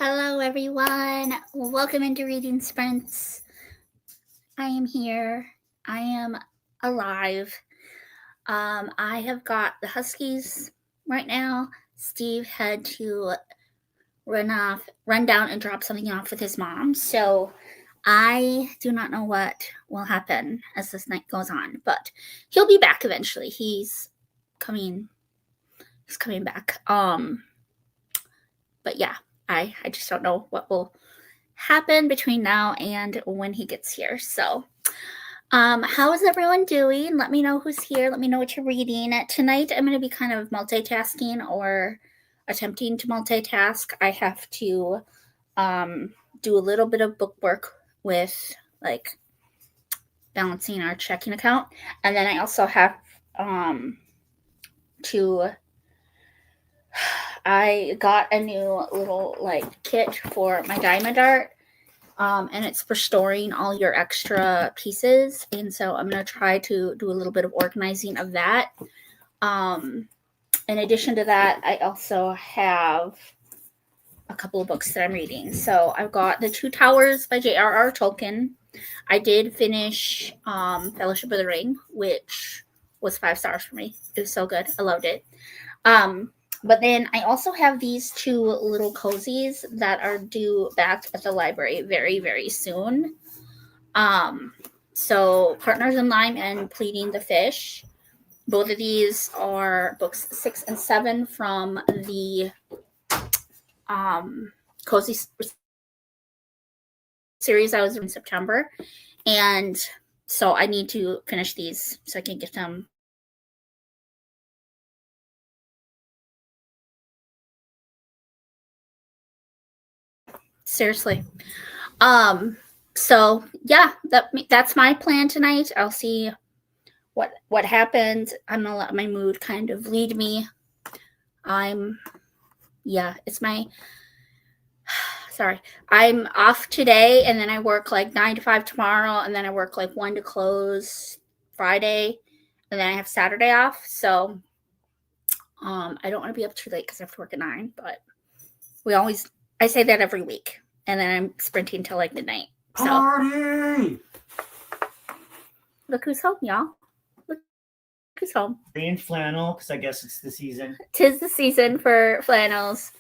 Hello, everyone. Welcome into Reading Sprints. I am here. I am alive. I have got the Huskies right now. Steve had to run down and drop something off with his mom. So I do not know what will happen as this night goes on, but he'll be back eventually. He's coming back. But yeah, I just don't know what will happen between now and when he gets here. So, how is everyone doing? Let me know who's here. Let me know what you're reading. Tonight, I'm going to be kind of multitasking or attempting to multitask. I have to do a little bit of book work with like balancing our checking account, and then I also have to. I got a new little like kit for my diamond art. And it's for storing all your extra pieces. And so I'm going to try to do a little bit of organizing of that. In addition to that, I also have a couple of books that I'm reading. So I've got The Two Towers by J.R.R. Tolkien. I did finish Fellowship of the Ring, which was 5 stars for me. It was so good. I loved it. But then I also have these two little cozies that are due back at the library very, very soon. So Partners in Lime and Pleading the Fish. Both of these are books 6 and 7 from the cozy series I was in September. And so I need to finish these so I can get them seriously. So yeah, that's my plan tonight. I'll see what happens. I'm gonna let my mood kind of lead me. It's my sorry. I'm off today, and then I work like 9 to 5 tomorrow, and then I work like 1 to close Friday, and then I have Saturday off. So I don't want to be up too late because I have to work at 9. But I say that every week, and then I'm sprinting till like midnight. So Party! Look who's home, y'all. Look who's home. Green flannel, because I guess it's the season. 'Tis the season for flannels.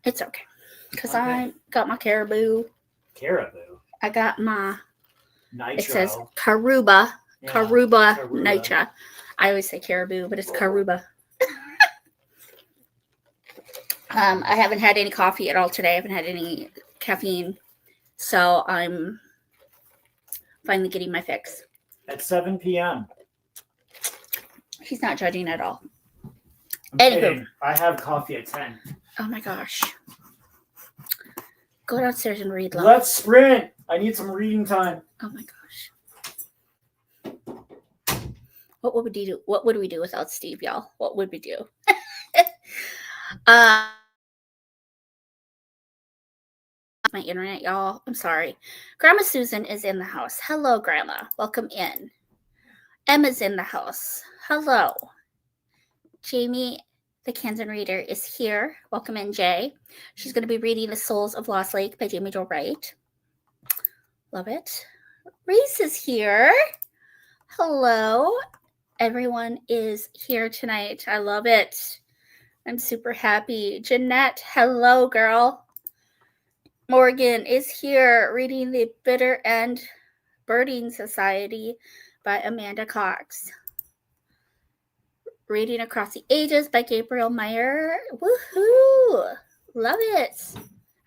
It's okay. Because I got my caribou. Caribou? I got my Nitro. It says Karuba. Yeah, Karuba Nitra. I always say caribou, but it's Karuba. I haven't had any coffee at all today. I haven't had any caffeine. So I'm finally getting my fix. At 7 p.m. He's not judging at all. I'm kidding. I have coffee at 10. Oh my gosh. Go downstairs and read. Let's sprint. I need some reading time. Oh my gosh. What would we do? What would we do without Steve, y'all? What would we do? My internet, y'all. I'm sorry. Grandma Susan is in the house. Hello, Grandma. Welcome in. Emma's in the house. Hello. Jamie, the Kansan reader, is here. Welcome in, Jay. She's going to be reading The Souls of Lost Lake by Jamie Jo Wright. Love it. Reese is here. Hello. Everyone is here tonight. I love it. I'm super happy. Jeanette, hello, girl. Morgan is here reading The Bitter End Birding Society by Amanda Cox. Reading Across the Ages by Gabriel Meyer. Woohoo! Love it.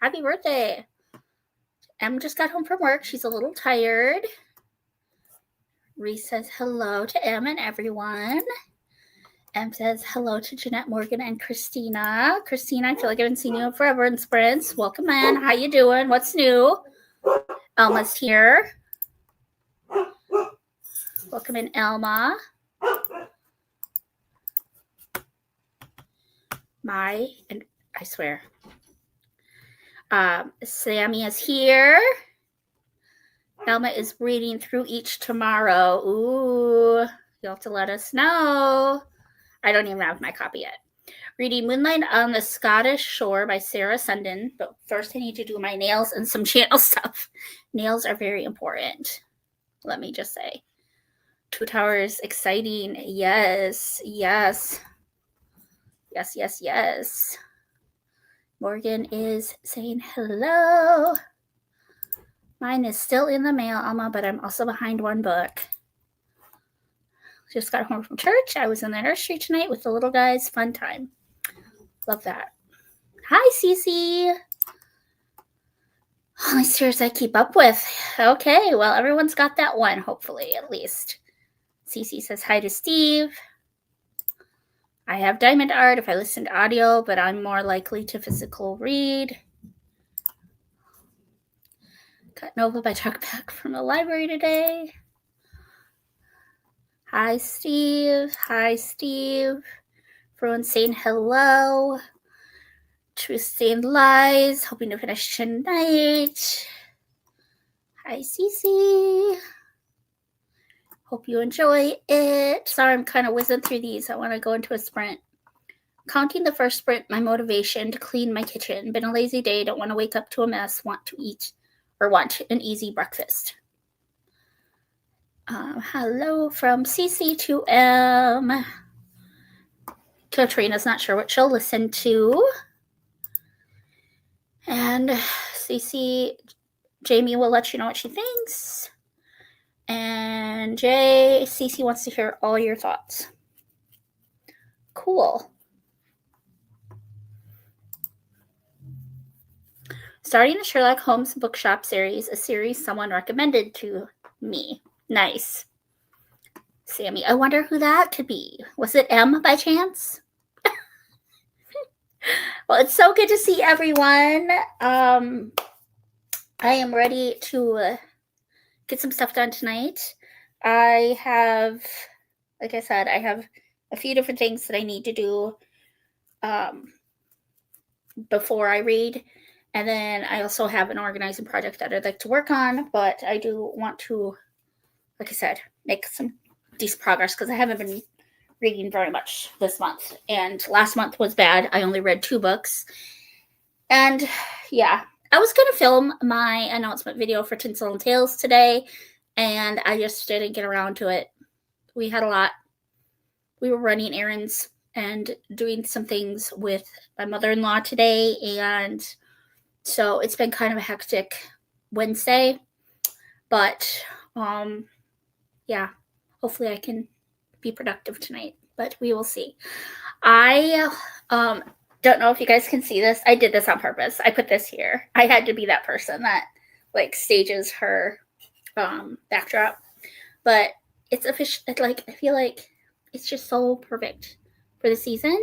Happy birthday. Em just got home from work. She's a little tired. Reese says hello to Em and everyone. Em says hello to Jeanette, Morgan, and Christina. Christina, I feel like I haven't seen you forever in sprints. Welcome in. How you doing? What's new? Elma's here. Welcome in, Elma. And I swear. Sammy is here. Alma is reading through each tomorrow. Ooh, you'll have to let us know. I don't even have my copy yet. Reading Moonlight on the Scottish Shore by Sarah Sundin. But first I need to do my nails and some channel stuff. Nails are very important. Let me just say. Two Towers, exciting. Yes, yes. Yes, yes, yes. Morgan is saying hello. Mine is still in the mail, Alma, but I'm also behind one book. Just got home from church. I was in the nursery tonight with the little guys. Fun time. Love that. Hi, Cece. Only series I keep up with. Okay, well, everyone's got that one, hopefully, at least. Cece says hi to Steve. I have Diamond Art if I listen to audio, but I'm more likely to physical read. Got Nova by Talkback from the library today. Hi, Steve. Hi, Steve. Everyone saying hello. Truth Stained Lies. Hoping to finish tonight. Hi, Cece. Hope you enjoy it. Sorry, I'm kind of whizzing through these. I want to go into a sprint. Counting the first sprint, my motivation to clean my kitchen. Been a lazy day. Don't want to wake up to a mess. Want to eat or want an easy breakfast. Hello from CC2M. Katrina's not sure what she'll listen to. And Jamie will let you know what she thinks. And Cece wants to hear all your thoughts. Cool. Starting the Sherlock Holmes Bookshop series, a series someone recommended to me. Nice. Sammy, I wonder who that could be. Was it M by chance? Well, it's so good to see everyone. I am ready to get some stuff done tonight. I have, like I said, I have a few different things that I need to do before I read. And then I also have an organizing project that I'd like to work on, but I do want to, like I said, make some decent progress because I haven't been reading very much this month. And last month was bad. I only read 2 books. And yeah, I was going to film my announcement video for Tinsel and Tales today, and I just didn't get around to it. We had a lot. We were running errands and doing some things with my mother-in-law today, and so it's been kind of a hectic Wednesday, but yeah, hopefully I can be productive tonight, but we will see. I don't know if you guys can see this. I did this on purpose. I put this here. I had to be that person that like stages her backdrop, but it's official. Like I feel like it's just so perfect for the season.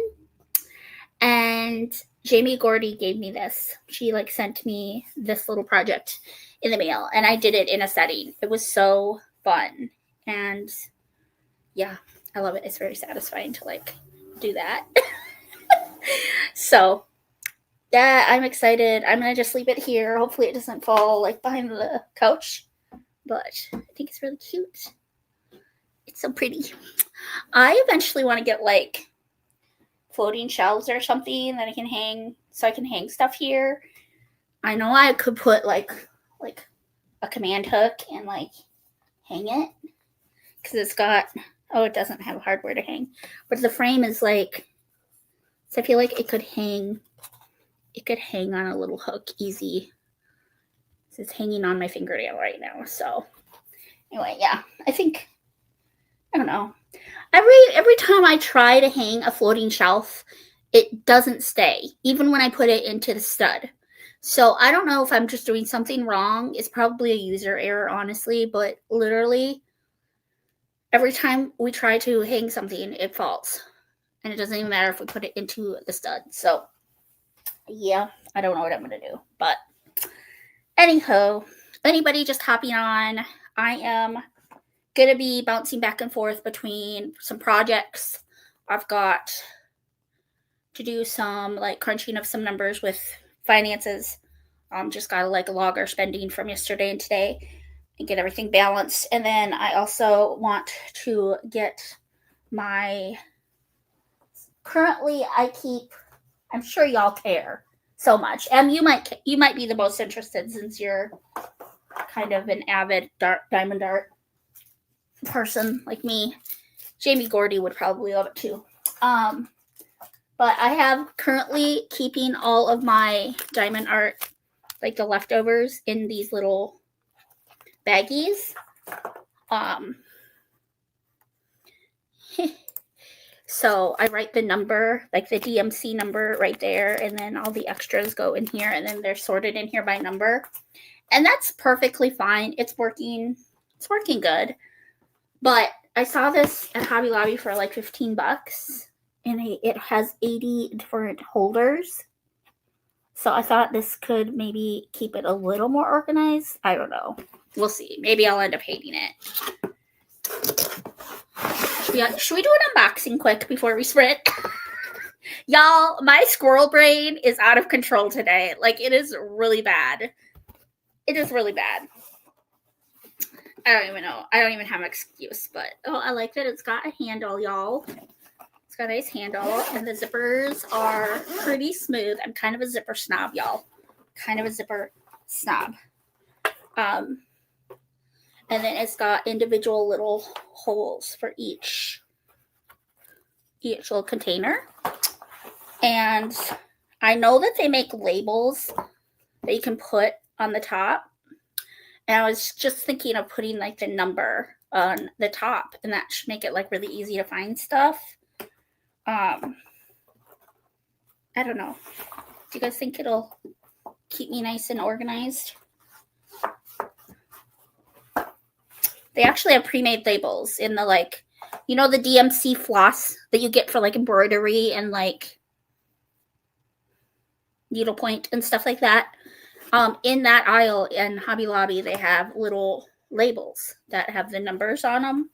And Jamie Gordy gave me this. She like sent me this little project in the mail, and I did it in a setting. It was so fun, and yeah, I love it. It's very satisfying to like do that. So yeah, I'm excited. I'm gonna just leave it here. Hopefully it doesn't fall like behind the couch, but I think it's really cute. It's so pretty. I eventually want to get like floating shelves or something that I can hang, so I can hang stuff here. I know I could put like a command hook and like hang it because it's got, oh, it doesn't have hardware to hang, but the frame is like, so I feel like it could hang on a little hook easy. It's hanging on my fingernail right now. So anyway, yeah, I think, I don't know. Every time I try to hang a floating shelf, it doesn't stay, even when I put it into the stud. So I don't know if I'm just doing something wrong. It's probably a user error, honestly, but literally every time we try to hang something, it falls. And it doesn't even matter if we put it into the stud. So yeah, I don't know what I'm going to do. But anyhow, anybody just hopping on, I am going to be bouncing back and forth between some projects. I've got to do some like crunching of some numbers with finances. Just got to like log our spending from yesterday and today. and get everything balanced. And then I also want to get my, currently I keep, I'm sure y'all care so much. You might be the most interested since you're kind of an avid diamond art person like me. Jamie Gordy would probably love it too. But I have currently keeping all of my diamond art, like the leftovers, in these little baggies. So I write the number, like the DMC number right there, and then all the extras go in here, and then they're sorted in here by number. And that's perfectly fine. It's working good. But I saw this at Hobby Lobby for like $15, and it has 80 different holders. So I thought this could maybe keep it a little more organized. I don't know. We'll see. Maybe I'll end up hating it. Should we do an unboxing quick before we sprint? Y'all, my squirrel brain is out of control today. Like, it is really bad. It is really bad. I don't even know. I don't even have an excuse, but I like that it's got a handle, y'all. It's got a nice handle, and the zippers are pretty smooth. I'm kind of a zipper snob, y'all. Kind of a zipper snob. And then it's got individual little holes for each little container. And I know that they make labels that you can put on the top. And I was just thinking of putting like the number on the top, and that should make it like really easy to find stuff. I don't know. Do you guys think it'll keep me nice and organized? They actually have pre-made labels in the, like, you know, the DMC floss that you get for like embroidery and like needlepoint and stuff like that. In that aisle in Hobby Lobby, they have little labels that have the numbers on them,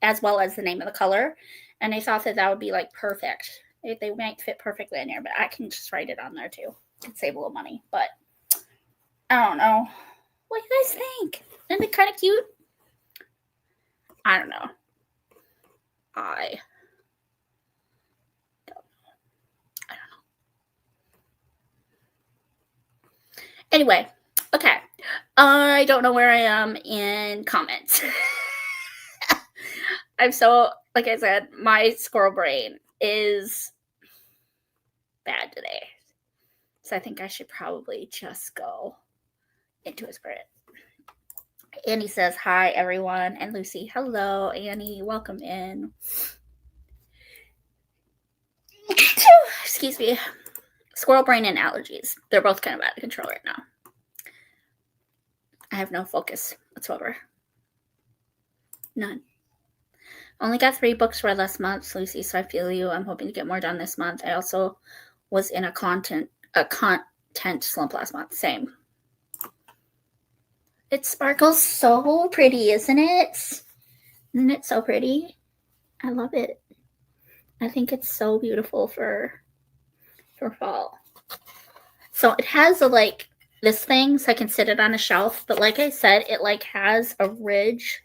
as well as the name of the color. And I thought that would be like perfect. They might fit perfectly in there, but I can just write it on there too. It'd save a little money, but I don't know. What do you guys think? Isn't it kind of cute? I don't know. I don't know. Anyway, okay. I don't know where I am in comments. I'm so, like I said, my squirrel brain is bad today. So I think I should probably just go into a sprint. Annie says, hi, everyone. And Lucy, hello, Annie. Welcome in. Excuse me. Squirrel brain and allergies. They're both kind of out of control right now. I have no focus whatsoever. None. Only got 3 books read last month, Lucy, so I feel you. I'm hoping to get more done this month. I also was in a content slump last month. Same. It sparkles so pretty, isn't it? Isn't it so pretty? I love it. I think it's so beautiful for fall. So it has this thing, so I can sit it on a shelf. But like I said, it like has a ridge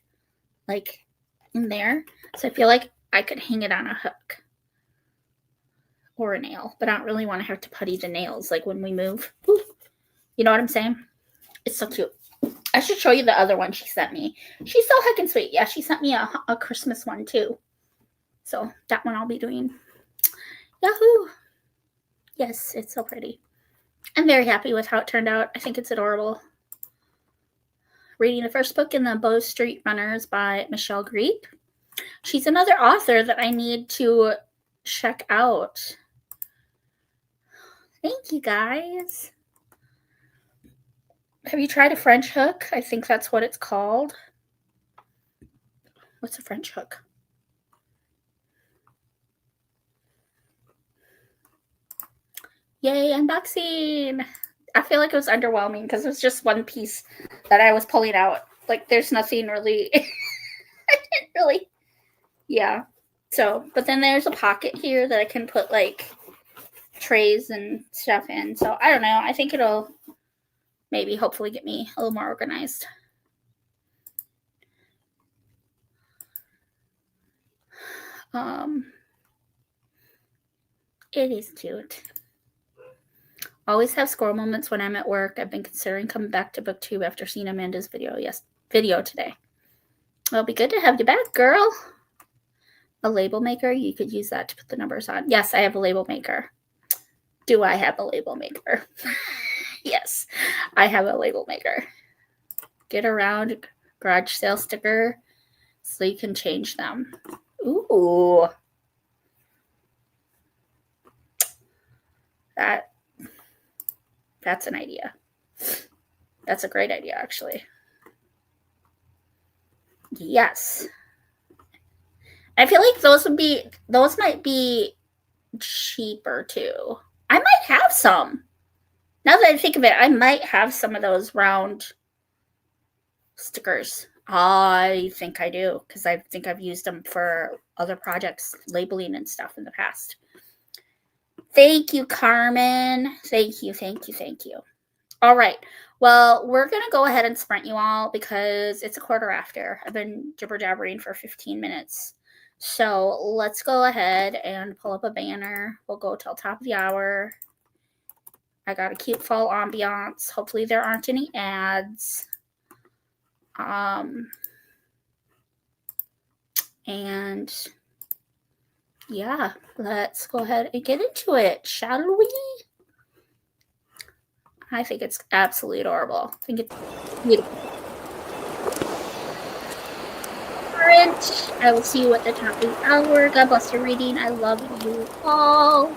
like in there. So I feel like I could hang it on a hook or a nail. But I don't really want to have to putty the nails like when we move. Ooh. You know what I'm saying? It's so cute. I should show you the other one she sent me. She's so heckin' sweet. Yeah, she sent me a Christmas one too. So that one I'll be doing. Yahoo! Yes, it's so pretty. I'm very happy with how it turned out. I think it's adorable. Reading the first book in the Bow Street Runners by Michelle Greep. She's another author that I need to check out. Thank you, guys. Have you tried a French hook? I think that's what it's called. What's a French hook? Yay, unboxing! I feel like it was underwhelming because it was just one piece that I was pulling out. Like, there's nothing really. I didn't really. Yeah. So, but then there's a pocket here that I can put like trays and stuff in. So, I don't know. I think it'll maybe hopefully get me a little more organized. It is cute. Always have squirrel moments when I'm at work. I've been considering coming back to BookTube after seeing Amanda's video today. It'll be good to have you back, girl. A label maker? You could use that to put the numbers on. Yes, I have a label maker. Do I have a label maker? Yes, I have a label maker. Get around garage sale sticker so you can change them. Ooh. That's an idea. That's a great idea, actually. Yes. I feel like those might be cheaper too. I might have some. Now that I think of it, I might have some of those round stickers. I think I do, because I think I've used them for other projects, labeling and stuff in the past. Thank you, Carmen. Thank you. All right. Well, we're going to go ahead and sprint you all because it's 1:15. I've been jibber-jabbering for 15 minutes. So let's go ahead and pull up a banner. We'll go till top of the hour. I got a cute fall ambiance. Hopefully there aren't any ads. And yeah, let's go ahead and get into it, shall we? I think it's absolutely adorable. I think it's beautiful. I will see you at the top of the hour. God bless your reading. I love you all.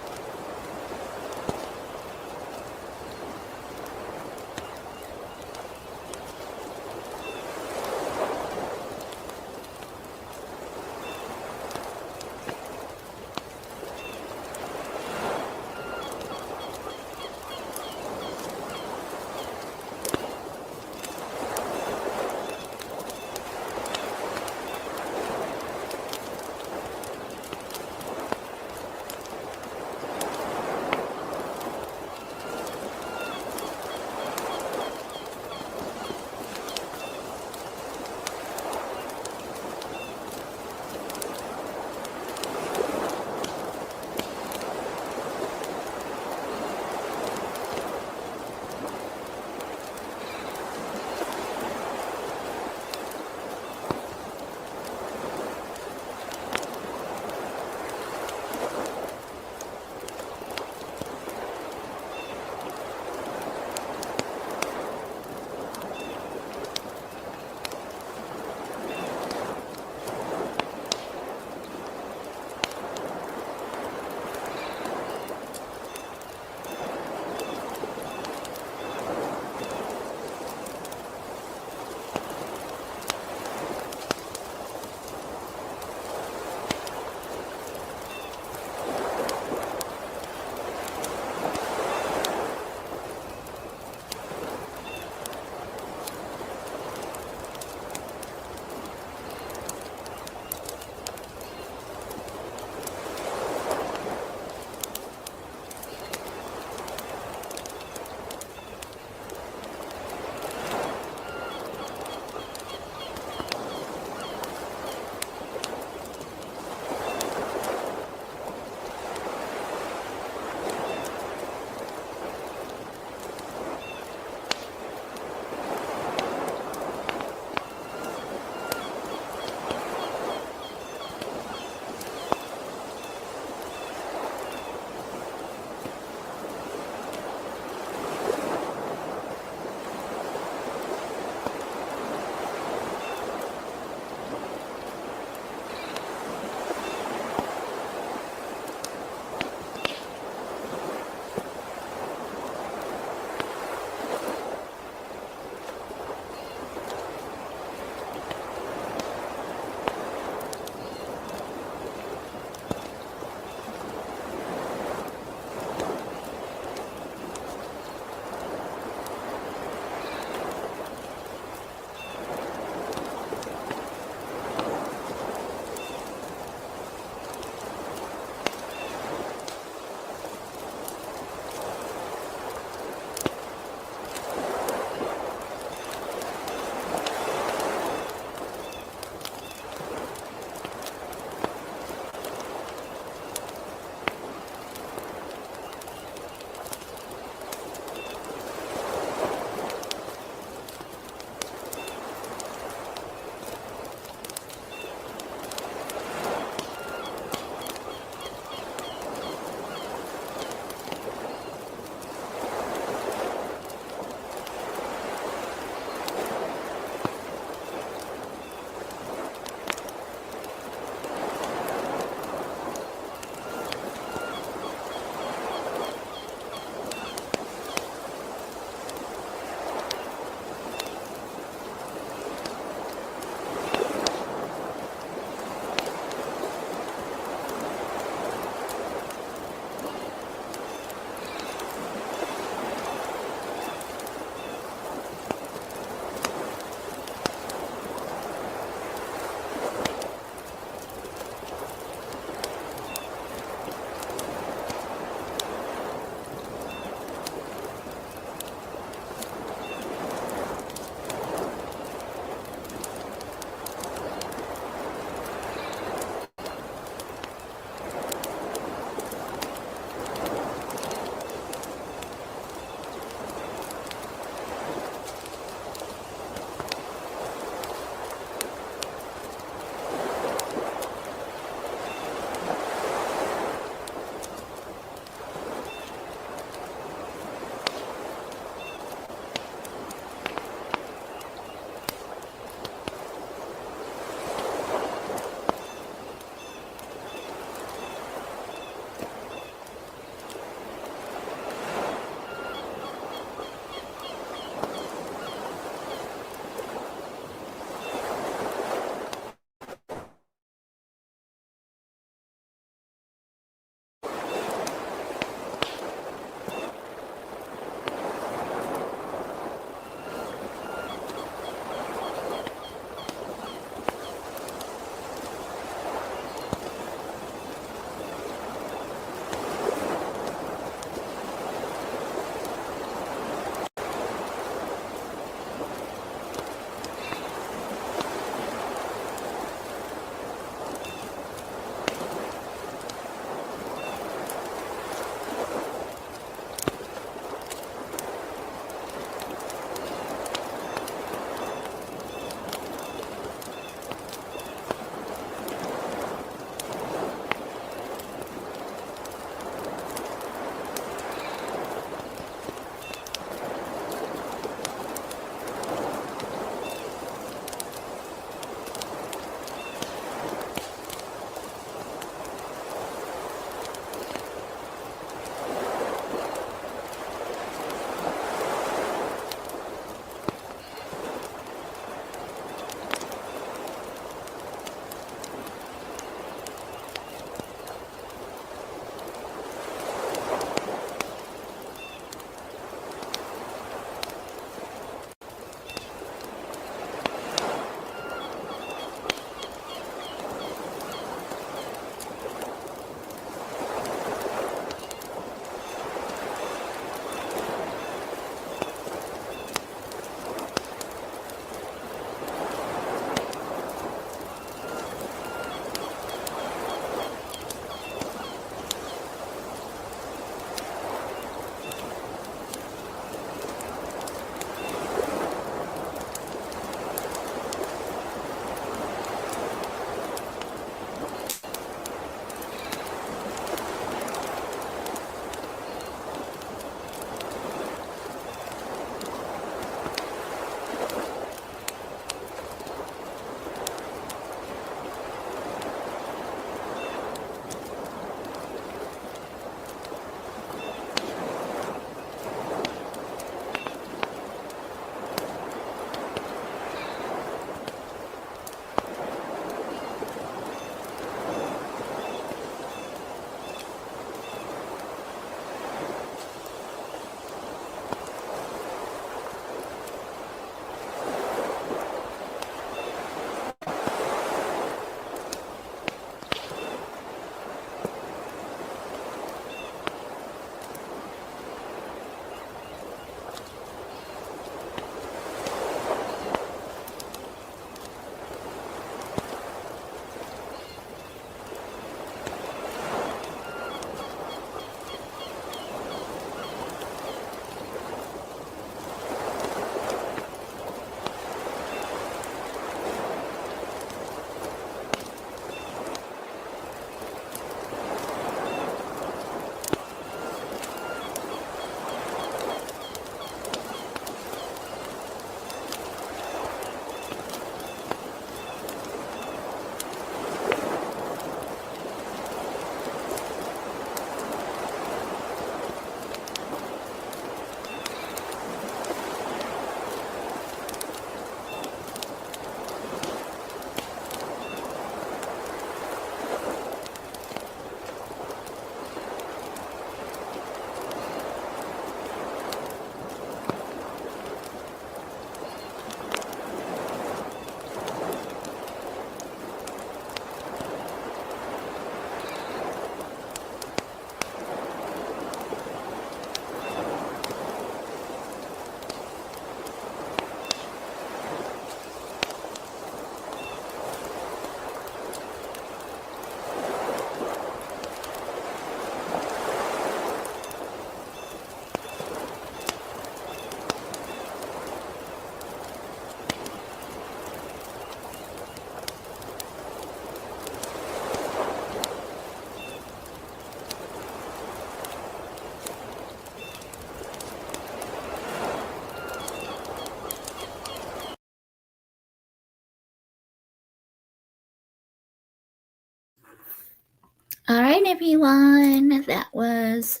right, everyone. That was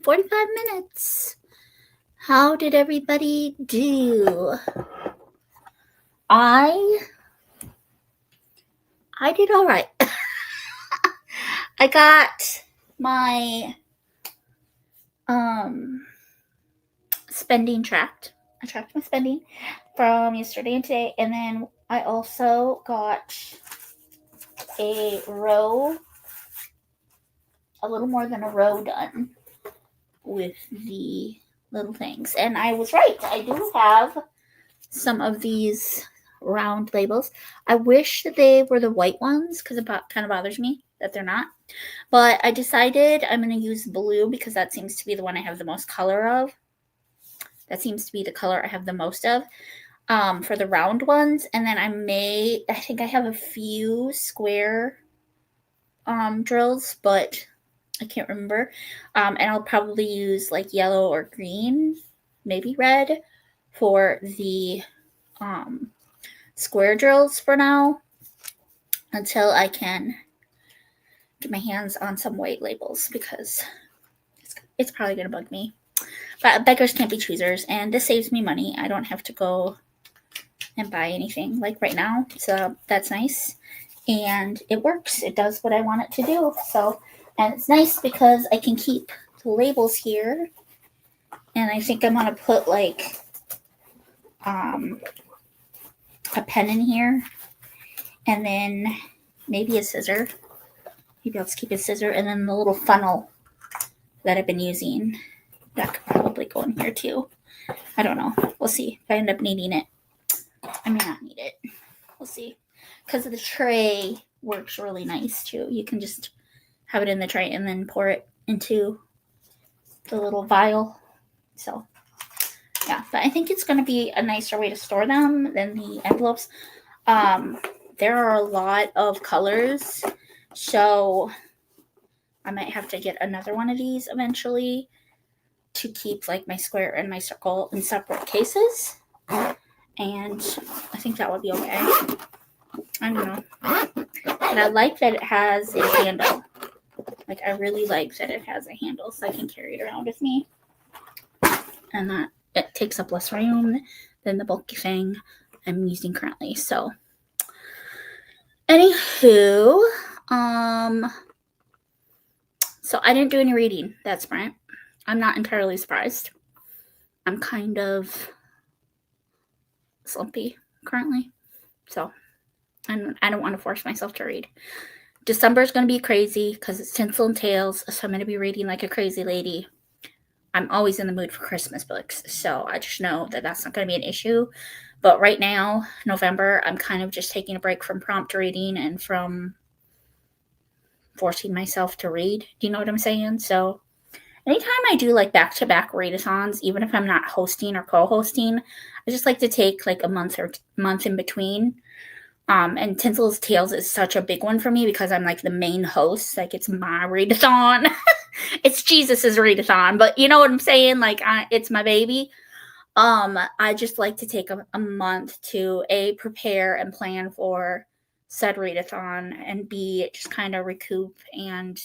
45 minutes. How did everybody do? I did all right. I got my spending tracked. I tracked my spending from yesterday and today, and then I also got a little more than a row done with the little things. And I was right. I do have some of these round labels. I wish that they were the white ones because it kind of bothers me that they're not. But I decided I'm going to use blue because that seems to be the one I have the most color of. That seems to be the color I have the most of for the round ones. And then I think I have a few square drills, but I can't remember. And I'll probably use like yellow or green, maybe red for the square drills for now until I can get my hands on some white labels because it's probably going to bug me. But beggars can't be choosers, and this saves me money. I don't have to go and buy anything like right now, so that's nice. And it works. It does what I want it to do. So, and it's nice because I can keep the labels here. And I think I'm going to put like a pen in here and then maybe a scissor. Maybe I'll just keep a scissor and then the little funnel that I've been using. That could probably go in here too. I don't know. We'll see if I end up needing it. I may not need it. We'll see. Because the tray works really nice too. You can just have it in the tray and then pour it into the little vial. So, yeah. But I think it's going to be a nicer way to store them than the envelopes. There are a lot of colors. So, I might have to get another one of these eventually to keep like my square and my circle in separate cases. And I think that would be okay. I don't know. But I like that it has a handle. Like, I really like that it has a handle so I can carry it around with me. And that it takes up less room than the bulky thing I'm using currently. So, anywho, so I didn't do any reading that sprint. I'm not entirely surprised. I'm kind of slumpy currently. So I don't want to force myself to read. December is going to be crazy because it's Tinsel and Tales. So I'm going to be reading like a crazy lady. I'm always in the mood for Christmas books. So I just know that that's not going to be an issue. But right now, November, I'm kind of just taking a break from prompt reading and from forcing myself to read. Do you know what I'm saying? So anytime I do like back-to-back readathons, even if I'm not hosting or co-hosting, I just like to take like a month in between. And Tinsel's Tales is such a big one for me because I'm like the main host. Like, it's my readathon. It's Jesus's readathon, but you know what I'm saying? Like, it's my baby. I just like to take a month to A, prepare and plan for said readathon, and B, just kind of recoup and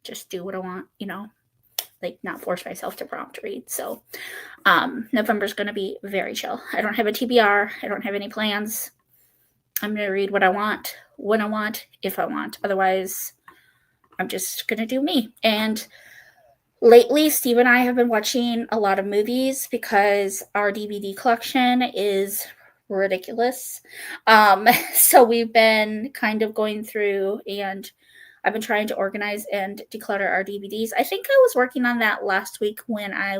just do what I want, you know, like not force myself to prompt read. So November's going to be very chill. I don't have a TBR. I don't have any plans. I'm going to read what I want, when I want, if I want. Otherwise, I'm just going to do me. And lately, Steve and I have been watching a lot of movies because our DVD collection is ridiculous. So we've been kind of going through, and I've been trying to organize and declutter our DVDs. I think I was working on that last week when I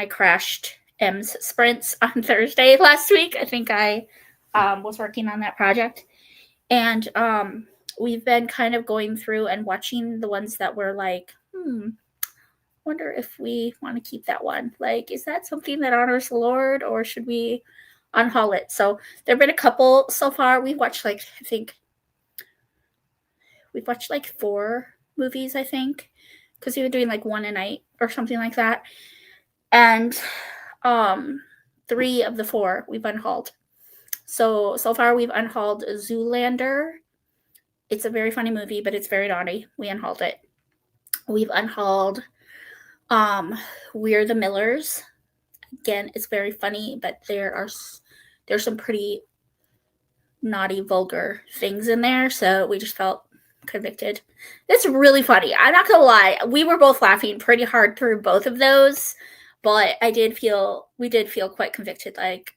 crashed M's sprints on Thursday last week. I think I was working on that project. And we've been kind of going through and watching the ones that were like, wonder if we want to keep that one. Like, is that something that honors the Lord, or should we unhaul it? So there have been a couple so far. We've watched like 4 movies, I think, because we were doing like one a night or something like that. And 3 of the 4 we've unhauled. So far we've unhauled Zoolander, It's a very funny movie, but it's very naughty. We unhauled it. We've unhauled We're the Millers. Again, it's very funny, but there's some pretty naughty, vulgar things in there, so we just felt convicted. It's really funny. I'm not gonna lie, we were both laughing pretty hard through both of those, but we did feel quite convicted, like,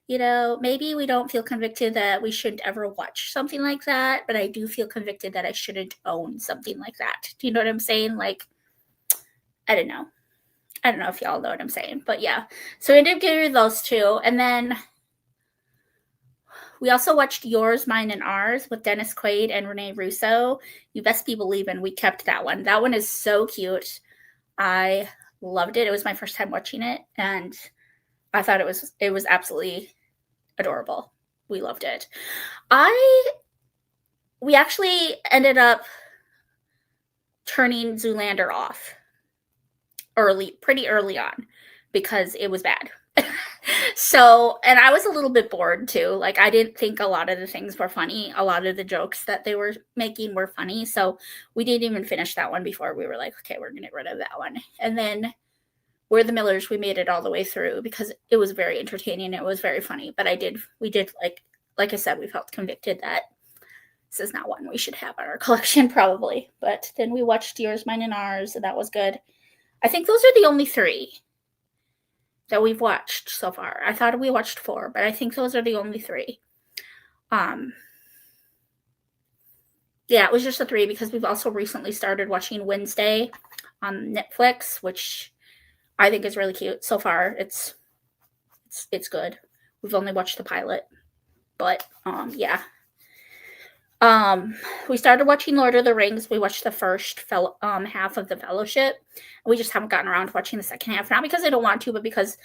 maybe we don't feel convicted that we shouldn't ever watch something like that, but I do feel convicted that I shouldn't own something like that. Do you know what I'm saying? Like, I don't know if y'all know what I'm saying, but yeah. So we ended up getting those two, and then we also watched Yours, Mine, and Ours with Dennis Quaid and Renee Russo. You best be believing we kept that one. That one is so cute. I loved it. It was my first time watching it, and I thought it was absolutely adorable. We loved it. We actually ended up turning Zoolander off pretty early on, because it was bad. So, and I was a little bit bored too. Like, I didn't think a lot of the things were funny. A lot of the jokes that they were making were funny. So we didn't even finish that one before we were like, okay, we're going to get rid of that one. And then We're the Millers, we made it all the way through because it was very entertaining. It was very funny. But we did like I said, we felt convicted that this is not one we should have on our collection probably. But then we watched Yours, Mine, and Ours, and that was good. I think those are the only 3 that we've watched so far. I thought we watched 4, but I think those are the only 3. Yeah, it was just the 3 because we've also recently started watching Wednesday on Netflix, which I think is really cute. So far, it's good. We've only watched the pilot, but yeah. We started watching Lord of the Rings. We watched the first half of the Fellowship. We just haven't gotten around to watching the second half. Not because I don't want to, but because,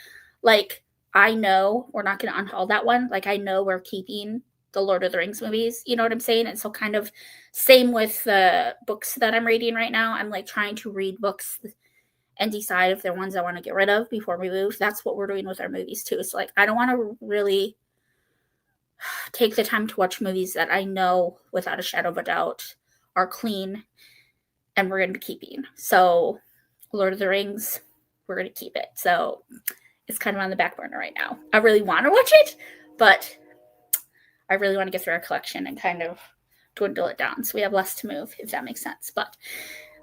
like, I know we're not going to unhaul that one. Like, I know we're keeping the Lord of the Rings movies. You know what I'm saying? And so kind of same with the books that I'm reading right now. I'm, like, trying to read books and decide if they're ones I want to get rid of before we move. That's what we're doing with our movies, too. So, like, I don't want to really take the time to watch movies that I know without a shadow of a doubt are clean and we're going to be keeping. So Lord of the Rings, we're going to keep it. So it's kind of on the back burner right now. I really want to watch it, but I really want to get through our collection and kind of dwindle it down so we have less to move, if that makes sense. But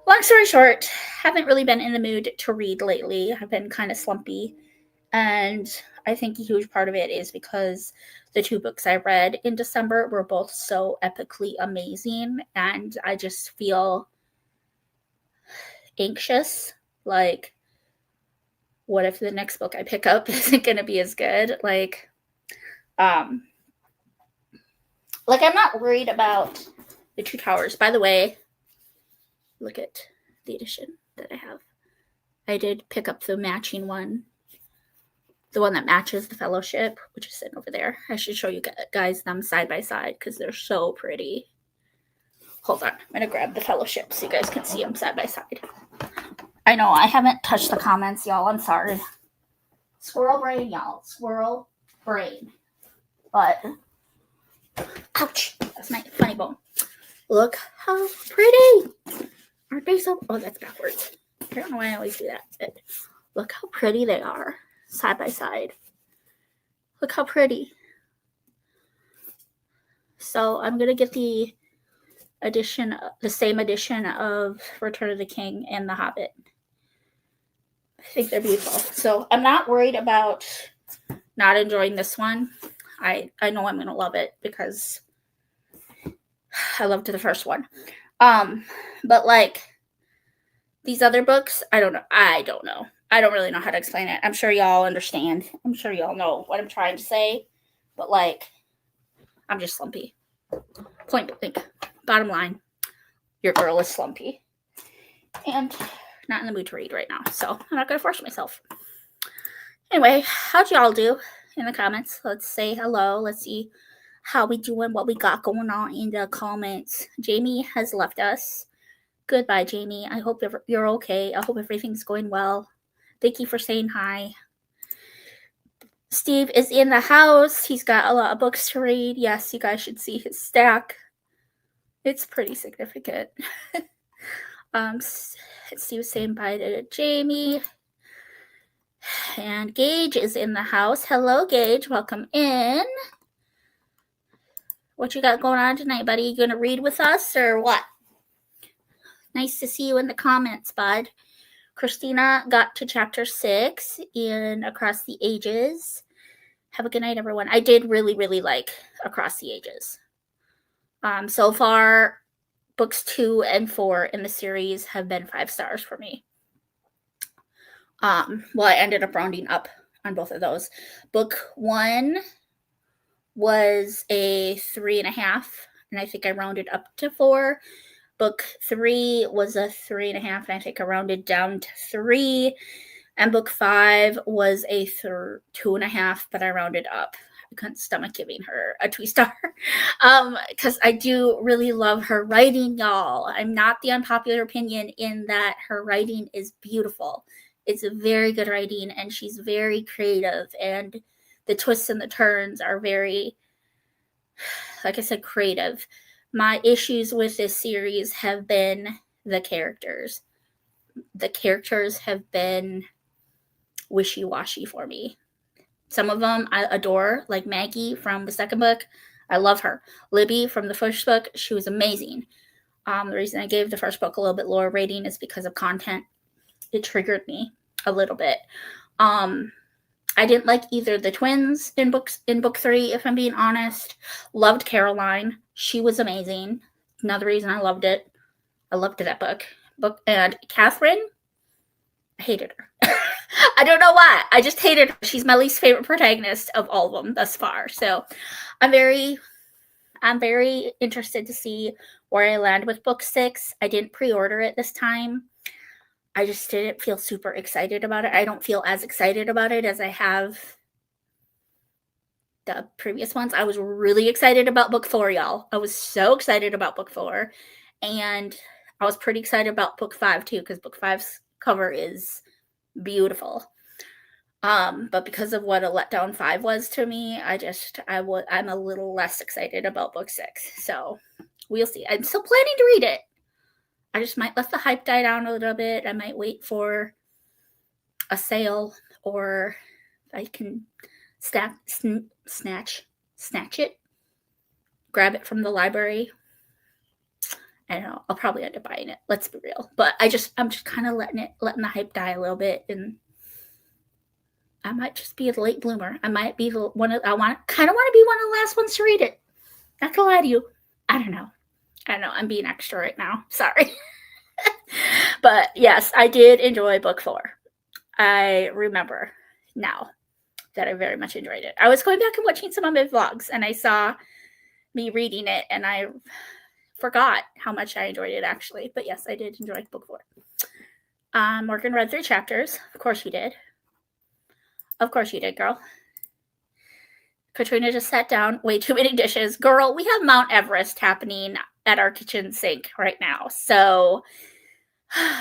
long story short, haven't really been in the mood to read lately. I've been kind of slumpy, and I think a huge part of it is because the 2 books I read in December were both so epically amazing, and I just feel anxious. Like, what if the next book I pick up isn't going to be as good? Like, I'm not worried about the 2 Towers. By the way, look at the edition that I have. I did pick up the matching one. The one that matches the Fellowship, which is sitting over there. I should show you guys them side by side because they're so pretty. Hold on. I'm going to grab the Fellowship so you guys can see them side by side. I know I haven't touched the comments, y'all. I'm sorry. Squirrel brain, y'all. Squirrel brain. But, ouch. That's my funny bone. Look how pretty. Aren't they so? Oh, that's backwards. I don't know why I always do that. But look how pretty they are. Side by side. Look how pretty. So I'm going to get the same edition of Return of the King and The Hobbit. I think they're beautiful. So I'm not worried about not enjoying this one. I know I'm going to love it because I loved the first one. But like these other books, I don't know. I don't really know how to explain it. I'm sure y'all understand. I'm sure y'all know what I'm trying to say. But like, I'm just slumpy. Point blank. Bottom line, your girl is slumpy. And not in the mood to read right now. So I'm not going to force myself. Anyway, how'd y'all do in the comments? Let's say hello. Let's see how we doing, what we got going on in the comments. Jamie has left us. Goodbye, Jamie. I hope you're okay. I hope everything's going well. Thank you for saying hi. Steve is in the house. He's got a lot of books to read. Yes, you guys should see his stack. It's pretty significant. Steve was saying bye to Jamie. And Gage is in the house. Hello, Gage. Welcome in. What you got going on tonight, buddy? You gonna read with us or what? Nice to see you in the comments, bud. Christina got to chapter 6 in Across the Ages. Have a good night, everyone. I did really, really like Across the Ages. So far, books 2 and 4 in the series have been 5 stars for me. Well, I ended up rounding up on both of those. Book 1 was a 3.5, and I think I rounded up to 4. Book 3 was a 3.5, and I think I rounded down to 3. And book 5 was a 2.5, but I rounded up. I couldn't stomach giving her a 2-star because I do really love her writing, y'all. I'm not the unpopular opinion in that her writing is beautiful. It's a very good writing, and she's very creative, and the twists and the turns are very, like I said, creative. My issues with this series have been the characters. The characters have been wishy-washy for me. Some of them I adore, like Maggie from the second book. I love her. Libby from the first book, she was amazing. The reason I gave the first book a little bit lower rating is because of content. It triggered me a little bit. I didn't like either the twins in book 3, if I'm being honest. Loved Caroline. She was amazing. Another reason I loved it. I loved that book. And Catherine, I hated her. I don't know why. I just hated her. She's my least favorite protagonist of all of them thus far. So I'm very interested to see where I land with book 6. I didn't pre-order it this time. I just didn't feel super excited about it. I don't feel as excited about it as I have the previous ones. I was really excited about book 4, y'all. I was so excited about book 4. And I was pretty excited about book 5 too, because book 5's cover is beautiful. But because of what a letdown 5 was to me, I'm a little less excited about book 6. So we'll see. I'm still planning to read it. I just might let the hype die down a little bit. I might wait for a sale, or I can snatch it, grab it from the library. I don't know. I'll probably end up buying it. Let's be real. But I'm just kind of letting the hype die a little bit, and I might just be a late bloomer. I might be kind of want to be one of the last ones to read it. Not gonna lie to you. I don't know. I'm being extra right now. Sorry. But yes, I did enjoy book 4. I remember now that I very much enjoyed it. I was going back and watching some of my vlogs, and I saw me reading it, and I forgot how much I enjoyed it actually. But yes, I did enjoy book 4. Morgan read 3 chapters. Of course you did. Of course you did, girl. Katrina just sat down. Way too many dishes. Girl, we have Mount Everest happening at our kitchen sink right now. So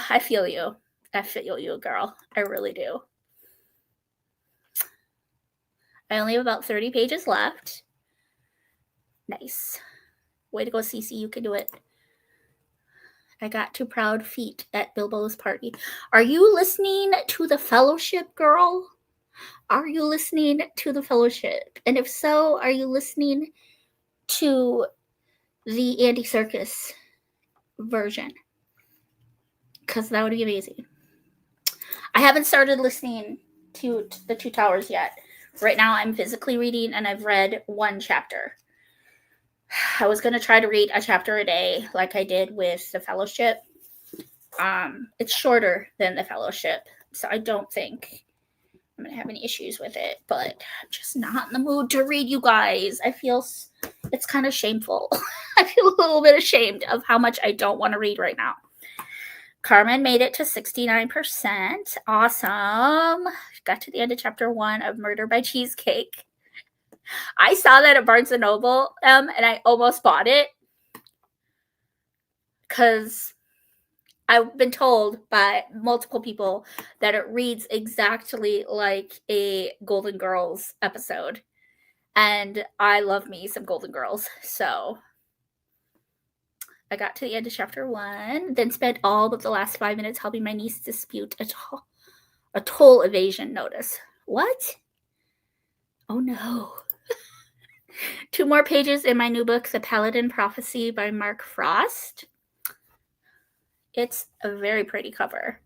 I feel you. I feel you, girl. I really do. I only have about 30 pages left. Nice. Way to go, Cece. You can do it. I got 2 proud feet at Bilbo's party. Are you listening to the Fellowship, girl? Are you listening to the Fellowship? And if so, are you listening to the Andy Serkis version? Because that would be amazing. I haven't started listening to the Two Towers yet. Right now I'm physically reading, and I've read 1 chapter. I was going to try to read a chapter a day like I did with the Fellowship. It's shorter than the Fellowship, so I don't think I'm going to have any issues with it, but I'm just not in the mood to read, you guys. I feel it's kind of shameful. I feel a little bit ashamed of how much I don't want to read right now. Carmen made it to 69%. Awesome. Got to the end of chapter 1 of Murder by Cheesecake. I saw that at Barnes & Noble, and I almost bought it because I've been told by multiple people that it reads exactly like a Golden Girls episode. And I love me some Golden Girls. So I got to the end of chapter 1, then spent all but the last 5 minutes helping my niece dispute a toll evasion notice. What? Oh no. 2 more pages in my new book, The Paladin Prophecy by Mark Frost. It's a very pretty cover.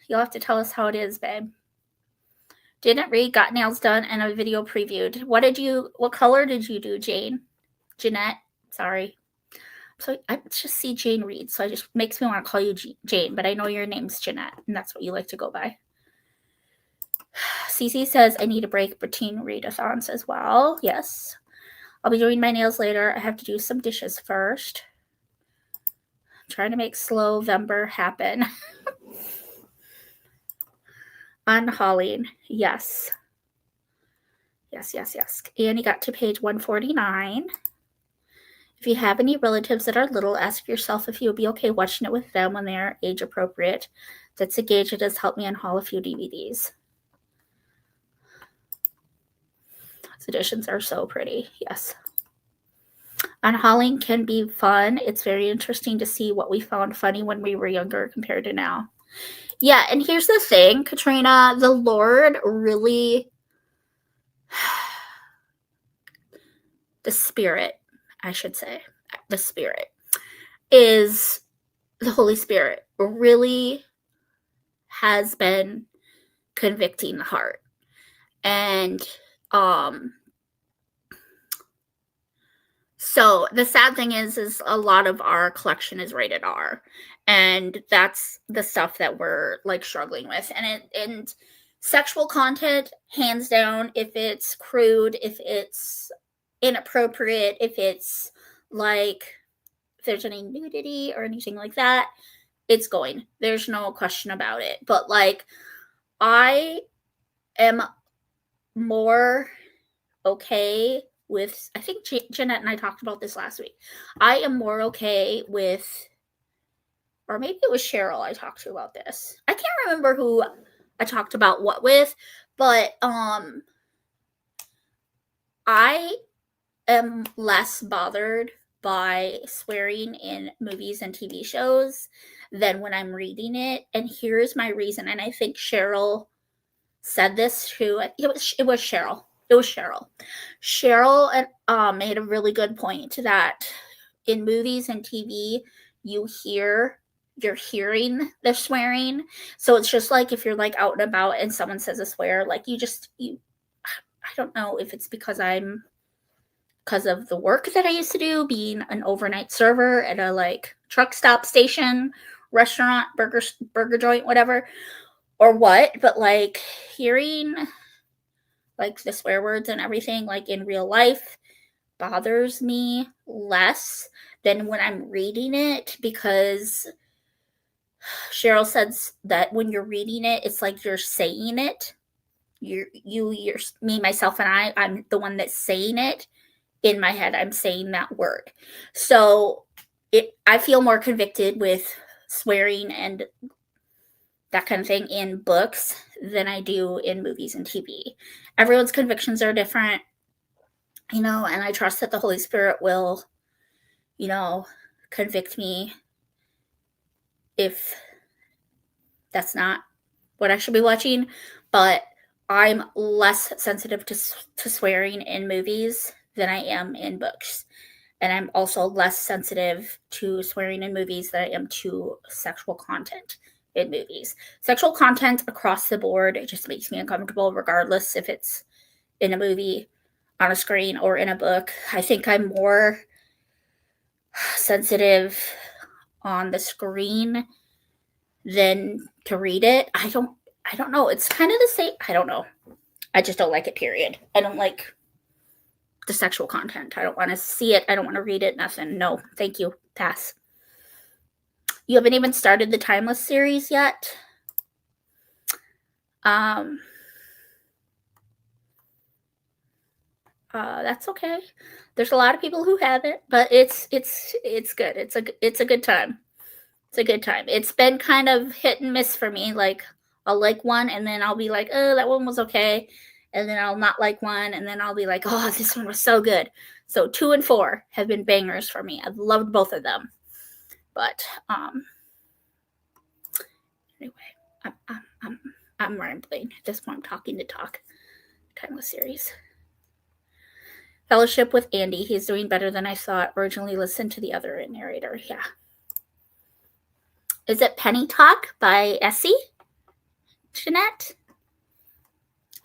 You'll have to tell us how it is, babe. Didn't read, got nails done, and a video previewed. What color did you do, Jane? Jeanette? Sorry. So I just see Jane Reed, so it just makes me want to call you Jane, but I know your name's Jeanette, and that's what you like to go by. Cece says, I need a break between readathons as well. Yes. I'll be doing my nails later. I have to do some dishes first. I'm trying to make Slowvember happen. Unhauling. Yes. Yes. Annie got to page 149. If you have any relatives that are little, ask yourself if you'll be okay watching it with them when they are age appropriate. That's a gauge that has helped me unhaul a few DVDs. These editions are so pretty. Yes. Unhauling can be fun. It's very interesting to see what we found funny when we were younger compared to now. Yeah, and here's the thing, Katrina, the Lord really, the Spirit, I should say, the Spirit is the Holy Spirit really has been convicting the heart. And so the sad thing is a lot of our collection is rated R, and that's the stuff that we're like struggling with. And sexual content, hands down, if it's crude, if it's inappropriate, if it's like, if there's any nudity or anything like that, it's going. There's no question about it. But like, I am more okay with, I think Jeanette and I talked about this last week. I am more okay with, or maybe it was Cheryl I talked to about this. I can't remember who I talked about what with, but I am less bothered by swearing in movies and TV shows than when I'm reading it. And here's my reason. And I think Cheryl said this too. It was Cheryl. It was Cheryl. Cheryl made a really good point that in movies and TV, you're hearing the swearing. So it's just like if you're like out and about and someone says a swear, like I don't know if it's because of the work that I used to do, being an overnight server at a like truck stop station, restaurant, burger joint, whatever, or what, but like hearing like the swear words and everything like in real life bothers me less than when I'm reading it, because Cheryl says that when you're reading it, it's like you're saying it. You're me, myself, and I'm the one that's saying it. In my head, I'm saying that word. So I feel more convicted with swearing and that kind of thing in books than I do in movies and TV. Everyone's convictions are different, and I trust that the Holy Spirit will, convict me if that's not what I should be watching. But I'm less sensitive to swearing in movies than I am in books. And I'm also less sensitive to swearing in movies than I am to sexual content in movies. Sexual content across the board, it just makes me uncomfortable regardless if it's in a movie, on a screen, or in a book. I think I'm more sensitive on the screen than to read it. I don't know. It's kind of the same. I don't know. I just don't like it, period. I don't like the sexual content. I don't want to see it. I don't want to read it. Nothing. No, thank you. Pass. You haven't even started the Timeless series yet. That's okay. There's a lot of people who haven't, but it's good. It's a good time. It's a good time. It's been kind of hit and miss for me. Like I'll like one and then I'll be like, oh, that one was okay. And then I'll not like one and then I'll be like, oh, this one was so good. So 2 and 4 have been bangers for me. I've loved both of them. But anyway, I'm rambling at this point. I'm talking to talk. Timeless series. Fellowship with Andy. He's doing better than I thought. Originally listened to the other narrator. Yeah. Is it Penny Talk by Essie? Jeanette?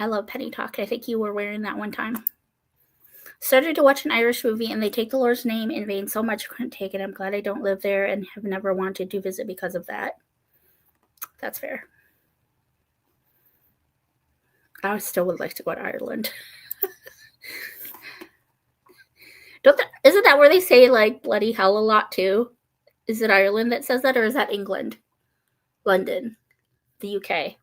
I love Penny Talk. I think you were wearing that one time. Started to watch an Irish movie and they take the Lord's name in vain so much I couldn't take it. I'm glad I don't live there and have never wanted to visit because of that. That's fair. I still would like to go to Ireland. Isn't that where they say like bloody hell a lot too? Is it Ireland that says that, or is that England? London, the UK.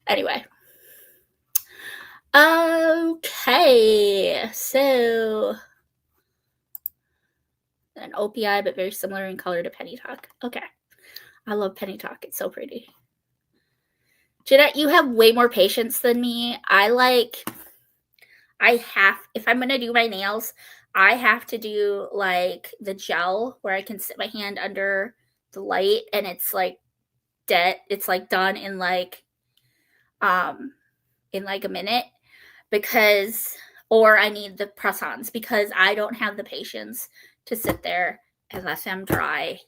Anyway. Okay, so an OPI, but very similar in color to Penny Talk. Okay, I love Penny Talk. It's so pretty. Jeanette, you have way more patience than me. If I'm going to do my nails, I have to do like the gel where I can sit my hand under the light and it's like it's like done in like a minute or I need the press-ons because I don't have the patience to sit there and let them dry.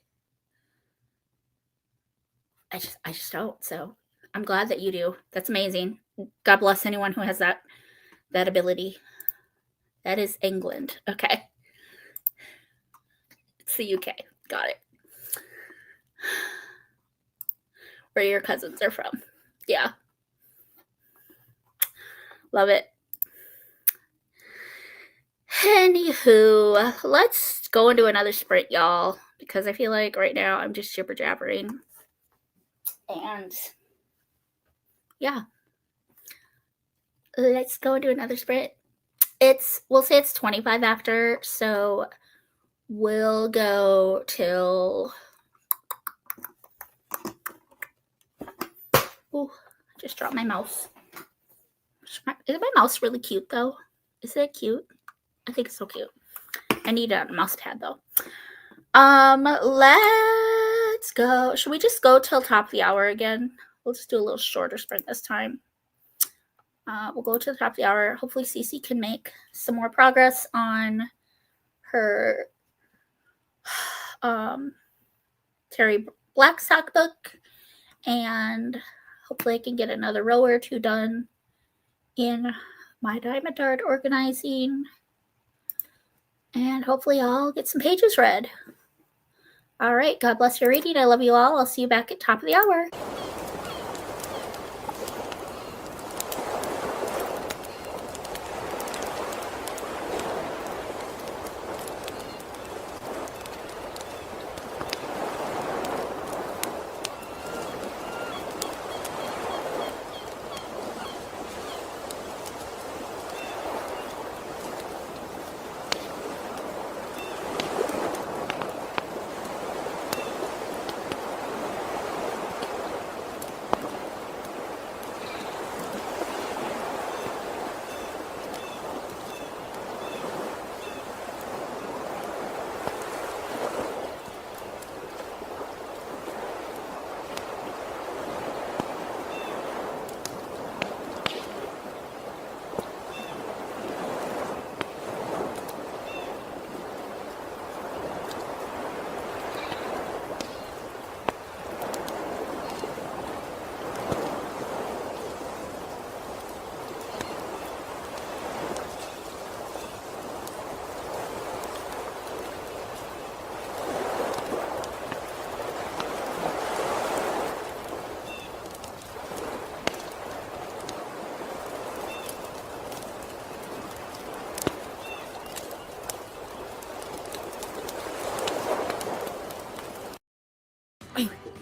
I just don't. So I'm glad that you do. That's amazing. God bless anyone who has that ability. That is England. Okay. It's the UK. Got it. Where your cousins are from. Yeah. Love it. Anywho, let's go into another sprint, y'all, because I feel like right now I'm just jibber jabbering. And yeah. Let's go into another sprint. We'll say it's 25 after, so we'll go till I just dropped my mouse. Is my mouse really cute though? Is it cute? I think it's so cute. I need a mouse pad though. Let's go. Should we just go till top of the hour again? We'll just do a little shorter sprint this time. We'll go to the top of the hour. Hopefully Cece can make some more progress on her Terry Blackstock book. And hopefully I can get another row or two done in my Diamond Art organizing. And hopefully I'll get some pages read. All right. God bless your reading. I love you all. I'll see you back at top of the hour.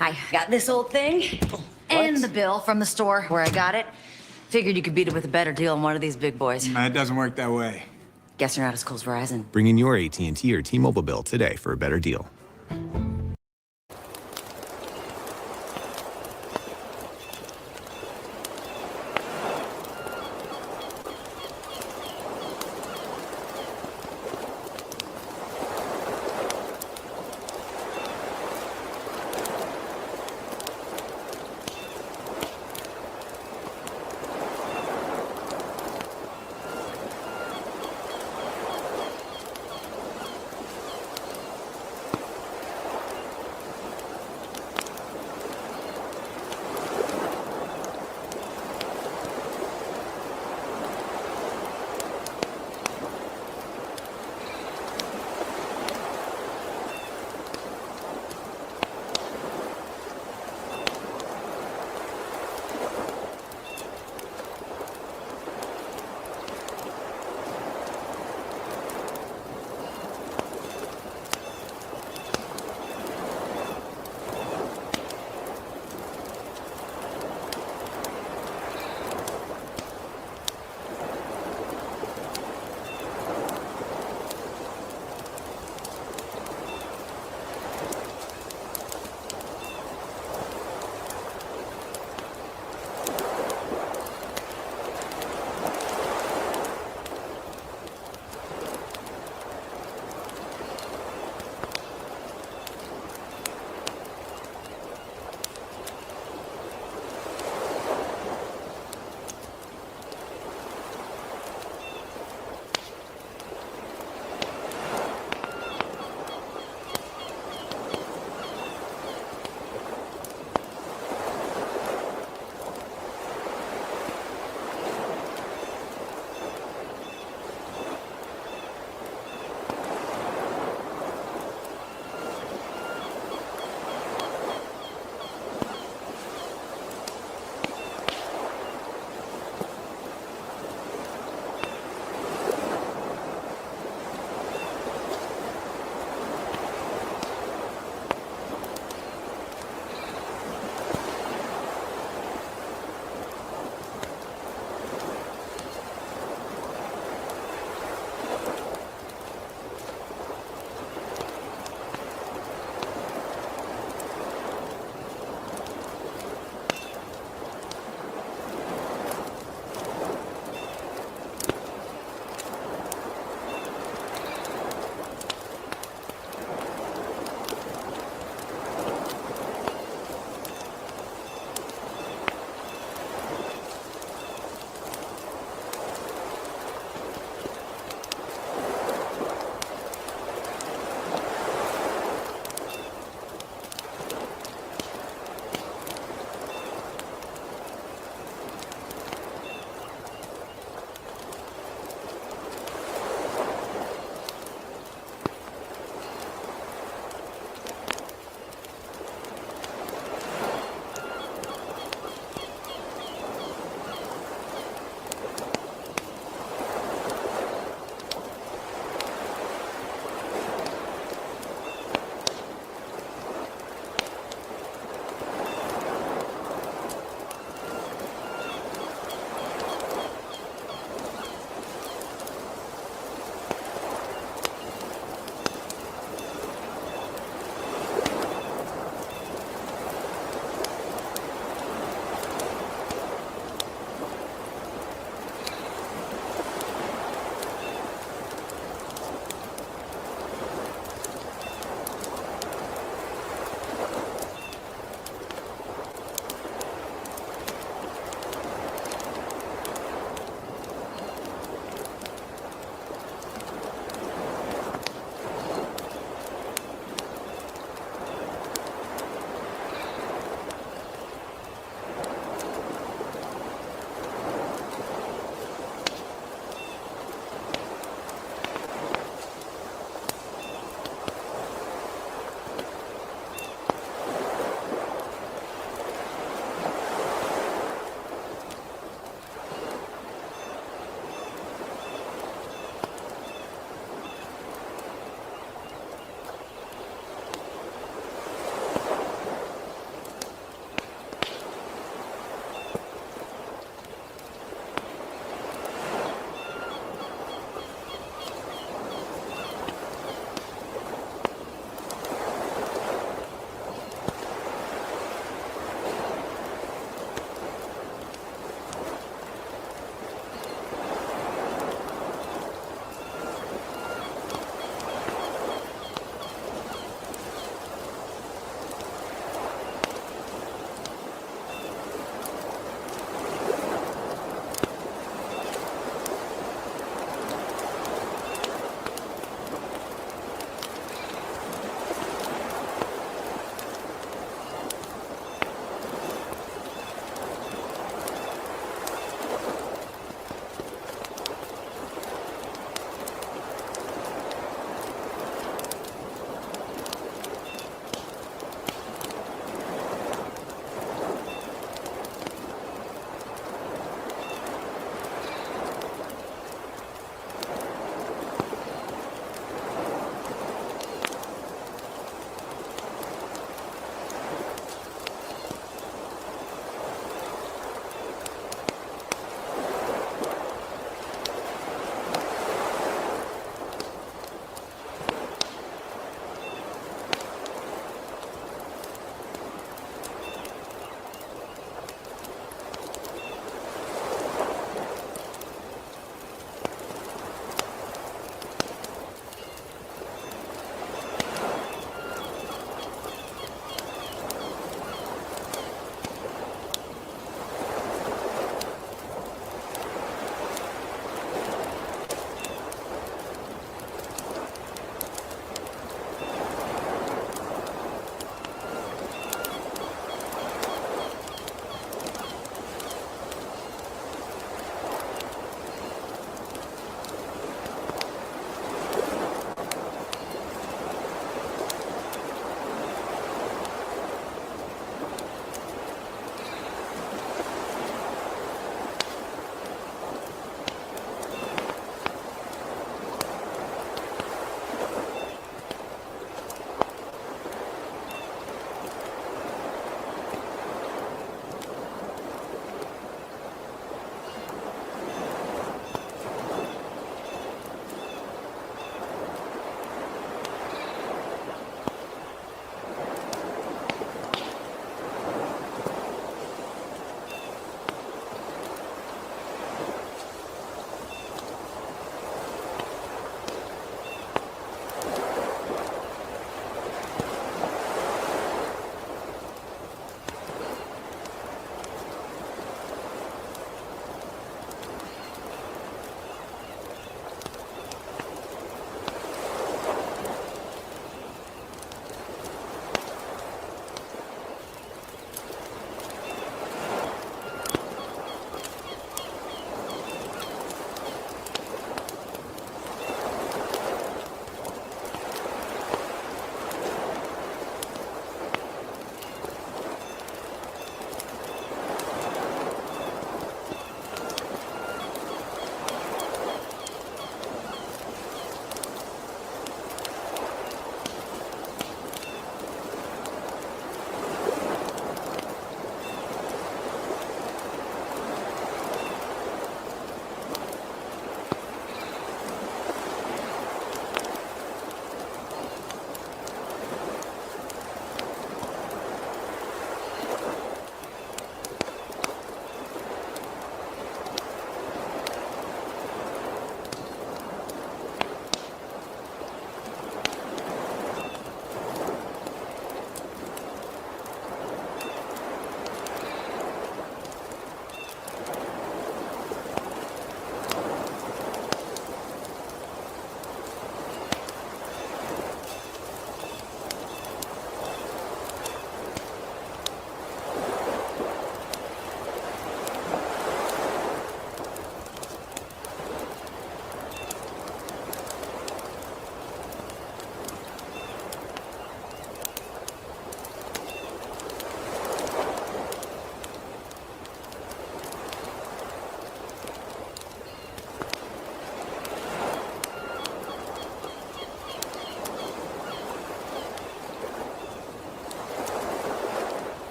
I got this old thing and the bill from the store where I got it. Figured you could beat it with a better deal on one of these big boys. It doesn't work that way. Guess you're not as cool as Verizon. Bring in your AT&T or T-Mobile bill today for a better deal.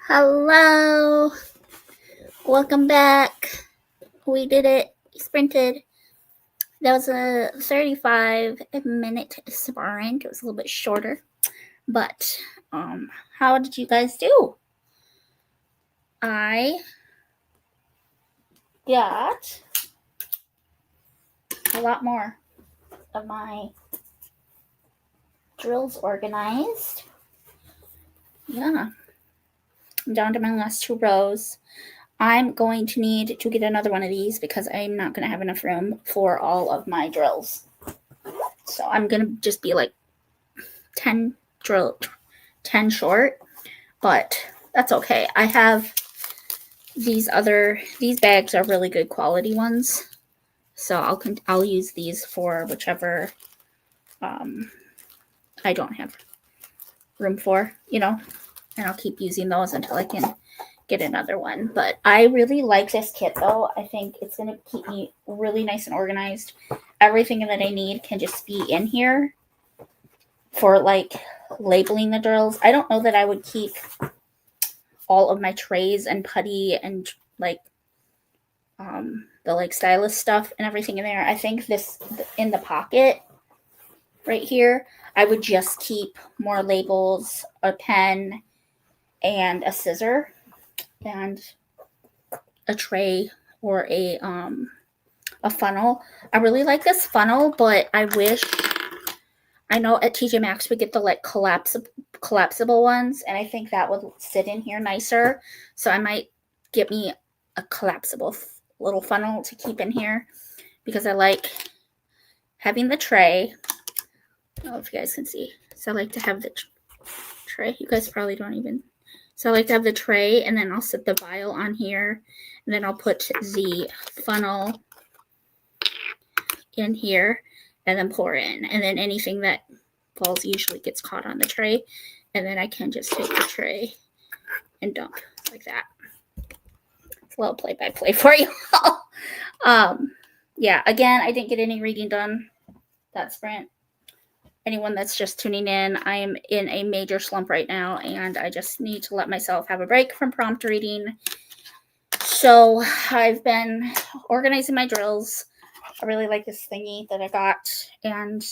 Hello. Welcome back. We did it. Sprinted. That was a 35-minute sprint. It was a little bit shorter. But how did you guys do? I got a lot more of my drills organized. Yeah. I'm down to my last 2 rows. I'm going to need to get another one of these because I'm not going to have enough room for all of my drills. So I'm going to just be like 10 short, but that's okay. I have these bags are really good quality ones. So I'll use these for whichever I don't have room for, and I'll keep using those until I can get another one. But I really like this kit though. I think it's going to keep me really nice and organized. Everything that I need can just be in here for like labeling the drills. I don't know that I would keep all of my trays and putty and like the like stylus stuff and everything in there. I think this in the pocket right here, I would just keep more labels, a pen, and a scissor, and a tray or a funnel. I really like this funnel, but I know at TJ Maxx we get the like collapsible ones, and I think that would sit in here nicer. So I might get me a collapsible little funnel to keep in here because I like having the tray. I don't know if you guys can see. So I like to have the tray. You guys probably don't even. So I like to have the tray, and then I'll set the vial on here, and then I'll put the funnel in here, and then pour in. And then anything that falls usually gets caught on the tray, and then I can just take the tray and dump like that. It's a little play-by-play for you all. Yeah, again, I didn't get any reading done that sprint. Anyone that's just tuning in, I am in a major slump right now, and I just need to let myself have a break from prompt reading. So I've been organizing my drills. I really like this thingy that I got, and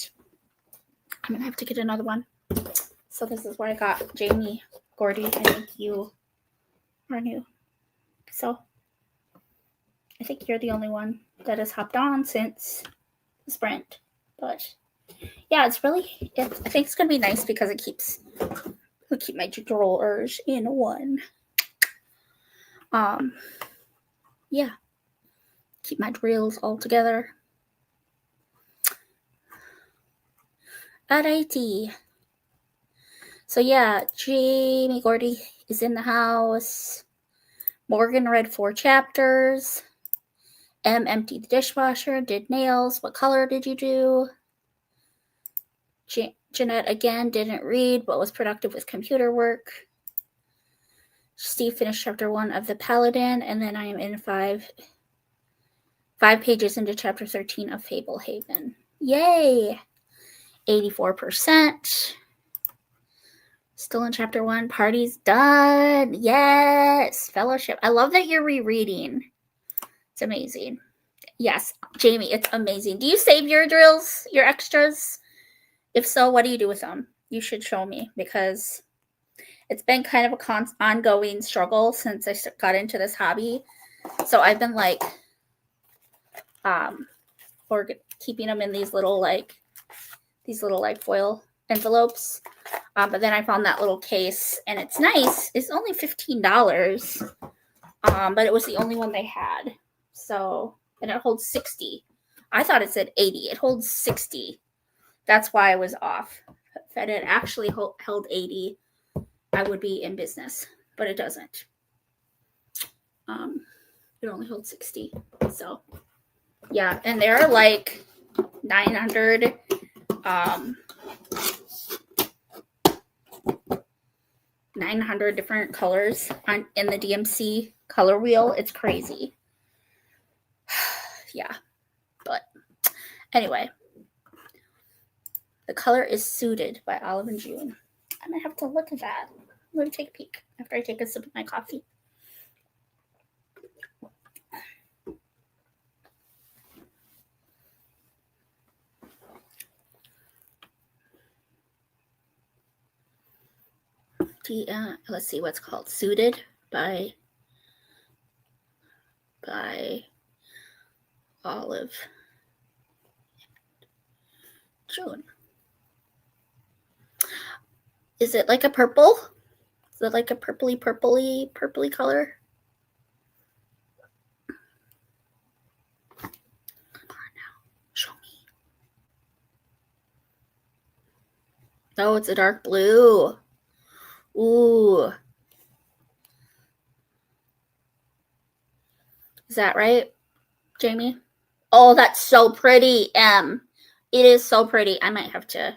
I'm going to have to get another one. So this is what I got. Jamie, Gordy, I think you are new. So I think you're the only one that has hopped on since the sprint. But yeah, I think it's going to be nice because it'll keep my drawers in one. Yeah. Keep my drills all together. Alrighty. So yeah, Jamie Gordy is in the house. Morgan read 4 chapters. M emptied the dishwasher, did nails. What color did you do? Jeanette again didn't read, but was productive with computer work. Steve finished chapter 1 of The Paladin, and then I am in 5 pages into chapter 13 of Fablehaven. Yay! 84%. Still in chapter 1. Party's done. Yes! Fellowship. I love that you're rereading. It's amazing. Yes, Jamie, it's amazing. Do you save your drills, your extras? If so, what do you do with them? You should show me because it's been kind of a ongoing struggle since I got into this hobby. So I've been like, keeping them in these little foil envelopes. But then I found that little case, and it's nice. It's only $15, but it was the only one they had. So, and it holds 60. I thought it said 80. It holds 60. That's why I was off. If it had actually held 80, I would be in business, but it doesn't. It only holds 60. So, yeah, and there are like 900 different colors in the DMC color wheel. It's crazy. Yeah, but anyway, The Color is Suited by Olive and June. I might have to look at that. Let me take a peek after I take a sip of my coffee. Let's see what's called. Suited by Olive June. Is it like a purple? Is it like a purpley color? Come on now, show me. Oh, it's a dark blue. Ooh. Is that right, Jamie? Oh, that's so pretty, Em. It is so pretty. I might have to.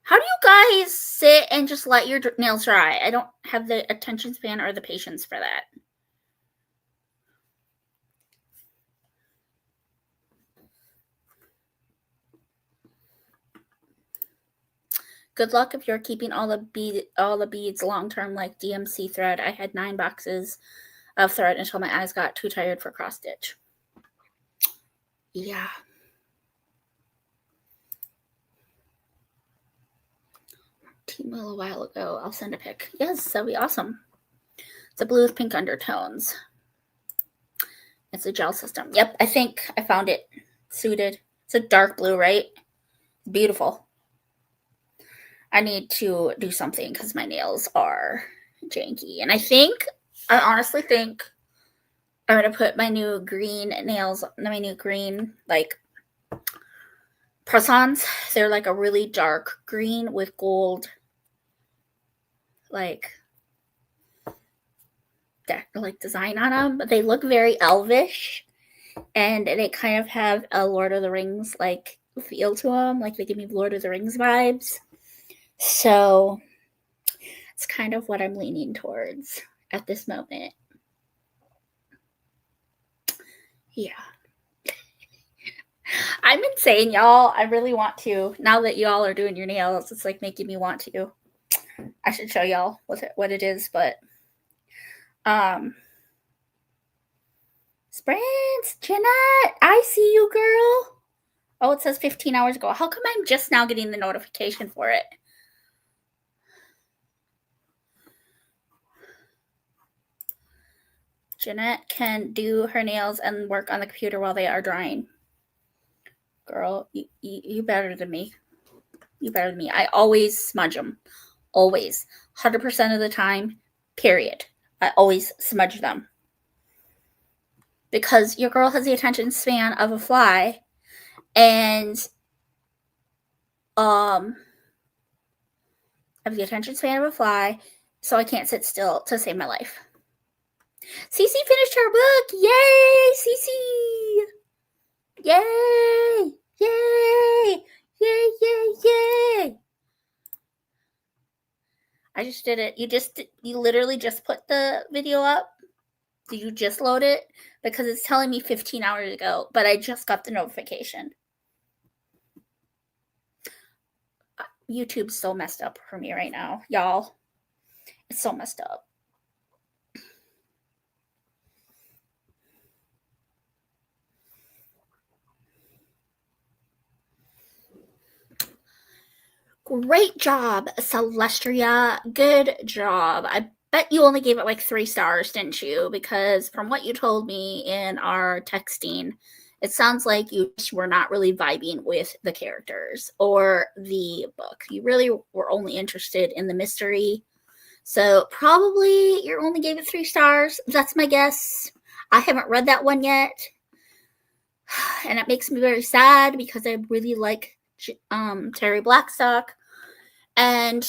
How do you guys sit and just let your nails dry? I don't have the attention span or the patience for that. Good luck if you're keeping all the beads long term like DMC thread. I had 9 boxes of thread until my eyes got too tired for cross stitch. Yeah. Tmall a while ago. I'll send a pic. Yes, that'd be awesome. It's a blue with pink undertones. It's a gel system. Yep, I think I found it. Suited. It's a dark blue, right? Beautiful. I need to do something because my nails are janky. And I honestly think I'm going to put my new green nails, my new green, like, press-ons. They're like a really dark green with gold, like design on them. But they look very elvish. And they kind of have a Lord of the Rings, like, feel to them. Like, they give me Lord of the Rings vibes. So it's kind of what I'm leaning towards at this moment. Yeah. I'm insane, y'all. I really want to. Now that y'all are doing your nails, it's like making me want to. I should show y'all what it is, but Sprints, Jeanette, I see you, girl. Oh, it says 15 hours ago. How come I'm just now getting the notification for it? Jeanette can do her nails and work on the computer while they are drying. Girl, you better than me. You better than me. I always smudge them. Always. 100% of the time, period. I always smudge them. Because your girl has the attention span of a fly. And I have the attention span of a fly, so I can't sit still to save my life. Cece finished her book. Yay, Cece! Yay! Yay! Yay, yay, yay! I just did it. You literally just put the video up? Did you just load it? Because it's telling me 15 hours ago, but I just got the notification. YouTube's so messed up for me right now, y'all. It's so messed up. Great job, Celestria. Good job. I bet you only gave it like 3 stars, didn't you? Because from what you told me in our texting, it sounds like you just were not really vibing with the characters or the book. You really were only interested in the mystery. So probably you only gave it 3 stars. That's my guess. I haven't read that one yet. And it makes me very sad because I really like Terry Blackstock. And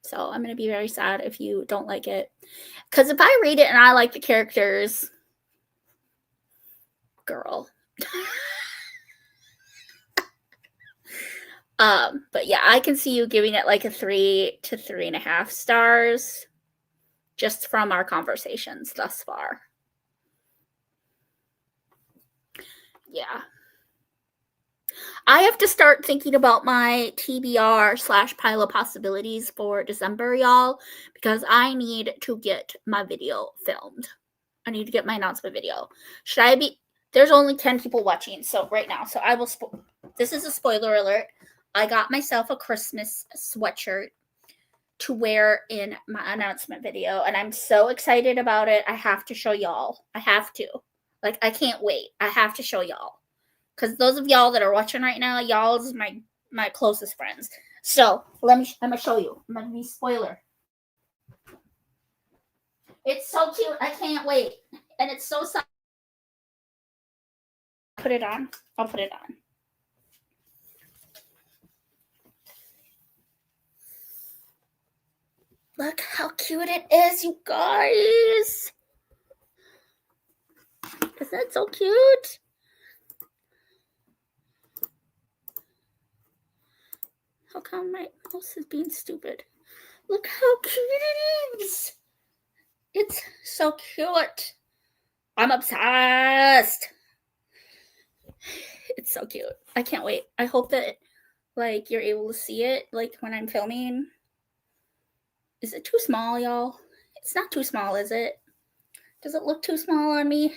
so I'm going to be very sad if you don't like it. Because if I read it and I like the characters, girl. But yeah, I can see you giving it like a 3 to 3.5 stars just from our conversations thus far. Yeah. I have to start thinking about my TBR / pile of possibilities for December, y'all, because I need to get my video filmed. I need to get my announcement video. Should I be? There's only 10 people watching, so right now. So I will. This is a spoiler alert. I got myself a Christmas sweatshirt to wear in my announcement video, and I'm so excited about it. I have to show y'all. I have to. Like, I can't wait. I have to show y'all. Because those of y'all that are watching right now, y'all is my closest friends. So, I'm going to show you. I'm going to be spoiler. It's so cute. I can't wait. And it's so soft. Put it on. I'll put it on. Look how cute it is, you guys. Isn't that so cute? How come my mouse is being stupid? Look how cute it is. It's so cute. I'm obsessed. It's so cute. I can't wait. I hope that, like, you're able to see it, like, when I'm filming. Is it too small, y'all? It's not too small, is it? Does it look too small on me?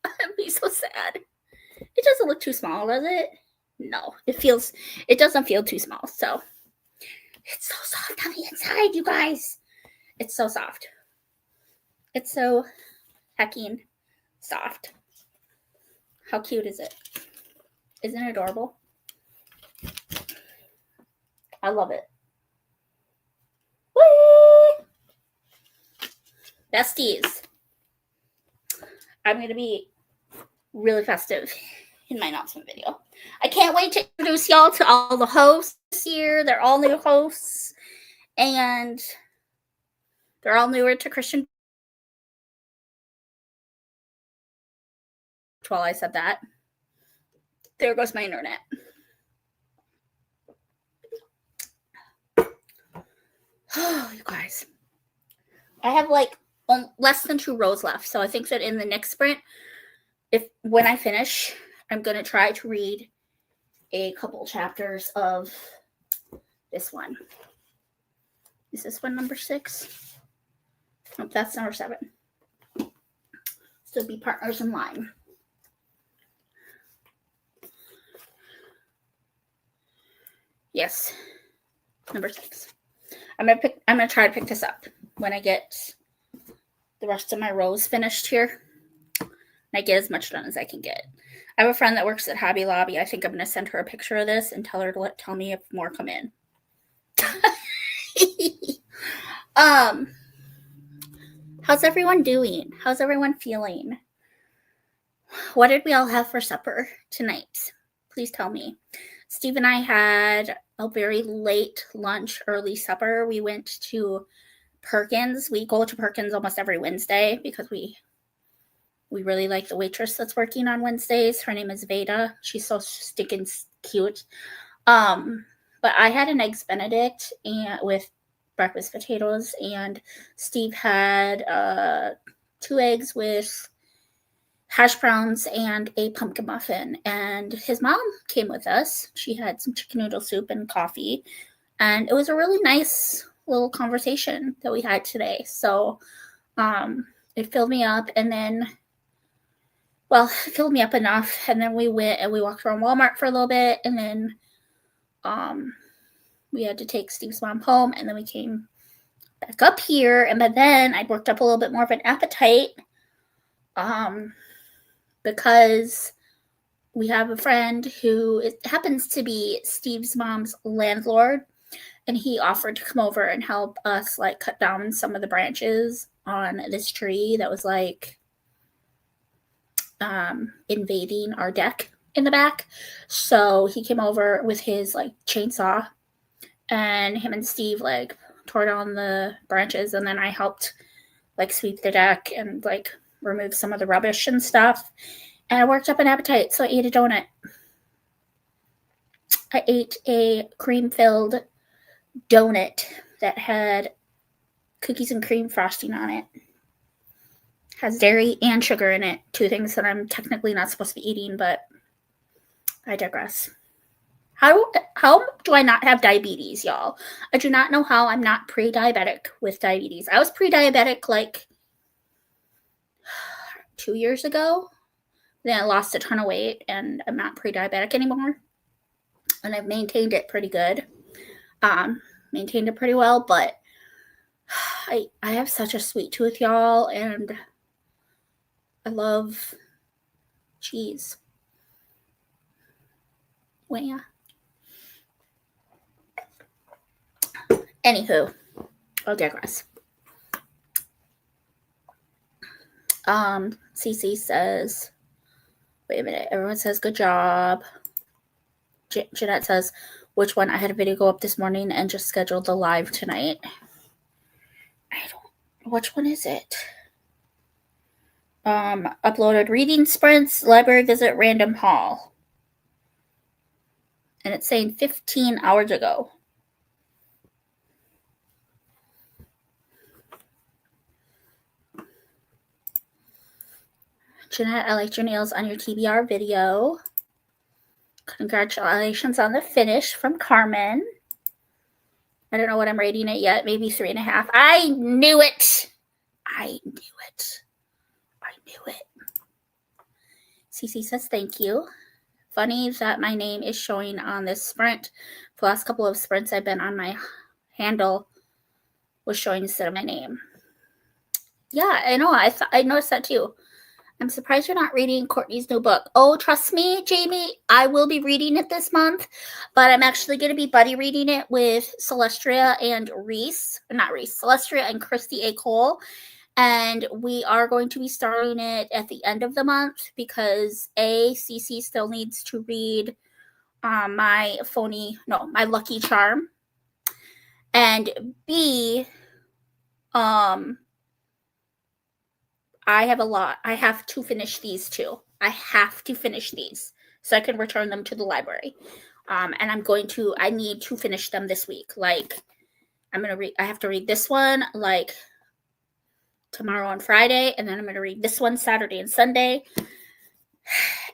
I'd be so sad. It doesn't look too small, does it? No, it doesn't feel too small. So it's so soft on the inside, you guys. It's so soft. It's so hecking soft. How cute is it? Isn't it adorable? I love it. Whee! Besties. I'm going to be really festive in my announcement video. I can't wait to introduce y'all to all the hosts here. They're all new hosts. And they're all newer to Christian. While I said that, there goes my internet. Oh, you guys. I have like less than 2 rows left. So I think that in the next sprint, when I finish, I'm going to try to read a couple chapters of this one. Is this one number 6? Nope, that's number 7. So be partners in line. Yes, number 6. I'm gonna try to pick this up when I get the rest of my rows finished here. And I get as much done as I can get. I have a friend that works at Hobby Lobby. I think I'm gonna send her a picture of this and tell her to tell me if more come in. How's everyone doing? How's everyone feeling? What did we all have for supper tonight? Please tell me. Steve and I had a very late lunch, early supper. We went to Perkins. We go to Perkins almost every Wednesday because we really like the waitress that's working on Wednesdays. Her name is Veda. She's so stinking cute. But I had an Eggs Benedict with breakfast potatoes, and Steve had 2 eggs with hash browns and a pumpkin muffin. And his mom came with us. She had some chicken noodle soup and coffee. And it was a really nice little conversation that we had today. So it filled me up. And then, it filled me up enough. And then we went and we walked around Walmart for a little bit. And then we had to take Steve's mom home. And then we came back up here. And by then I worked up a little bit more of an appetite. Because we have a friend who happens to be Steve's mom's landlord, and he offered to come over and help us like cut down some of the branches on this tree that was like invading our deck in the back. So he came over with his like chainsaw, and him and Steve like tore down the branches, and then I helped like sweep the deck and like remove some of the rubbish and stuff. And I worked up an appetite, so I ate a donut. I ate a cream-filled donut that had cookies and cream frosting on it. Has dairy and sugar in it. 2 things that I'm technically not supposed to be eating, but I digress. How do I not have diabetes, y'all? I do not know how I'm not pre-diabetic with diabetes. I was pre-diabetic like 2 years ago. Then I lost a ton of weight and I'm not pre-diabetic anymore. And I've maintained it pretty good. Maintained it pretty well, but I have such a sweet tooth, y'all, and I love cheese. Well, yeah. Anywho, I'll digress. CC says, wait a minute, everyone says good job. Jeanette says, which one? I had a video go up this morning and just scheduled the live tonight. Which one is it? Uploaded reading sprints, library visit, random haul. And it's saying 15 hours ago. Jeanette, I liked your nails on your TBR video. Congratulations on the finish from Carmen. I don't know what I'm rating it yet. Maybe 3.5. I knew it. CC says thank you. Funny that my name is showing on this sprint. The last couple of sprints I've been on, my handle was showing instead of my name. Yeah, I know. I noticed that too. I'm surprised you're not reading Courtney's new book. Oh, trust me, Jamie, I will be reading it this month, but I'm actually going to be buddy reading it with Celestria and Celestria and Christy A. Cole. And we are going to be starting it at the end of the month because CC still needs to read my Lucky Charm. And B, I have a lot. I have to finish these two. I have to finish these so I can return them to the library. And I need to finish them this week. Like, I have to read this one, like, tomorrow on Friday, and then I'm going to read this one Saturday and Sunday.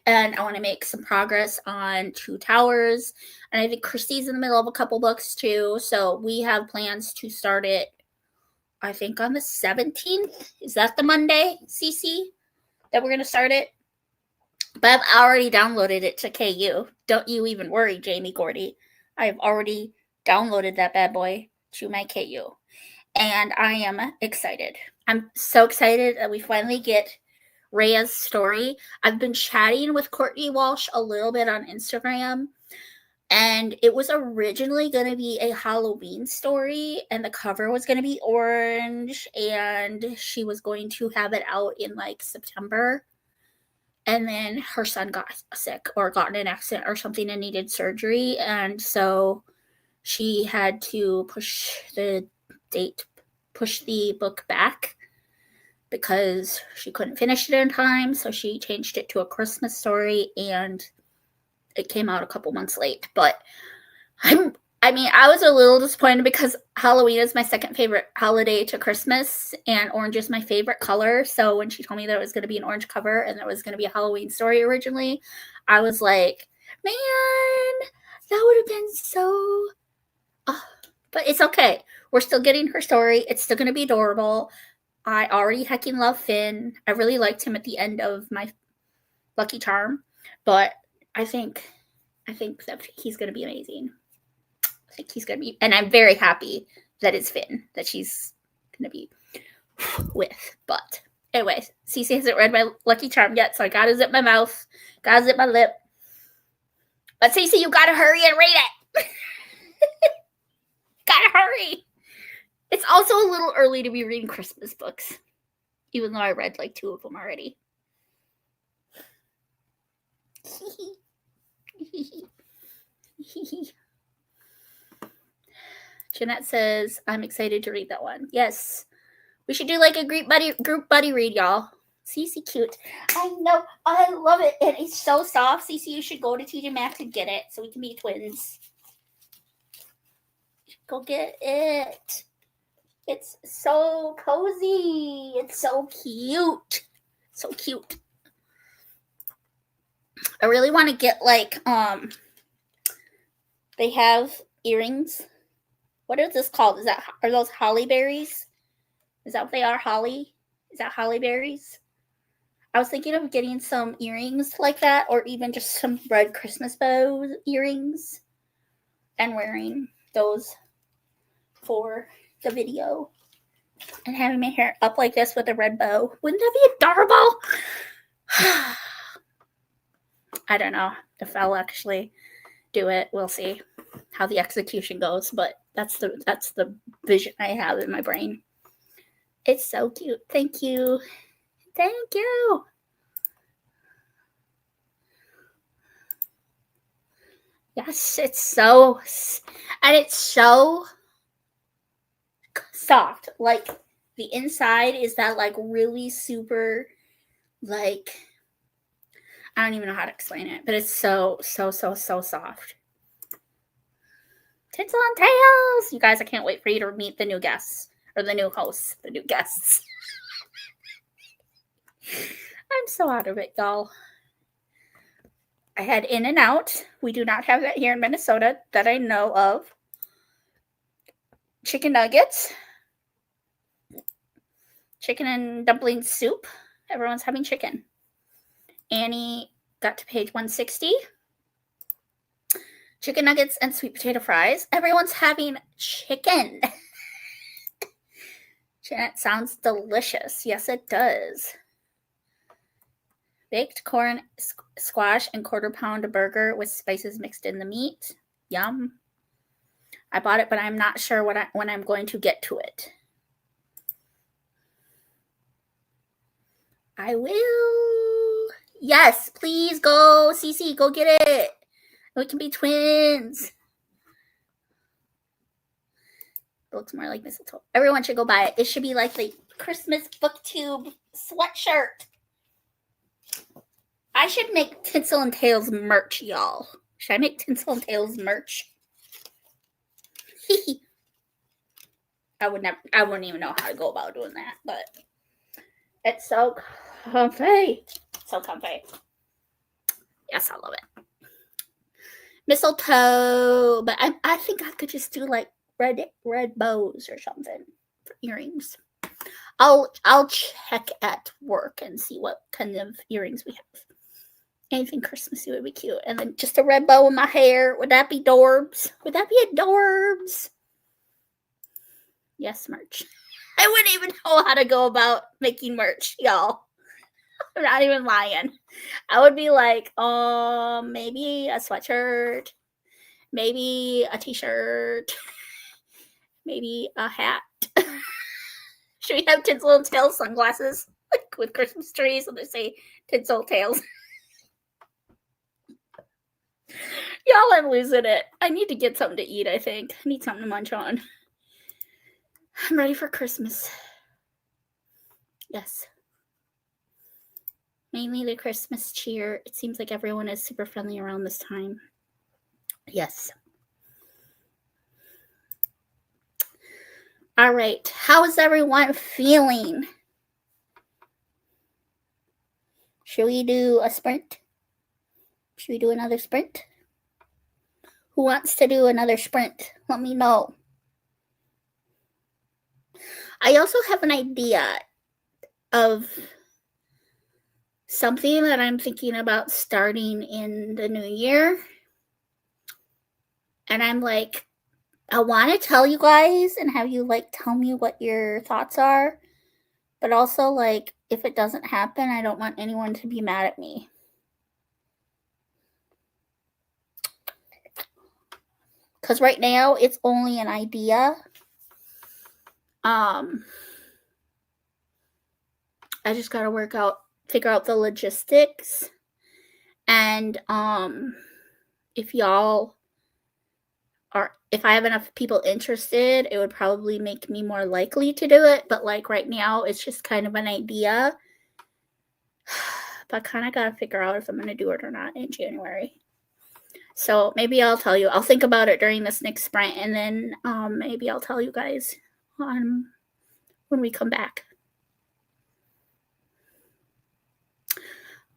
And I want to make some progress on Two Towers. And I think Christy's in the middle of a couple books too. So we have plans to start it, I think, on the 17th. Is that the Monday, CC, that we're going to start it? But I've already downloaded it to KU. Don't you even worry, Jamie Gordy. I have already downloaded that bad boy to my KU. And I am excited. I'm so excited that we finally get Rhea's story. I've been chatting with Courtney Walsh a little bit on Instagram. And it was originally going to be a Halloween story, and the cover was going to be orange, and she was going to have it out in like September. And then her son got sick or got in an accident or something and needed surgery. And so she had to push the book back because she couldn't finish it in time. So she changed it to a Christmas story, and it came out a couple months late. But I was a little disappointed because Halloween is my second favorite holiday to Christmas, and orange is my favorite color. So when she told me that it was going to be an orange cover and there was going to be a Halloween story originally, I was like, man, that would have been so... But it's okay. We're still getting her story. It's still going to be adorable. I already heckin' love Finn. I really liked him at the end of my Lucky Charm, but I think that he's going to be amazing. I think he's going to be, and I'm very happy that it's Finn that she's going to be with. But anyway, Cece hasn't read my Lucky Charm yet, so I got to zip my mouth, got to zip my lip. But Cece, you got to hurry and read it. Gotta hurry. It's also a little early to be reading Christmas books, even though I read like 2 of them already. Jeanette says, I'm excited to read that one. Yes. We should do like a group buddy read, y'all. Cece cute. I know. I love it. And it's so soft. Cece, you should go to TJ Maxx and get it so we can be twins. Go get it. It's so cozy. It's so cute. So cute. I really want to get like They have earrings. What is this called? Are those holly berries? Is that what they are? Holly? Is that holly berries? I was thinking of getting some earrings like that, or even just some red Christmas bow earrings, and wearing those for the video, and having my hair up like this with a red bow. Wouldn't that be adorable? I don't know if I'll actually do it. We'll see how the execution goes, but that's the vision I have in my brain. It's so cute. Thank you. Thank you. Yes, it's so soft. Like the inside is that like really super, like, I don't even know how to explain it, but it's so soft. Tinsel and Tails! You guys, I can't wait for you to meet the new guests, or the new hosts, the new guests. I'm so out of it, y'all. I had In-N-Out. We do not have that here in Minnesota that I know of. Chicken nuggets. Chicken and dumpling soup. Everyone's having chicken. Annie got to page 160. Chicken nuggets and sweet potato fries. Everyone's having chicken. Janet, sounds delicious. Yes, it does. Baked corn, squash, and quarter-pound burger with spices mixed in the meat. Yum. I bought it, but I'm not sure when I'm going to get to it. I will. Yes, please go. Cece, go get it. We can be twins. It looks more like mistletoe. Everyone should go buy it. It should be like the Christmas booktube sweatshirt. I should make Tinsel and Tails merch, y'all. Should I make Tinsel and Tails merch? I wouldn't even know how to go about doing that, but it's so comfy. So comfy. Yes, I love it. Mistletoe, but I think I could just do like red bows or something for earrings. I'll check at work and see what kind of earrings we have. Anything Christmassy would be cute. And then just a red bow in my hair. Would that be adorbs? Would that be adorbs? Yes, merch. I wouldn't even know how to go about making merch, y'all. I'm not even lying. I would be like, maybe a sweatshirt, maybe a t-shirt, maybe a hat. Should we have Tinsel and Tails sunglasses like with Christmas trees and they say Tinsel Tails? Y'all, I'm losing it. I need to get something to eat, I think. I need something to munch on. I'm ready for Christmas. Yes. Mainly the Christmas cheer. It seems like everyone is super friendly around this time. Yes. All right. How is everyone feeling? Should we do a sprint? Should we do another sprint? Who wants to do another sprint? Let me know. I also have an idea of something that I'm thinking about starting in the new year. And I'm like, I want to tell you guys and have you like tell me what your thoughts are. But also, like, if it doesn't happen, I don't want anyone to be mad at me. Because right now, it's only an idea. I just got to figure out the logistics. And if I have enough people interested, it would probably make me more likely to do it. But like right now, it's just kind of an idea. But kind of got to figure out if I'm going to do it or not in January. So maybe I'll tell you. I'll think about it during this next sprint. And then maybe I'll tell you guys when we come back.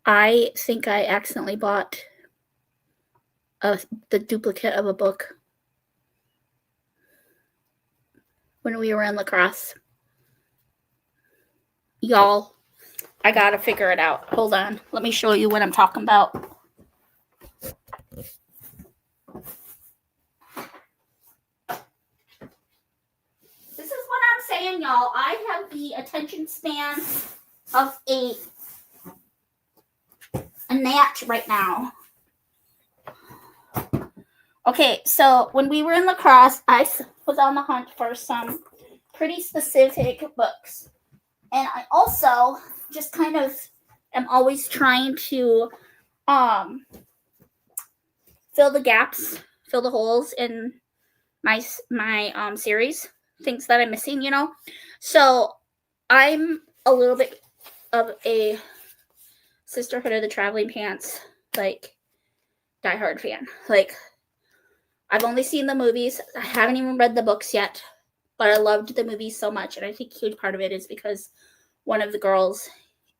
I think I accidentally bought the duplicate of a book when we were in lacrosse. Y'all, I gotta figure it out. Hold on. Let me show you what I'm talking about. This is what I'm saying, y'all. I have the attention span of a gnat right now. Okay, so when we were in lacrosse, I was on the hunt for some pretty specific books. And I also just kind of am always trying to fill the gaps, fill the holes in my series, things that I'm missing, you know. So I'm a little bit of a Sisterhood of the Traveling Pants, like, diehard fan. Like, I've only seen the movies. I haven't even read the books yet, but I loved the movies so much. And I think a huge part of it is because one of the girls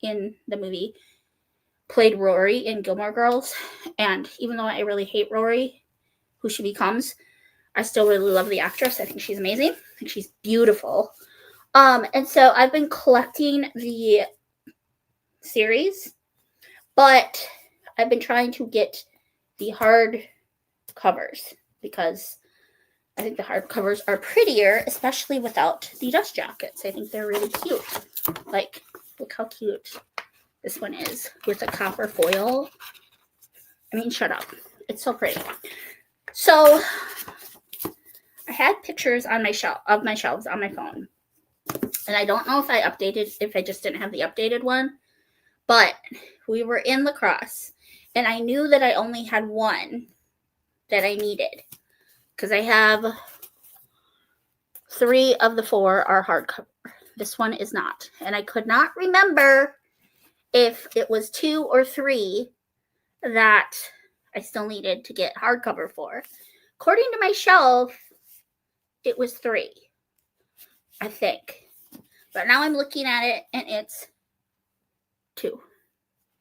in the movie played Rory in Gilmore Girls. And even though I really hate Rory, who she becomes, I still really love the actress. I think she's amazing. I think she's beautiful. And so I've been collecting the series, but I've been trying to get the hard covers because I think the hard covers are prettier, especially without the dust jackets. I think they're really cute. Like, look how cute this one is with a copper foil. I mean, shut up. It's so pretty. So I had pictures on my shelves on my phone. And I don't know if I just didn't have the updated one. But we were in lacrosse. And I knew that I only had one that I needed. Because I have 3 of the 4 are hardcover. This one is not. And I could not remember if it was 2 or 3 that I still needed to get hardcover for. According to my shelf, it was 3, I think. But now I'm looking at it and it's 2.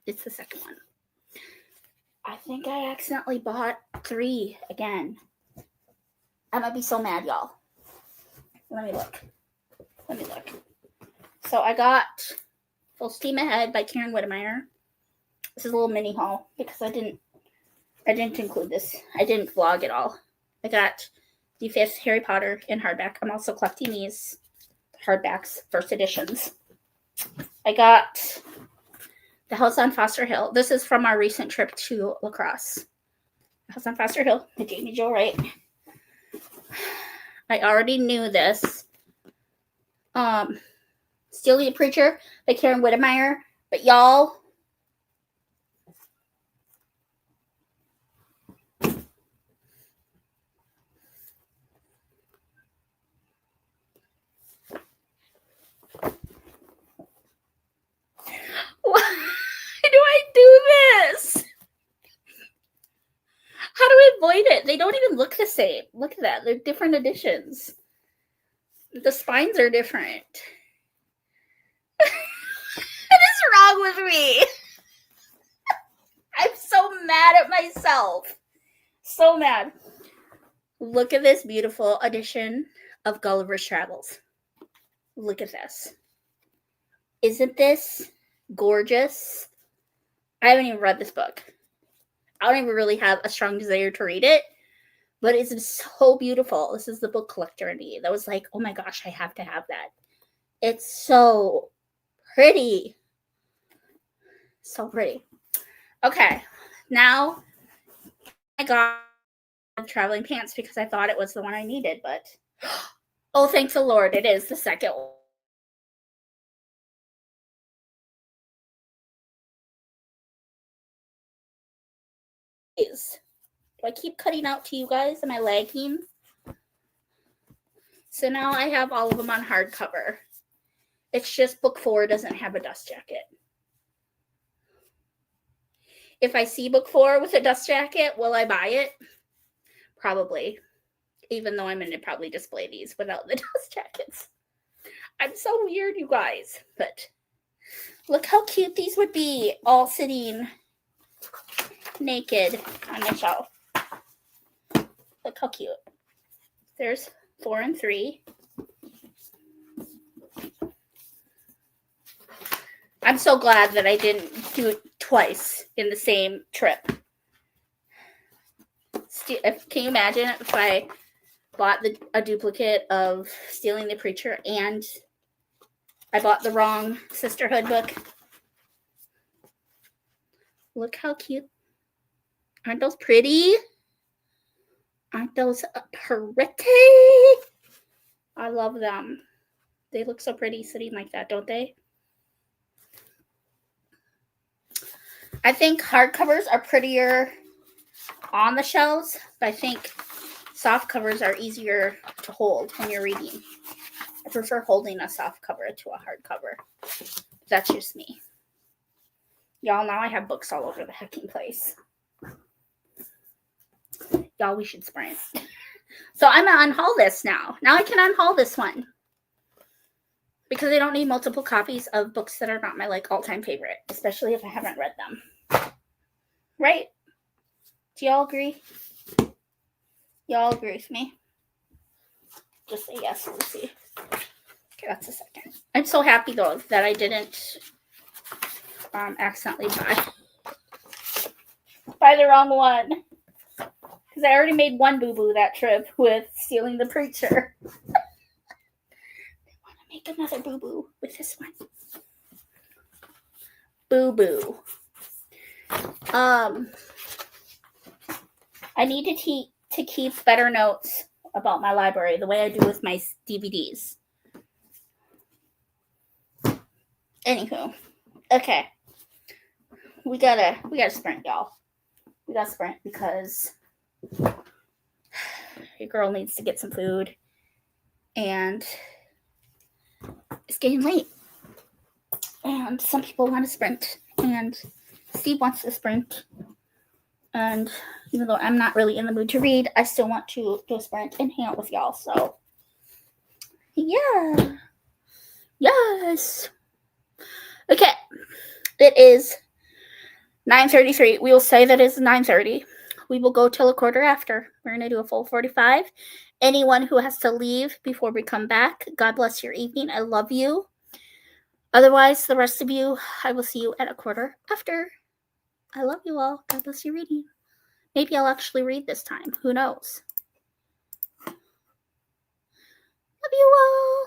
It's the second one. I think I accidentally bought 3 again. I might be so mad, y'all. Let me look. So I got Full Steam Ahead by Karen Whittemire. This is a little mini haul because I didn't include this. I didn't vlog at all. I got the 5th Harry Potter in hardback. I'm also collecting these hardbacks, first editions. I got The House on Foster Hill. This is from our recent trip to lacrosse. House on Foster Hill by Jamie Jo Wright. I already knew this. Stealing the Preacher by Karen Whittemire. But y'all, why do I do this? How do I avoid it? They don't even look the same. Look at that. They're different editions. The spines are different. What is wrong with me? I'm so mad at myself. So mad. Look at this beautiful edition of Gulliver's Travels. Look at this. Isn't this gorgeous? I haven't even read this book. I don't even really have a strong desire to read it, but it's so beautiful. This is the book collector in me that was like, oh my gosh, I have to have that. It's so pretty. So pretty. Okay, now I got Traveling Pants because I thought it was the one I needed, but oh, thank the Lord, it is the second one. Do I keep cutting out to you guys? Am I lagging? So now I have all of them on hardcover. It's just book 4 doesn't have a dust jacket. If I see book 4 with a dust jacket, will I buy it? Probably. Even though I'm going to probably display these without the dust jackets. I'm so weird, you guys. But look how cute these would be all sitting naked on my shelf. Look how cute. There's 4 and 3. I'm so glad that I didn't do it twice in the same trip. Can you imagine if I bought a duplicate of Stealing the Preacher and I bought the wrong Sisterhood book? Look how cute. Aren't those pretty? Aren't those pretty? I love them. They look so pretty sitting like that, don't they? I think hardcovers are prettier on the shelves, but I think soft covers are easier to hold when you're reading. I prefer holding a soft cover to a hardcover. That's just me. Y'all, now I have books all over the hecking place. Y'all, we should sprint. So I'm going to unhaul this now. Now I can unhaul this one. Because I don't need multiple copies of books that are not my all-time favorite. Especially if I haven't read them. Right? Do y'all agree? Y'all agree with me? Just say yes, Lucy. Okay, that's a second. I'm so happy, though, that I didn't accidentally buy the wrong one. Because I already made one boo-boo that trip with Stealing the Preacher. I want to make another boo-boo with this one. Boo-boo. I need to keep better notes about my library, the way I do with my DVDs. Anywho, okay. We gotta sprint, y'all. We gotta sprint because your girl needs to get some food, and it's getting late. And some people want to sprint, and Steve wants to sprint. And even though I'm not really in the mood to read, I still want to do a sprint and hang out with y'all. So, yeah. Yes. Okay. It is 9:33. We will say that it's 9:30. We will go till a quarter after. We're going to do a full 45. Anyone who has to leave before we come back, God bless your evening. I love you. Otherwise, the rest of you, I will see you at a quarter after. I love you all. God bless your reading. Maybe I'll actually read this time. Who knows? Love you all.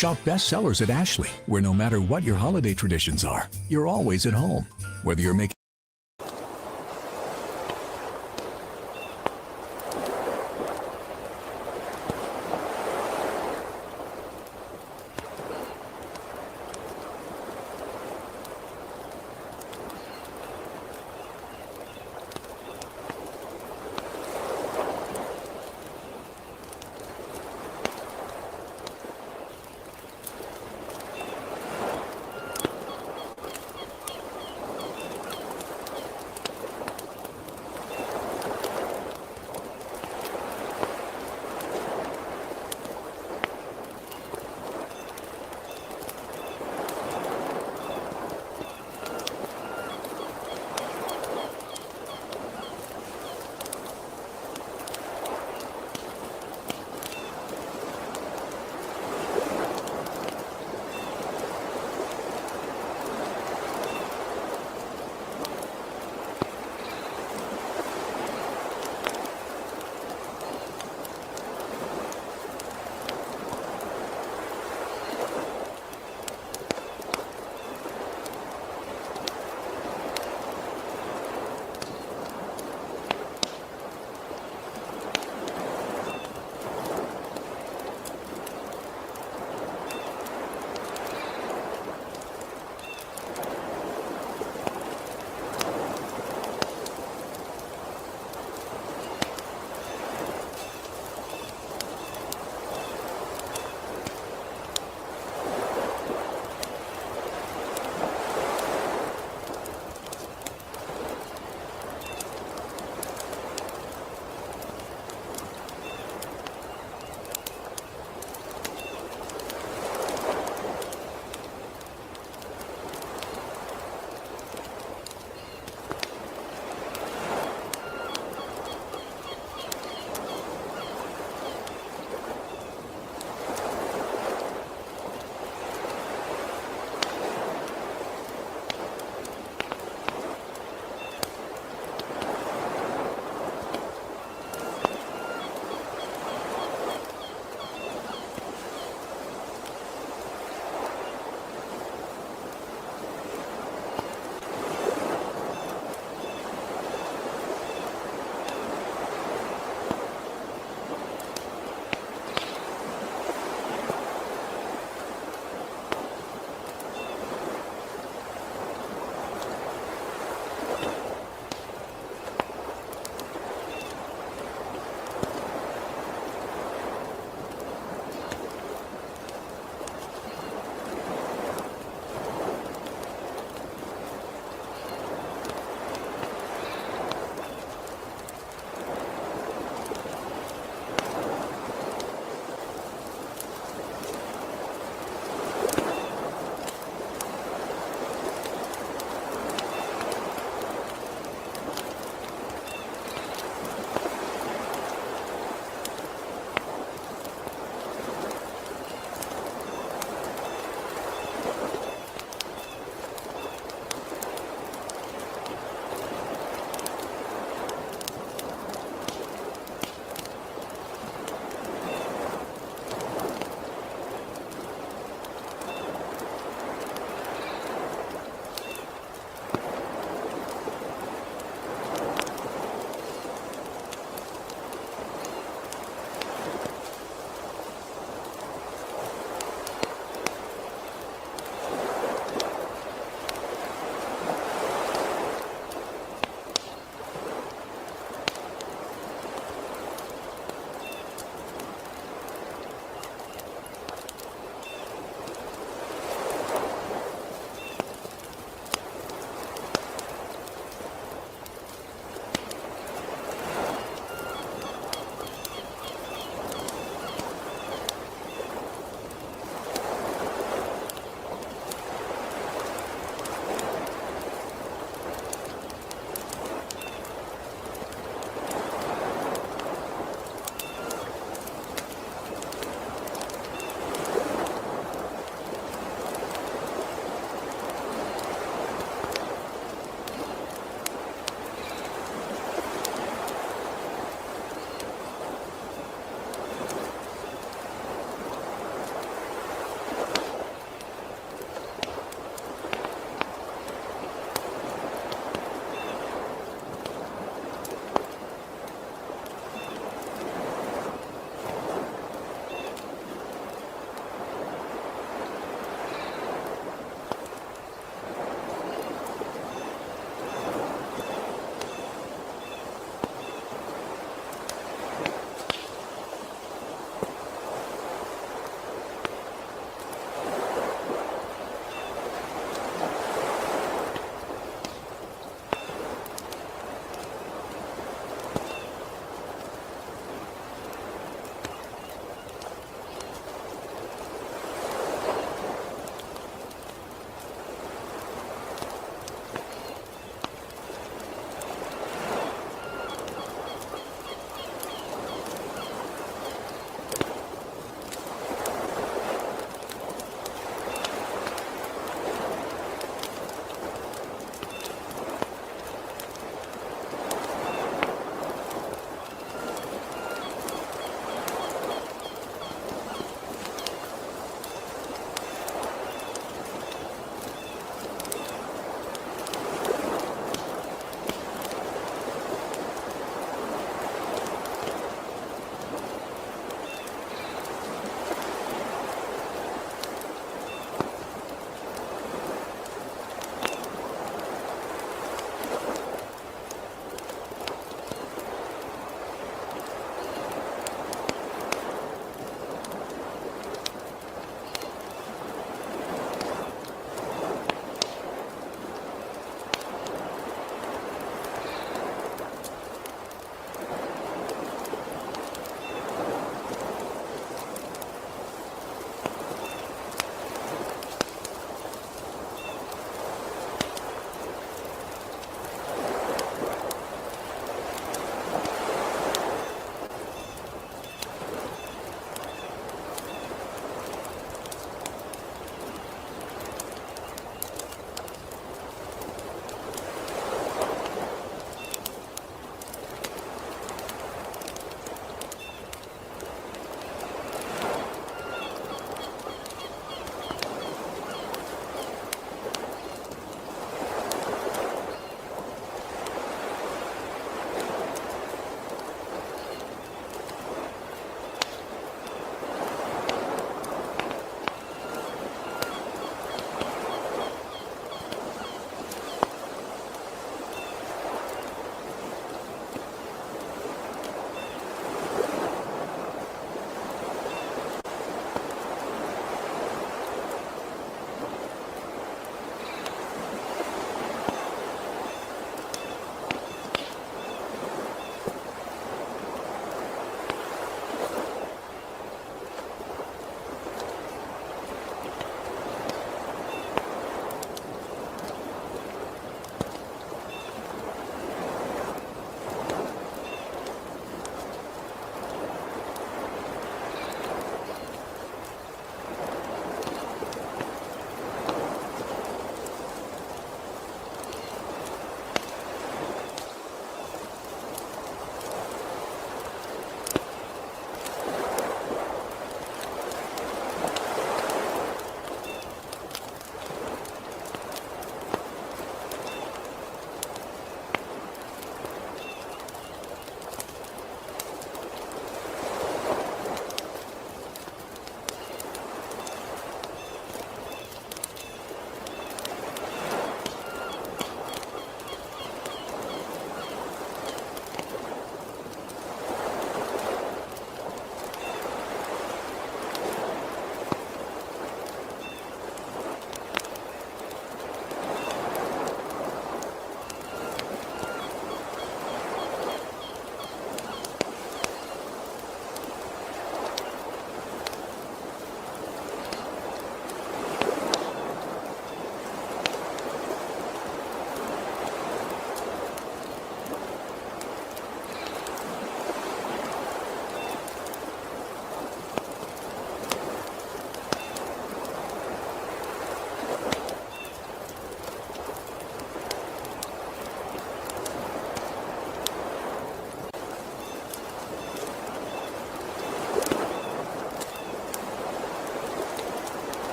Shop bestsellers at Ashley, where no matter what your holiday traditions are, you're always at home. Whether you're making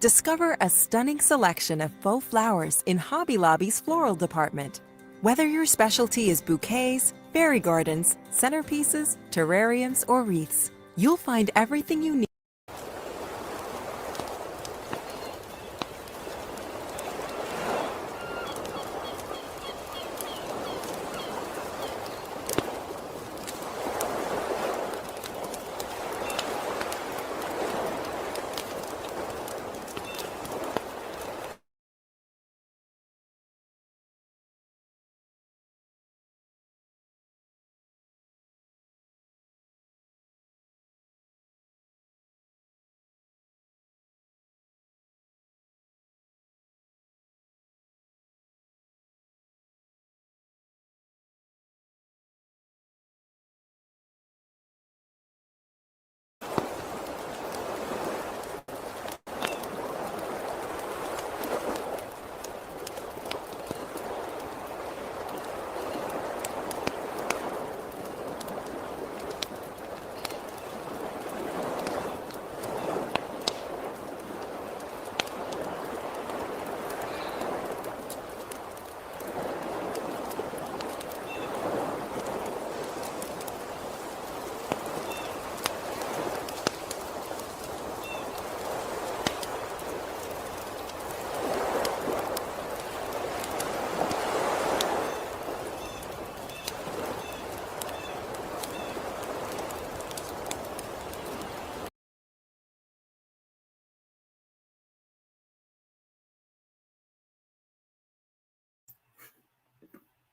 Discover a stunning selection of faux flowers in Hobby Lobby's floral department. Whether your specialty is bouquets, fairy gardens, centerpieces, terrariums, or wreaths, you'll find everything you need.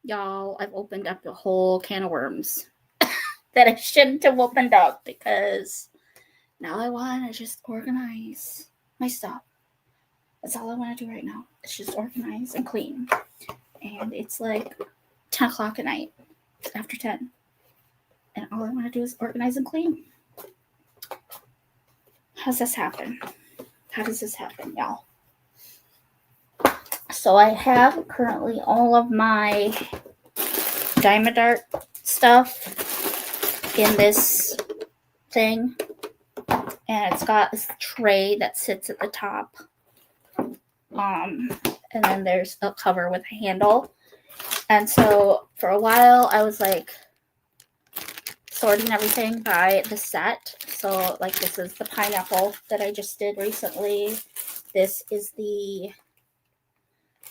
Y'all, I've opened up a whole can of worms that I shouldn't have opened up because now I want to just organize my stuff. That's all I want to do right now. It's just organize and clean. And it's like 10 o'clock at night. It's after 10. And all I want to do is organize and clean. How's this happen? How does this happen, y'all? So I have currently all of my Diamond Art stuff in this thing. And it's got this tray that sits at the top. And then there's a cover with a handle. And so for a while I was like sorting everything by the set. So like this is the pineapple that I just did recently. This is the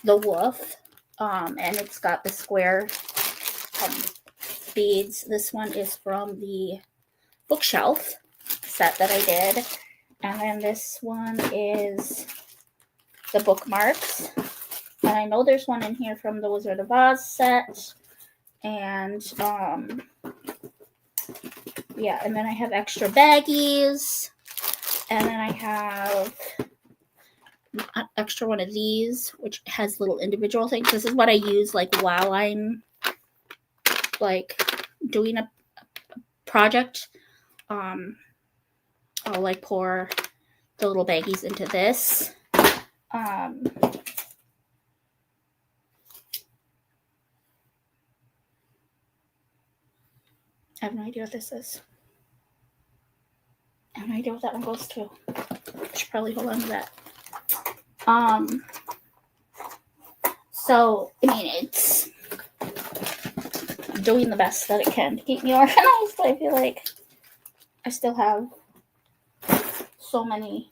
wolf. And it's got the square beads. This one is from the bookshelf set that I did. And then this one is the bookmarks. And I know there's one in here from the Wizard of Oz set. And yeah, and then I have extra baggies. And then I have an extra one of these, which has little individual things. This is what I use like while I'm like doing a project. I'll like pour the little baggies into this. I have no idea what this is. I have no idea what that one goes to. I should probably hold on to that. So, I mean, it's doing the best that it can to keep me organized, but I feel like I still have so many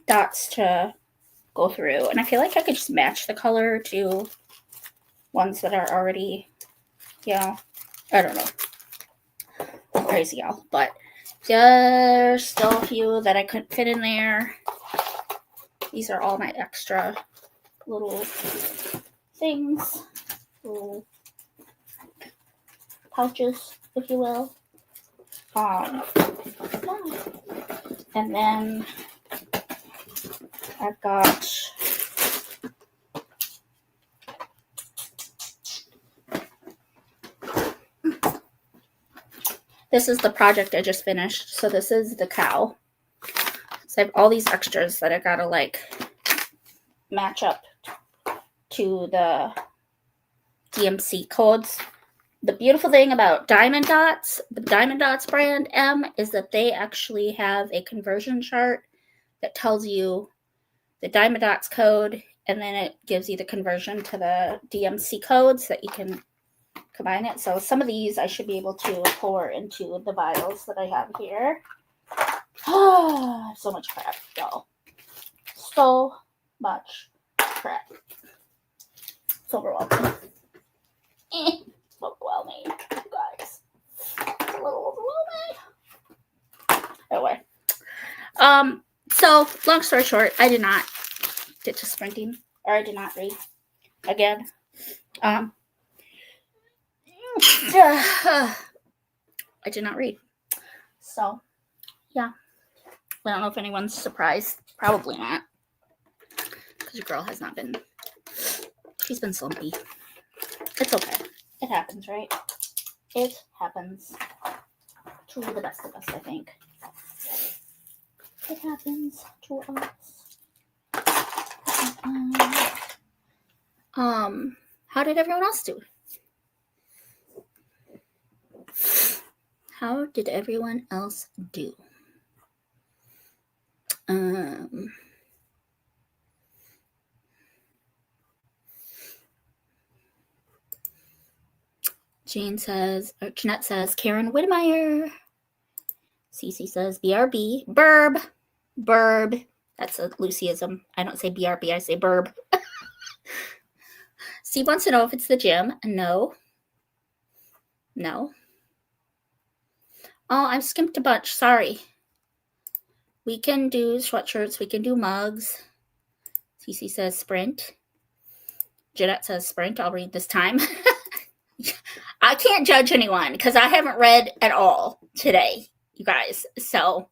dots to go through. And I feel like I could just match the color to ones that are already, you know, I don't know. I'm crazy, y'all. But there's still a few that I couldn't fit in there. These are all my extra little things, little pouches, if you will. And then I've got this is the project I just finished. So this is the cow. So I have all these extras that I gotta like match up to the DMC codes. The beautiful thing about Diamond Dots, the Diamond Dots brand M, is that they actually have a conversion chart that tells you the Diamondots code, and then it gives you the conversion to the DMC code so that you can combine it. So some of these I should be able to pour into the vials that I have here. Oh, so much crap, y'all. So much crap. It's overwhelming. Overwhelming, you guys. It's a little overwhelming. Anyway. So long story short, I did not get to sprinting, or I did not read again. I did not read. So, yeah. I don't know if anyone's surprised. Probably not. Because your girl has not been. She's been slumpy. It's okay. It happens, right? It happens. To the best of us, I think. It happens to us. How did everyone else do? How did everyone else do? Jeanette says, Karen Whitmire. Cece says, BRB. Burb. That's a Lucyism. I don't say BRB, I say burb. Steve wants to know if it's the gym. No. Oh, I've skimped a bunch. Sorry. We can do sweatshirts. We can do mugs. Cece says sprint. Jeanette says sprint. I'll read this time. I can't judge anyone because I haven't read at all today, you guys. So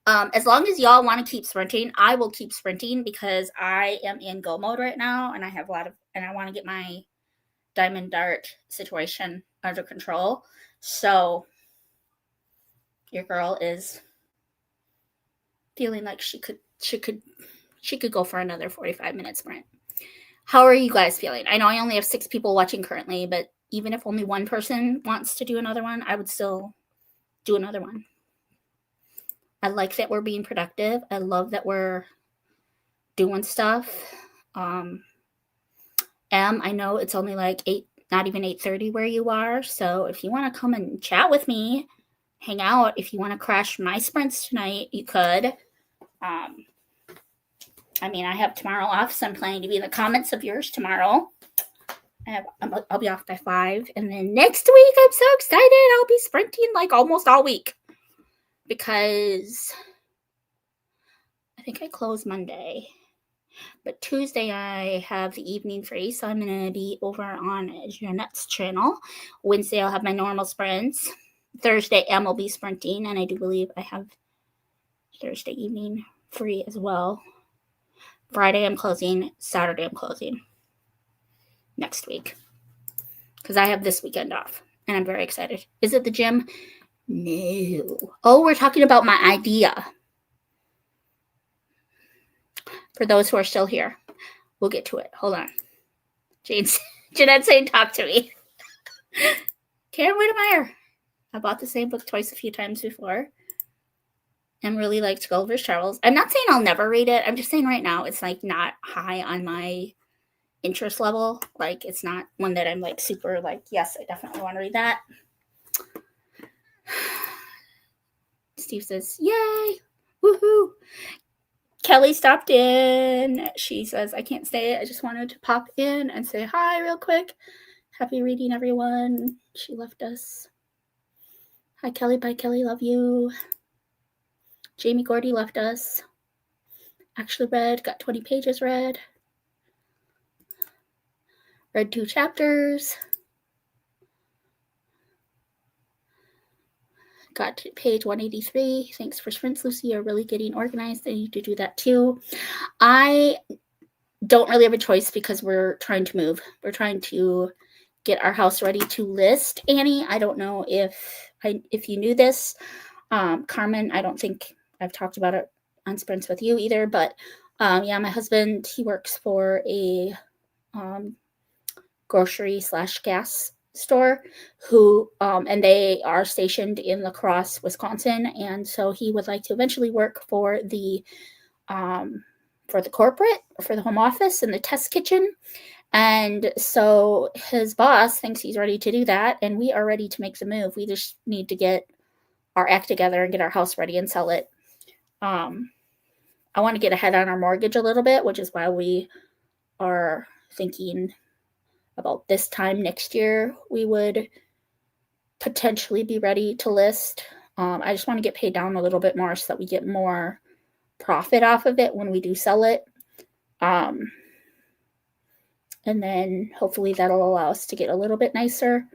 as long as y'all want to keep sprinting, I will keep sprinting because I am in go mode right now and I have and I want to get my diamond dart situation under control. So your girl is feeling like she could go for another 45-minute sprint. How are you guys feeling? I know I only have 6 people watching currently, but even if only one person wants to do another one, I would still do another one. I like that we're being productive. I love that we're doing stuff. I know it's only like 8, not even 8:30 where you are. So if you want to come and chat with me, hang out. If you want to crash my sprints tonight, you could. I have tomorrow off, so I'm planning to be in the comments of yours tomorrow. I'll be off by 5. And then next week, I'm so excited. I'll be sprinting like almost all week. Because I think I close Monday. But Tuesday, I have the evening free. So I'm going to be over on Jeanette's channel. Wednesday, I'll have my normal sprints. Thursday, Em will be sprinting. And I do believe I have Thursday evening free as well. Friday, I'm closing. Saturday, I'm closing. Next week. Because I have this weekend off. And I'm very excited. Is it the gym? No. Oh, we're talking about my idea. For those who are still here. We'll get to it. Hold on. Jeanette's saying talk to me. Karen Whitmire. I bought the same book twice a few times before. And really liked Gulliver's Travels. I'm not saying I'll never read it. I'm just saying right now it's like not high on my interest level. Like it's not one that I'm like super like, yes, I definitely want to read that. Steve says, yay, woohoo. Kelly stopped in. She says, I can't stay. I just wanted to pop in and say hi real quick. Happy reading, everyone. She left us. Hi, Kelly. Bye, Kelly. Love you. Jamie Gordy left us. Actually read. Got 20 pages read. Read 2 chapters. Got to page 183. Thanks for sprints, Lucy. You're really getting organized. I need to do that too. I don't really have a choice because we're trying to move. We're trying to get our house ready to list. Annie, I don't know if you knew this. Carmen, I don't think I've talked about it on sprints with you either. But yeah, my husband, he works for a grocery/gas store and they are stationed in La Crosse, Wisconsin, and so he would like to eventually work for the for the corporate, for the home office and the test kitchen. And so his boss thinks he's ready to do that, and we are ready to make the move. We just need to get our act together and get our house ready and sell it. I want to get ahead on our mortgage a little bit, which is why we are thinking about this time next year we would potentially be ready to list. I just want to get paid down a little bit more so that we get more profit off of it when we do sell it. And then hopefully that'll allow us to get a little bit nicer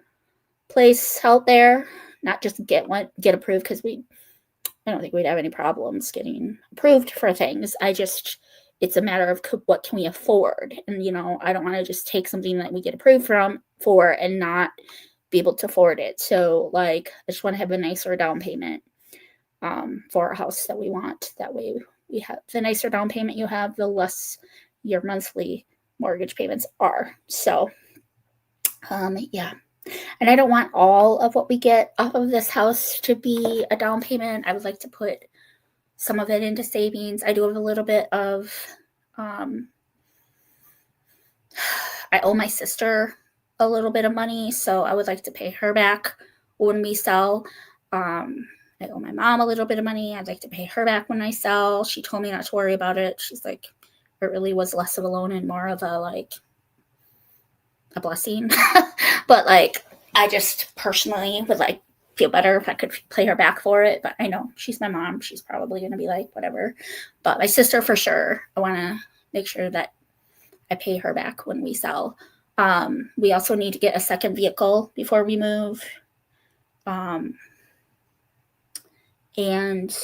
place out there, not just get approved, because I don't think we'd have any problems getting approved for things. It's a matter of what can we afford. And, I don't want to just take something that we get approved for and not be able to afford it. So I just want to have a nicer down payment for a house that we want. That way we have the nicer down payment you have, the less your monthly mortgage payments are. So, yeah. And I don't want all of what we get off of this house to be a down payment. I would like to put some of it into savings. I do have a little bit of, I owe my sister a little bit of money, so I would like to pay her back when we sell. I owe my mom a little bit of money. I'd like to pay her back when I sell. She told me not to worry about it. She's like, it really was less of a loan and more of a blessing. But I just personally would feel better if I could pay her back for it. But I know she's my mom. She's probably going to be whatever. But my sister, for sure, I want to make sure that I pay her back when we sell. We also need to get a second vehicle before we move. And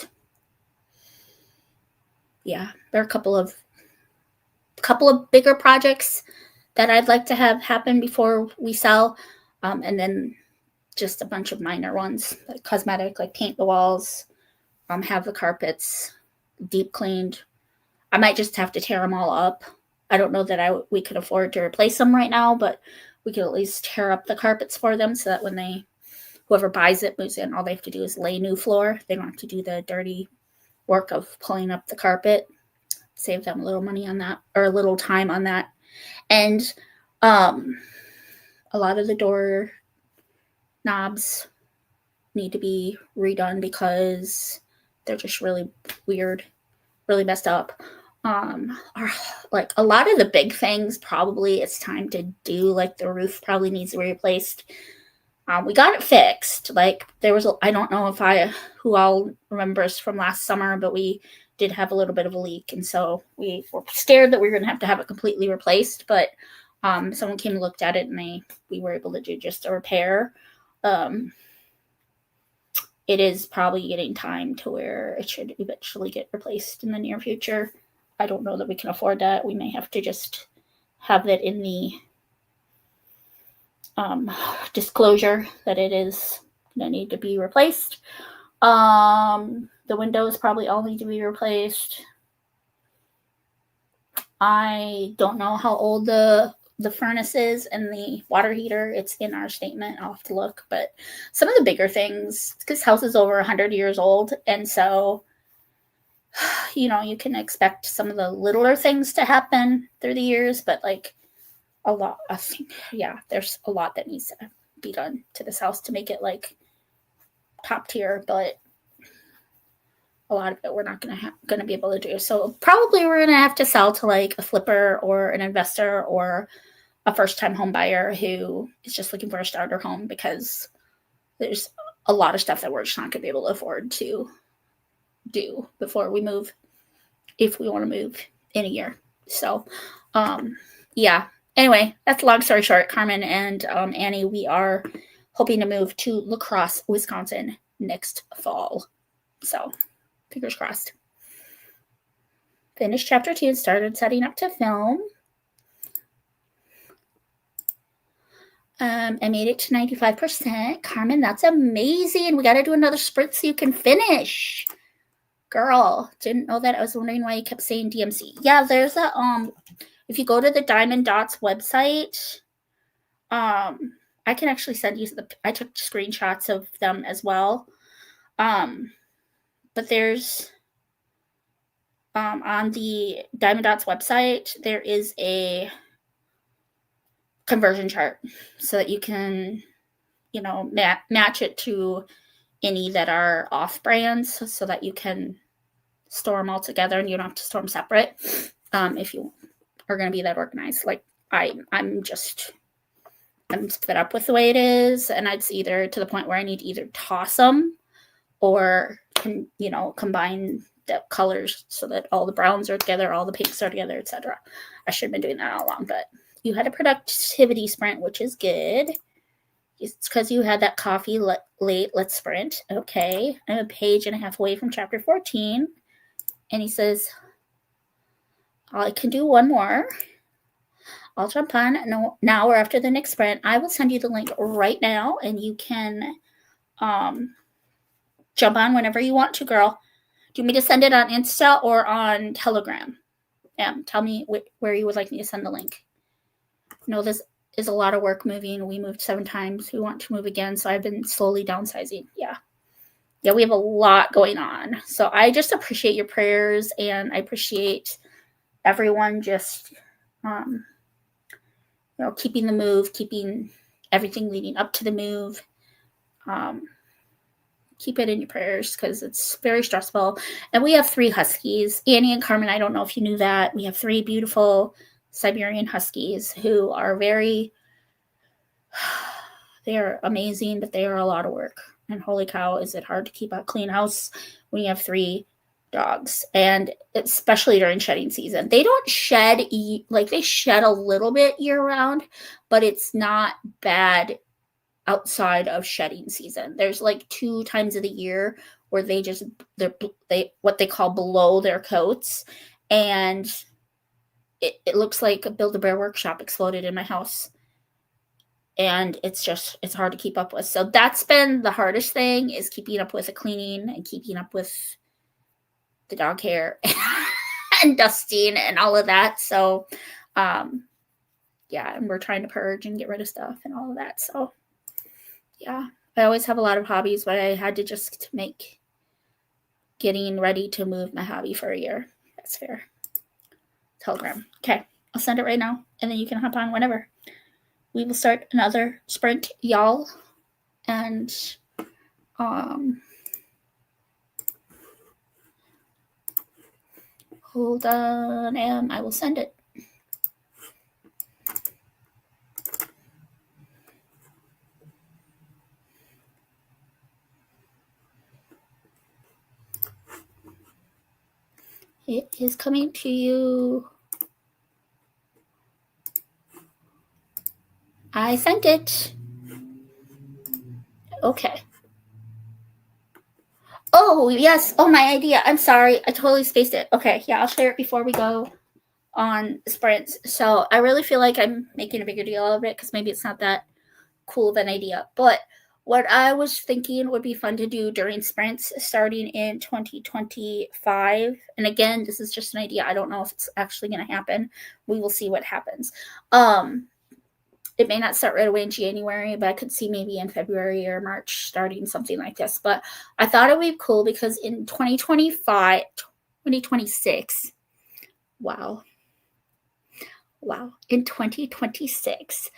yeah, there are a couple of bigger projects that I'd like to have happen before we sell. And then just a bunch of minor ones, cosmetic, paint the walls, have the carpets deep cleaned. I might just have to tear them all up. I don't know that we could afford to replace them right now, but we could at least tear up the carpets for them so that when whoever buys it, moves in, all they have to do is lay new floor. They don't have to do the dirty work of pulling up the carpet. Save them a little money on that, or a little time on that. And a lot of the door knobs need to be redone because they're just really weird, really messed up. A lot of the big things, probably it's time to do. The roof probably needs to be replaced. We got it fixed. There was I don't know who all remembers from last summer, but we did have a little bit of a leak, and so we were scared that we were going to have it completely replaced. But someone came and looked at it, and we were able to do just a repair. It is probably getting time to where it should eventually get replaced in the near future. I don't know that we can afford that. We may have to just have it in the disclosure that it is going to need to be replaced. The windows probably all need to be replaced. I don't know how old the furnace is and the water heater. It's in our statement. I'll have to look. But some of the bigger things, because house is over 100 years old, and so you can expect some of the littler things to happen through the years, but a lot, I think, yeah, there's a lot that needs to be done to this house to make it top tier, but a lot of it we're not going to be able to do. So probably we're going to have to sell to a flipper or an investor or a first-time home buyer who is just looking for a starter home, because there's a lot of stuff that we're just not going to be able to afford to do before we move, if we want to move in a year. So, yeah. Anyway, that's a long story short. Carmen and Annie, we are hoping to move to La Crosse, Wisconsin next fall. So, fingers crossed. Finished chapter 2 and started setting up to film. I made it to 95%. Carmen, that's amazing. We got to do another sprint so you can finish. Girl, didn't know that. I was wondering why you kept saying DMC. Yeah, there's a, if you go to the Diamond Dots website, I can actually send you I took screenshots of them as well. But there's on the Diamond Dots website, there is a conversion chart so that you can, match it to any that are off brands so that you can store them all together and you don't have to store them separate. If you are going to be that organized, like I'm fed up with the way it is, and it's either to the point where I need to either toss them or combine the colors so that all the browns are together, all the pinks are together, etc. I should have been doing that all along, but you had a productivity sprint, which is good. It's because you had that coffee late. Let's sprint. Okay, I'm a page and a half away from chapter 14, and he says, I can do one more. I'll jump on now or after the next sprint. I will send you the link right now, and you can jump on whenever you want to, girl. Do you want me to send it on Insta or on Telegram? Tell me where you would like me to send the link. This is a lot of work moving. We moved 7 times. We want to move again, so I've been slowly downsizing. Yeah, we have a lot going on. So I just appreciate your prayers, and I appreciate everyone just keeping the move, keeping everything leading up to the move. Keep it in your prayers because it's very stressful. And we have 3 huskies. Annie and Carmen, I don't know if you knew that. We have 3 beautiful Siberian huskies who are they are amazing, but they are a lot of work. And holy cow, is it hard to keep a clean house when you have 3 dogs, and especially during shedding season. They don't shed, they shed a little bit year round, but it's not bad outside of shedding season. There's 2 times of the year where they what they call below their coats, and it looks like a Build-A-Bear workshop exploded in my house, and it's hard to keep up with. So that's been the hardest thing, is keeping up with the cleaning and keeping up with the dog hair and dusting and all of that. So and we're trying to purge and get rid of stuff and all of that. So I always have a lot of hobbies, but I had to just make getting ready to move my hobby for a year. That's fair. Telegram. Okay, I'll send it right now, and then you can hop on whenever. We will start another sprint, y'all. And hold on, and I will send it. It is coming to you. I sent it. Okay. Oh, yes. Oh, my idea. I'm sorry. I totally spaced it. Okay. Yeah, I'll share it before we go on sprints. So I really feel like I'm making a bigger deal of it because maybe it's not that cool of an idea. But what I was thinking would be fun to do during sprints starting in 2025. And again, this is just an idea. I don't know if it's actually going to happen. We will see what happens. It may not start right away in January, but I could see maybe in February or March starting something like this. But I thought it would be cool because in 2026, wow, in 2026,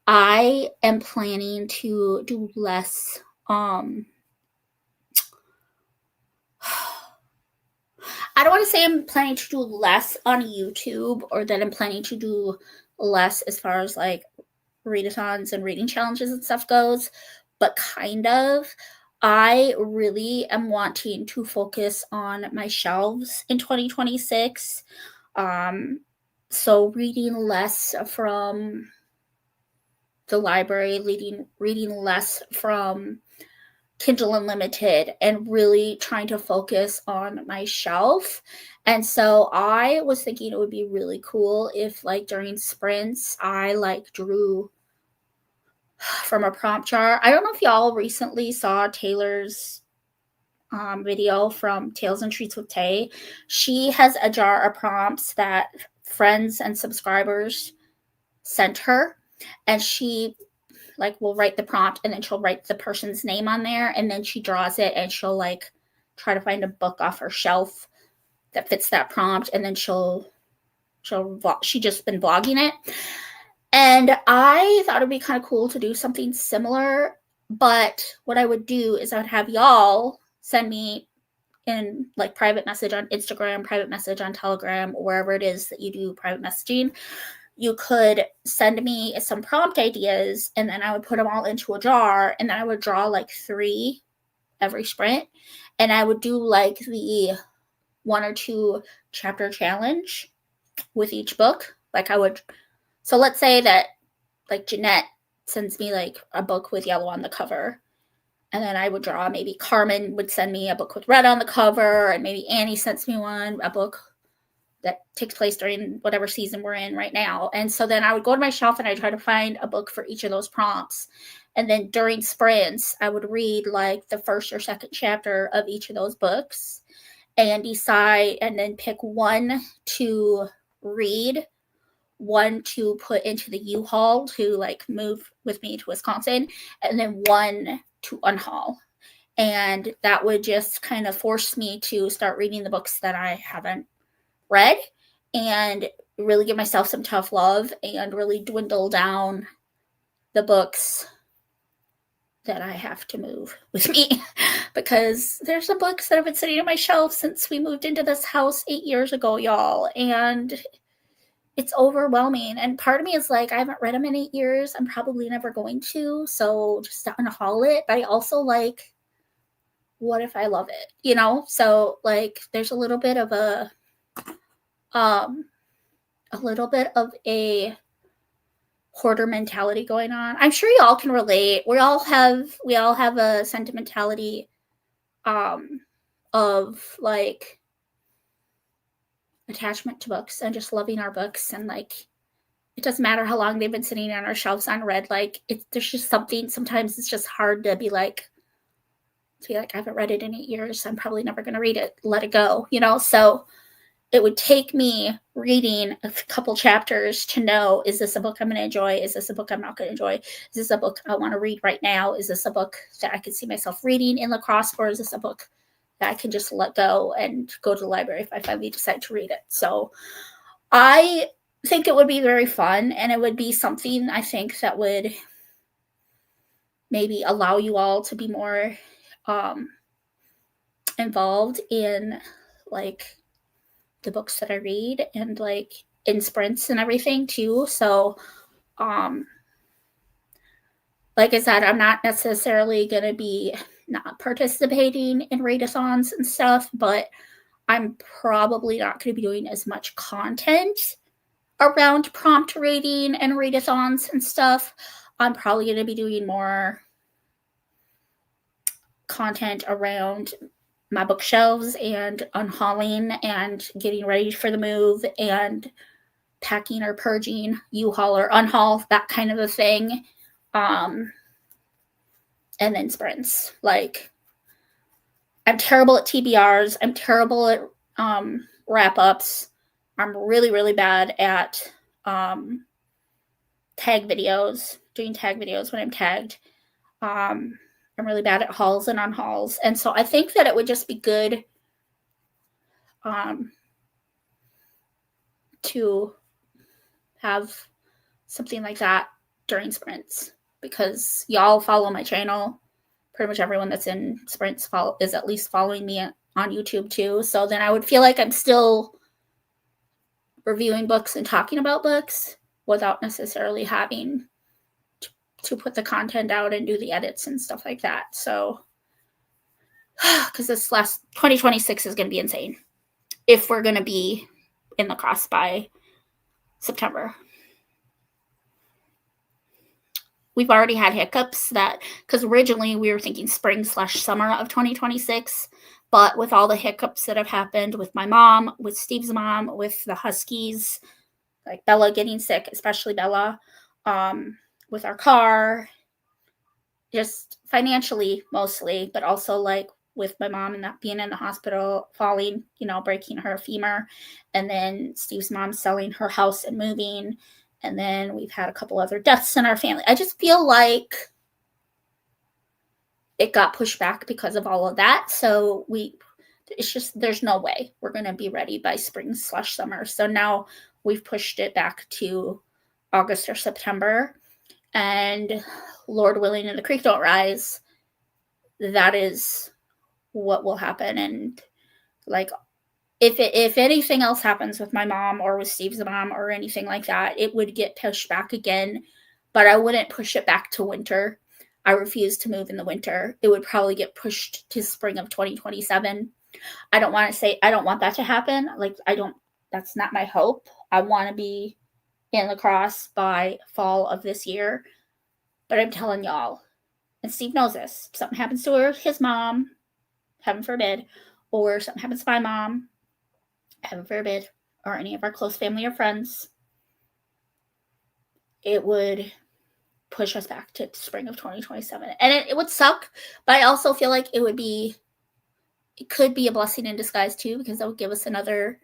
I am planning to do less, I don't want to say I'm planning to do less on YouTube or that I'm planning to do less as far as readathons and reading challenges and stuff goes, but kind of. I really am wanting to focus on my shelves in 2026. So reading less from the library, reading less from Kindle Unlimited, and really trying to focus on my shelf. And so I was thinking it would be really cool if during sprints I drew from a prompt jar. I don't know if y'all recently saw Taylor's video from Tales and Treats with Tay. She has a jar of prompts that friends and subscribers sent her, and she will write the prompt, and then she'll write the person's name on there, and then she draws it, and she'll try to find a book off her shelf that fits that prompt, and then she just been vlogging it. And I thought it'd be kind of cool to do something similar, but what I would do is I would have y'all send me in like private message on Instagram, private message on Telegram, or wherever it is that you do private messaging. You could send me some prompt ideas, and then I would put them all into a jar, and then I would draw like 3 every sprint, and I would do like the 1 or 2 chapter challenge with each book. Like so let's say that like Jeanette sends me like a book with yellow on the cover, and then I would draw, maybe Carmen would send me a book with red on the cover, and maybe Annie sends me a book that takes place during whatever season we're in right now. And so then I would go to my shelf and I try to find a book for each of those prompts. And then during sprints, I would read like the first or second chapter of each of those books and decide, and then pick 1 to read, 1 to put into the U-Haul to like move with me to Wisconsin, and then 1 to unhaul. And that would just kind of force me to start reading the books that I haven't read, and really give myself some tough love, and really dwindle down the books that I have to move with me, because there's some books that have been sitting on my shelf since we moved into this house 8 years ago, y'all, and it's overwhelming. And part of me is like, I haven't read them in 8 years. I'm probably never going to, so just unhaul it. But I also like, what if I love it? You know? So like, there's a little bit of a hoarder mentality going on. I'm sure y'all can relate. We all have a sentimentality of like attachment to books and just loving our books, and like it doesn't matter how long they've been sitting on our shelves unread. Like there's just something, sometimes it's just hard to be like I haven't read it in 8 years. I'm probably never going to read it. Let it go, you know? So it would take me reading a couple chapters to know, is this a book I'm going to enjoy? Is this a book I'm not going to enjoy? Is this a book I want to read right now? Is this a book that I could see myself reading in lacrosse, or is this a book that I can just let go and go to the library if I finally decide to read it? So I think it would be very fun, and it would be something I think that would maybe allow you all to be more involved in like the books that I read, and like in sprints and everything too. So like I said, I'm not necessarily going to be not participating in readathons and stuff, but I'm probably not going to be doing as much content around prompt reading and readathons and stuff. I'm probably going to be doing more content around my bookshelves and unhauling and getting ready for the move and packing or purging, U-Haul or unhaul, that kind of a thing. And then sprints. Like, I'm terrible at TBRs. I'm terrible at wrap-ups. I'm really, really bad at tag videos, doing tag videos when I'm tagged. I'm really bad at hauls and unhauls. And so I think that it would just be good to have something like that during sprints, because y'all follow my channel. Pretty much everyone that's in sprints is at least following me on YouTube too. So then I would feel like I'm still reviewing books and talking about books without necessarily having to put the content out and do the edits and stuff like that. So, because this 2026 is going to be insane if we're going to be in the class by September. We've already had hiccups because originally we were thinking spring/summer of 2026, but with all the hiccups that have happened with my mom, with Steve's mom, with the Huskies, like Bella getting sick, especially Bella, with our car, just financially mostly, but also like with my mom and not being in the hospital, falling, breaking her femur, and then Steve's mom selling her house and moving. And then we've had a couple other deaths in our family. I just feel like it got pushed back because of all of that. So it's just, there's no way we're going to be ready by spring/summer. So now we've pushed it back to August or September, and Lord willing and the creek don't rise, that is what will happen. And like, if anything else happens with my mom or with Steve's mom or anything like that, it would get pushed back again, but I wouldn't push it back to winter. I refuse to move in the winter. It would probably get pushed to spring of 2027. I don't want that to happen. Like, that's not my hope. I want to be in La Crosse by fall of this year. But I'm telling y'all, and Steve knows this, if something happens to his mom, heaven forbid, or something happens to my mom, heaven forbid, or any of our close family or friends, it would push us back to spring of 2027. And it would suck, but I also feel like it could be a blessing in disguise too, because that would give us another,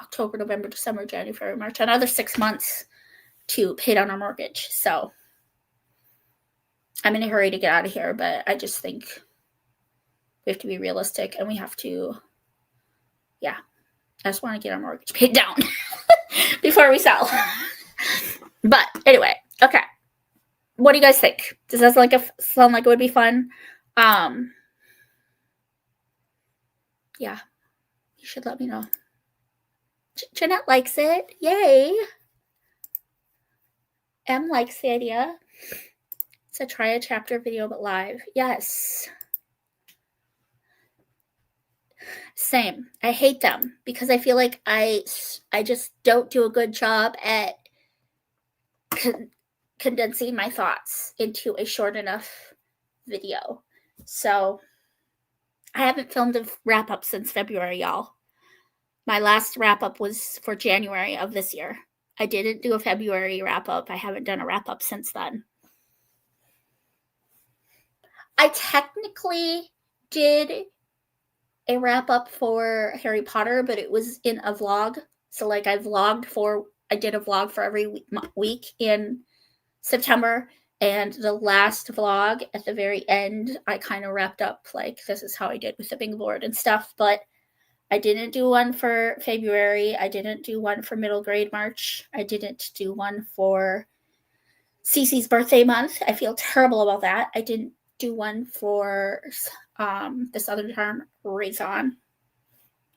October, November, December, January, February, March, another 6 months to pay down our mortgage. So I'm in a hurry to get out of here, but I just think we have to be realistic, and we have to, I just want to get our mortgage paid down before we sell. But anyway, okay. What do you guys think? Does that sound like it would be fun? Yeah, you should let me know. Jeanette likes it. Yay. M likes the idea. It's a try a chapter video but live. Yes. Same. I hate them because I feel like I just don't do a good job at condensing my thoughts into a short enough video. So I haven't filmed a wrap-up since February, y'all. My last wrap-up was for January of this year. I didn't do a February wrap-up. I haven't done a wrap-up since then. I technically did a wrap-up for Harry Potter, but it was in a vlog. So I did a vlog for every week in September, and the last vlog at the very end, I kind of wrapped up this is how I did with the big board and stuff, but I didn't do one for February. I didn't do one for middle grade March. I didn't do one for Cece's birthday month. I feel terrible about that. I didn't do one for this other term, Raison.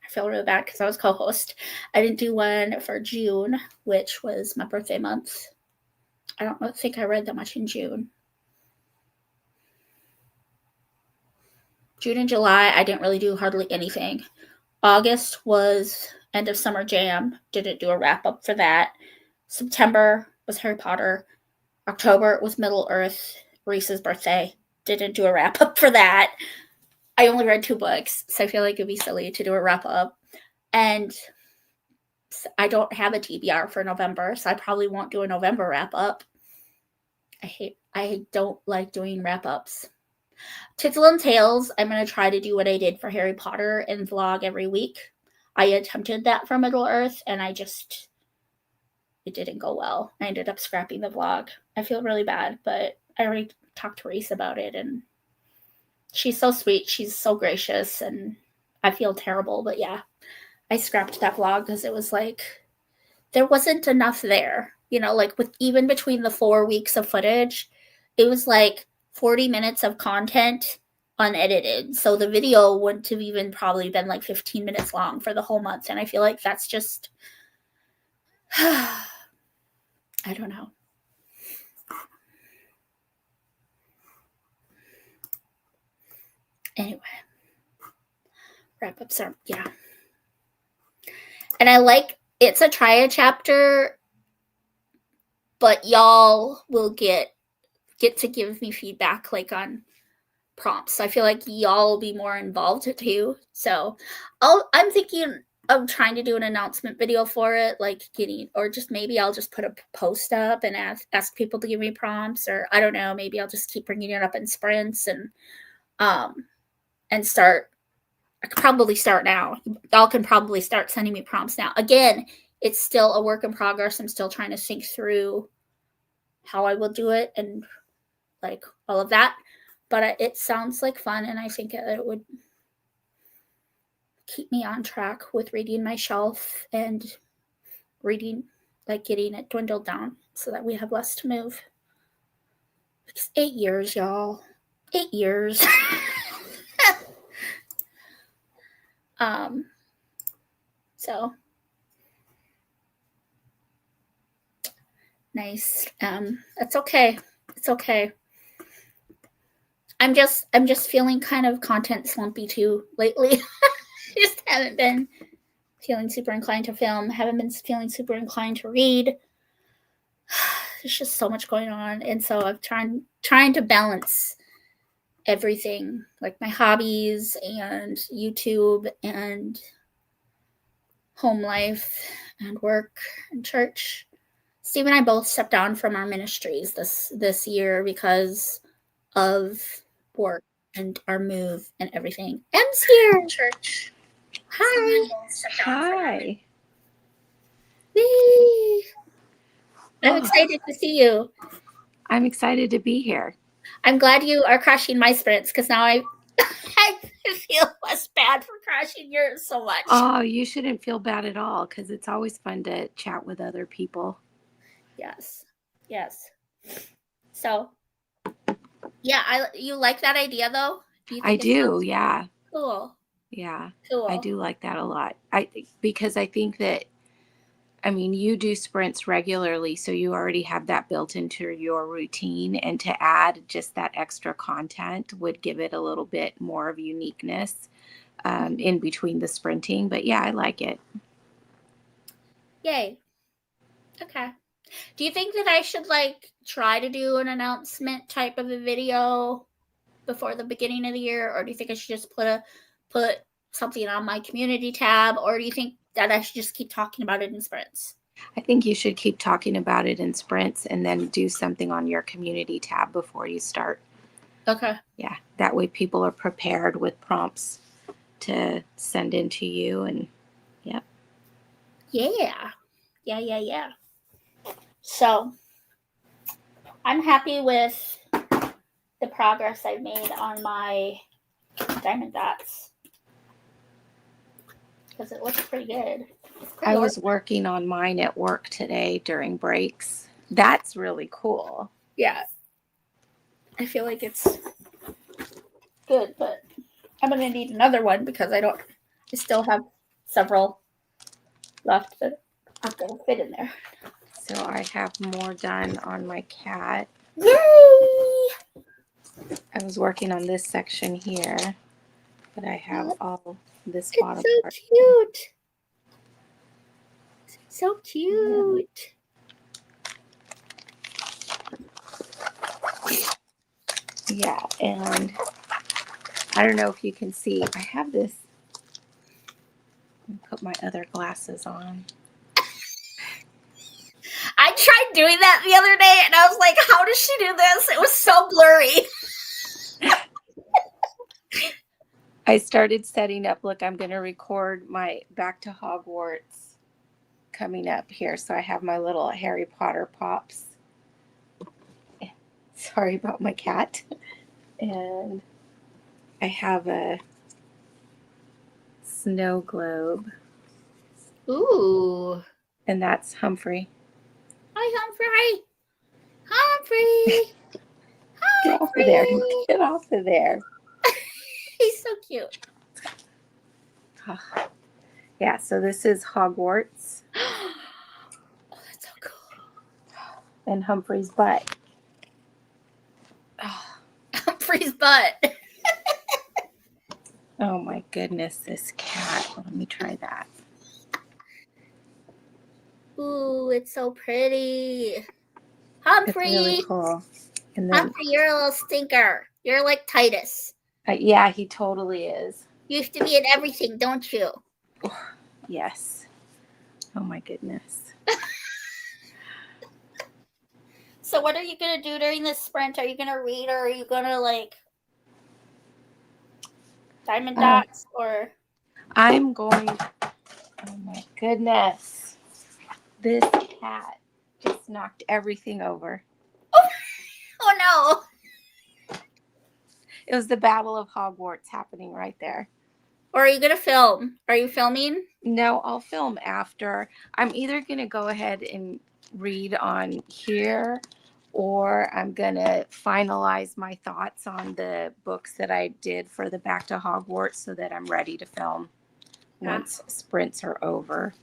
I feel really bad because I was co-host. I didn't do one for June, which was my birthday month. I don't think I read that much in June. June and July, I didn't really do hardly anything. August was end of summer jam. Didn't do a wrap up for that. September was Harry Potter. October was Middle Earth, Reese's birthday. Didn't do a wrap up for that. I only read 2 books, so I feel like it'd be silly to do a wrap up. And I don't have a TBR for November, so I probably won't do a November wrap up. I don't like doing wrap ups. Tinsel and Tales, I'm going to try to do what I did for Harry Potter and vlog every week. I attempted that for Middle Earth, and it didn't go well. I ended up scrapping the vlog. I feel really bad, but I already talked to Reese about it, and she's so sweet. She's so gracious, and I feel terrible, but yeah. I scrapped that vlog because it was there wasn't enough there. Even between the 4 weeks of footage, it was 40 minutes of content unedited. So the video wouldn't have even probably been 15 minutes long for the whole month. And I feel like that's just, I don't know. Anyway, wrap-ups are, yeah. And it's a try a chapter, but y'all will get to give me feedback on prompts. So I feel like y'all will be more involved too. So I'm thinking of trying to do an announcement video for it, or just maybe I'll just put a post up and ask people to give me prompts, or I don't know, maybe I'll just keep bringing it up in sprints and start. I could probably start now. Y'all can probably start sending me prompts now. Again, it's still a work in progress. I'm still trying to think through how I will do it and all of that. but it sounds like fun, and I think it would keep me on track with reading my shelf and reading, like getting it dwindled down so that we have less to move. It's 8 years, y'all. 8 years. So nice. That's okay. It's okay. I'm just feeling kind of content slumpy too lately. Just haven't been feeling super inclined to film, haven't been feeling super inclined to read. There's just so much going on, and so I'm trying to balance everything, like my hobbies and YouTube and home life and work and church. Steve and I both stepped down from our ministries this year because of work and our move and everything. Em's here. Church. Hi. Hi. Whee! I'm excited to see you. I'm excited to be here. I'm glad you are crashing my sprints because now I feel less bad for crashing yours so much. Oh, you shouldn't feel bad at all because it's always fun to chat with other people. Yes. So, yeah, you like that idea though? I do, yeah. Cool. Yeah, Cool. I do like that a lot. Because I think that, I mean, you do sprints regularly, so you already have that built into your routine, and to add just that extra content would give it a little bit more of uniqueness in between the sprinting. But yeah, I like it. Yay. Okay. Do you think that I should like try to do an announcement type of a video before the beginning of the year, or do you think I should just put something on my community tab, or do you think that I should just keep talking about it in sprints? I think you should keep talking about it in sprints and then do something on your community tab before you start. Okay. Yeah, that way people are prepared with prompts to send in to you, and yep. Yeah. So I'm happy with the progress I've made on my diamond dots because it looks pretty good. I was working on mine at work today during breaks. That's really cool. Yeah. I feel like it's good, but I'm going to need another one because I still have several left that aren't going to fit in there. So I have more done on my cat. Yay! I was working on this section here, but I have all this bottom so part. Cute. So cute. Yeah, and I don't know if you can see. I have this. Let me put my other glasses on. I tried doing that the other day, and I was like, how does she do this? It was so blurry. I started setting up. Look, I'm going to record my Back to Hogwarts coming up here. So I have my little Harry Potter pops. Sorry about my cat. And I have a snow globe. Ooh. And that's Humphrey. Hi, Humphrey. Humphrey. Get off of there. Get off of there. He's so cute. Yeah, so this is Hogwarts. Oh, that's so cool. And Humphrey's butt. Oh. Humphrey's butt. Oh my goodness, this cat. Let me try that. Ooh, it's so pretty. Humphrey. It's really cool. And then, Humphrey, you're a little stinker. You're like Titus. Yeah, he totally is. You have to be in everything, don't you? Yes. Oh my goodness. So what are you going to do during this sprint? Are you going to read, or are you going to like diamond dots or? I'm going, oh my goodness. This cat just knocked everything over. Oh no. It was the Battle of Hogwarts happening right there. Or are you going to film? Are you filming? No, I'll film after. I'm either going to go ahead and read on here, or I'm going to finalize my thoughts on the books that I did for the Back to Hogwarts so that I'm ready to film once sprints are over.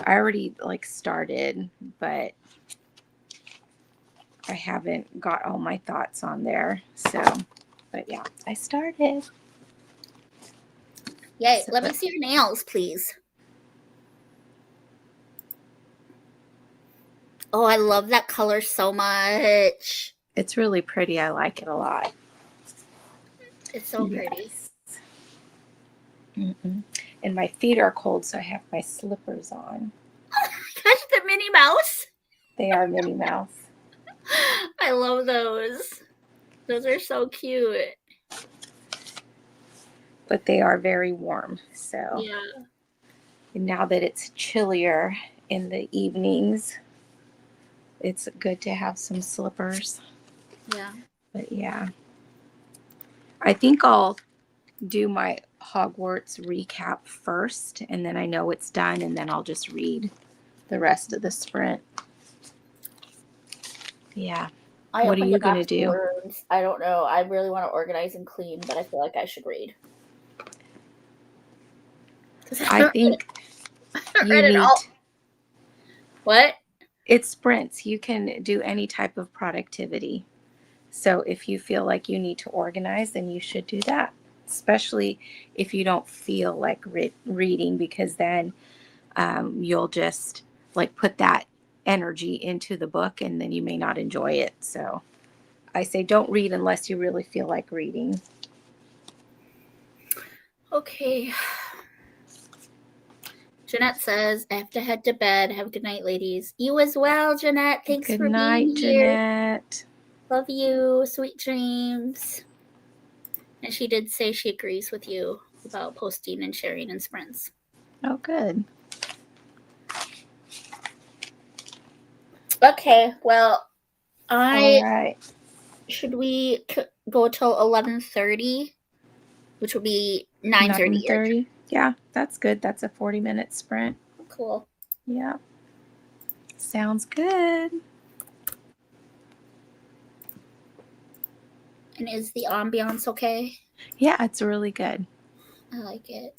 I already started, but I haven't got all my thoughts on there. So, but yeah, I started. Yay. So- Let me see your nails, please. Oh, I love that color so much. It's really pretty. I like it a lot. It's so pretty. Yes. And my feet are cold, so I have my slippers on. Gosh, the Minnie Mouse. They are Minnie Mouse. I love those. Those are so cute. But they are very warm. So Yeah. and now that it's chillier in the evenings, it's good to have some slippers. Yeah. But yeah, I think I'll do my Hogwarts recap first, and then I know it's done, and then I'll just read the rest of the sprint. Yeah. I What are opened you the gonna box do? worms. I don't know. I really want to organize and clean, but I feel like I should read. I think you read it need. all. What? It's sprints. You can do any type of productivity. So if you feel like you need to organize, then you should do that, especially if you don't feel like reading, because then you'll just put that energy into the book and then you may not enjoy it. So I say don't read unless you really feel like reading. Okay. Jeanette says, I have to head to bed. Have a good night, ladies. You as well, Jeanette. Thanks Good for night, being here. Jeanette. Love you. Sweet dreams. And she did say she agrees with you about posting and sharing in sprints. Oh, good. Okay, well, All right. should we go till 11:30, which would be 9:30. 9:30. Yeah, that's good. That's a 40-minute sprint. Cool. Yeah. Sounds good. And is the ambiance okay? Yeah, it's really good. I like it.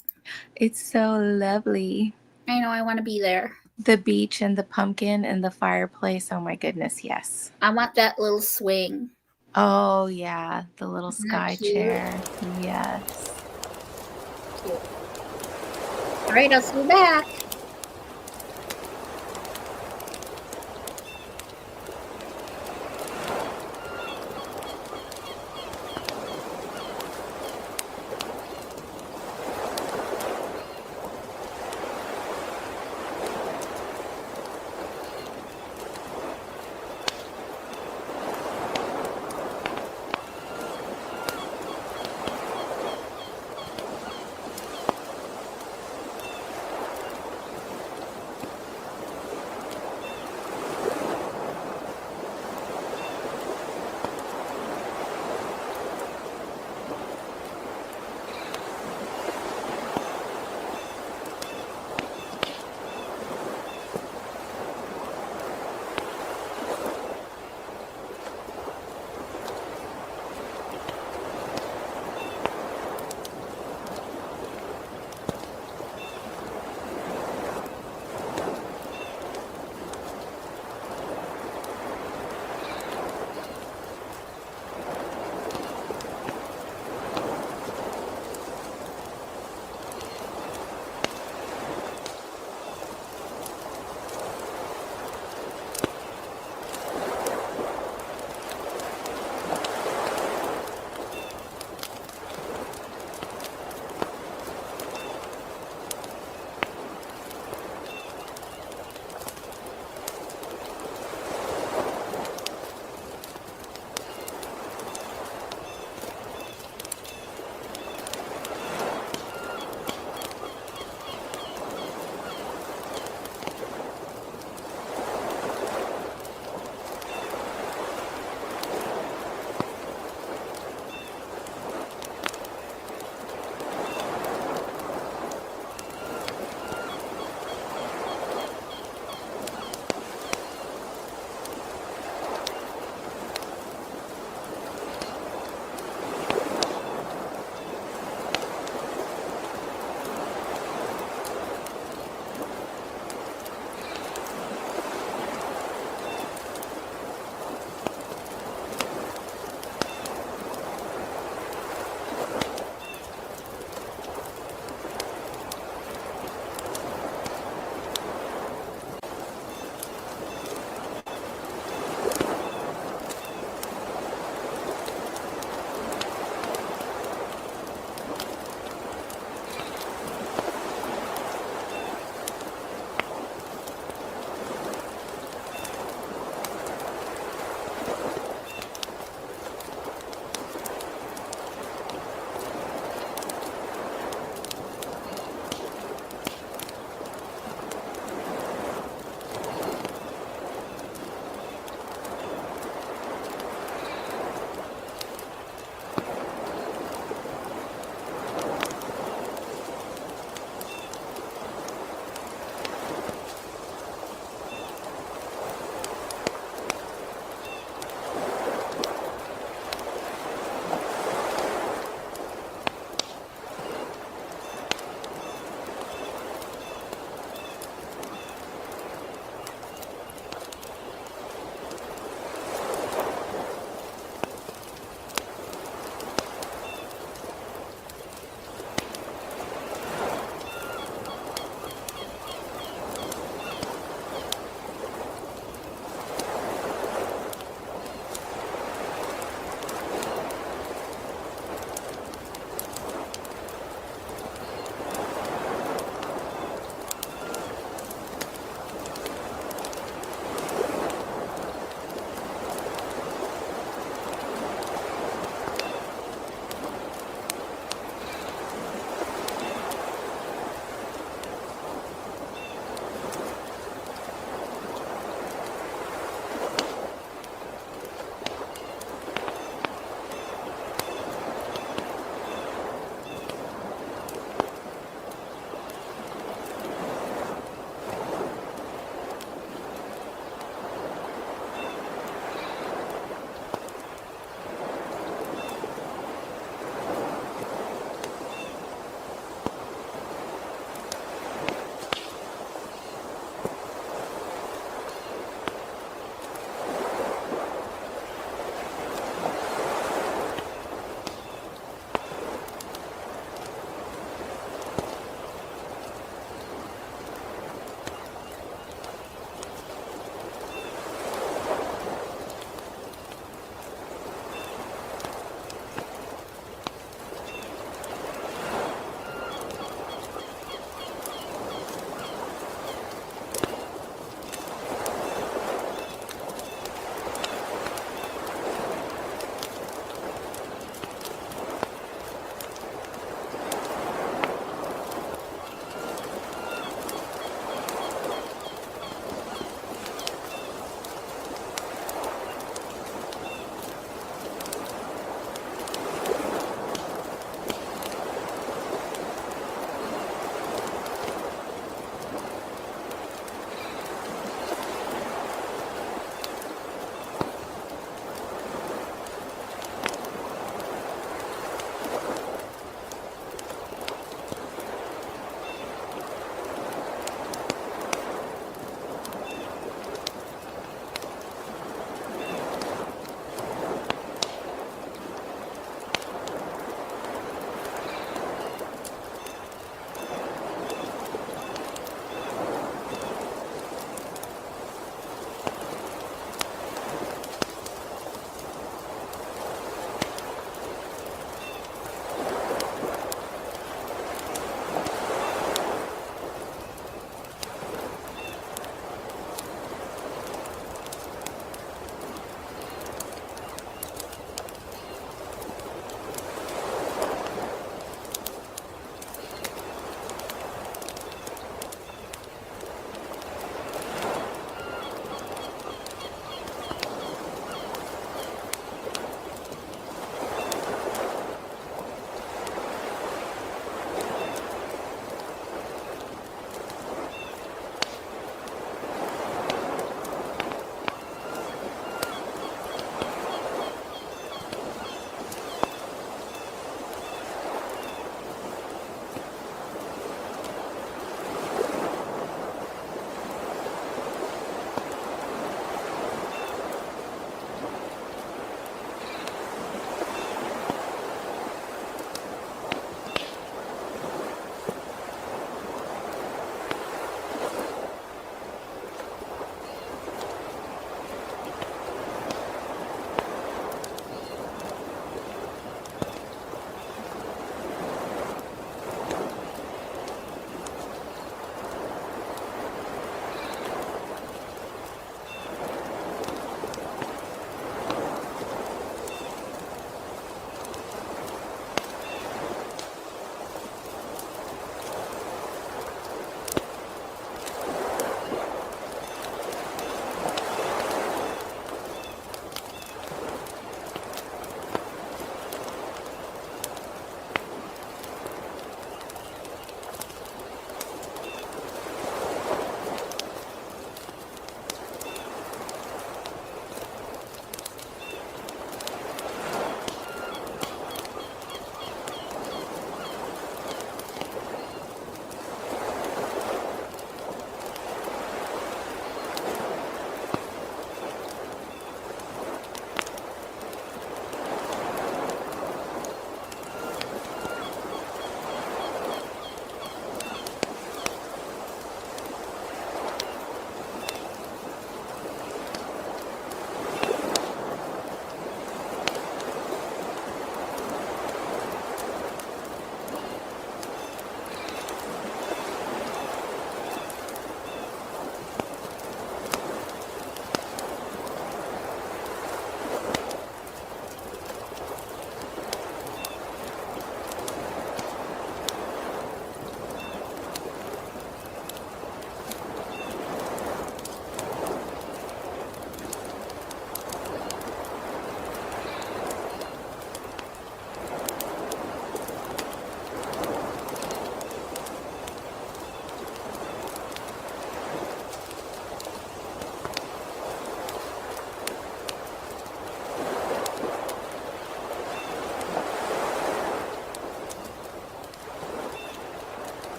It's so lovely. I know I want to be there. The beach and the pumpkin and the fireplace. Oh my goodness, yes. I want that little swing. Oh yeah, the little Isn't sky that cute? chair. Yes. Cute. All right, I'll see you back.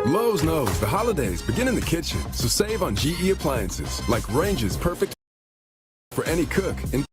Lowe's knows the holidays begin in the kitchen, so save on GE appliances like Range's perfect for any cook. And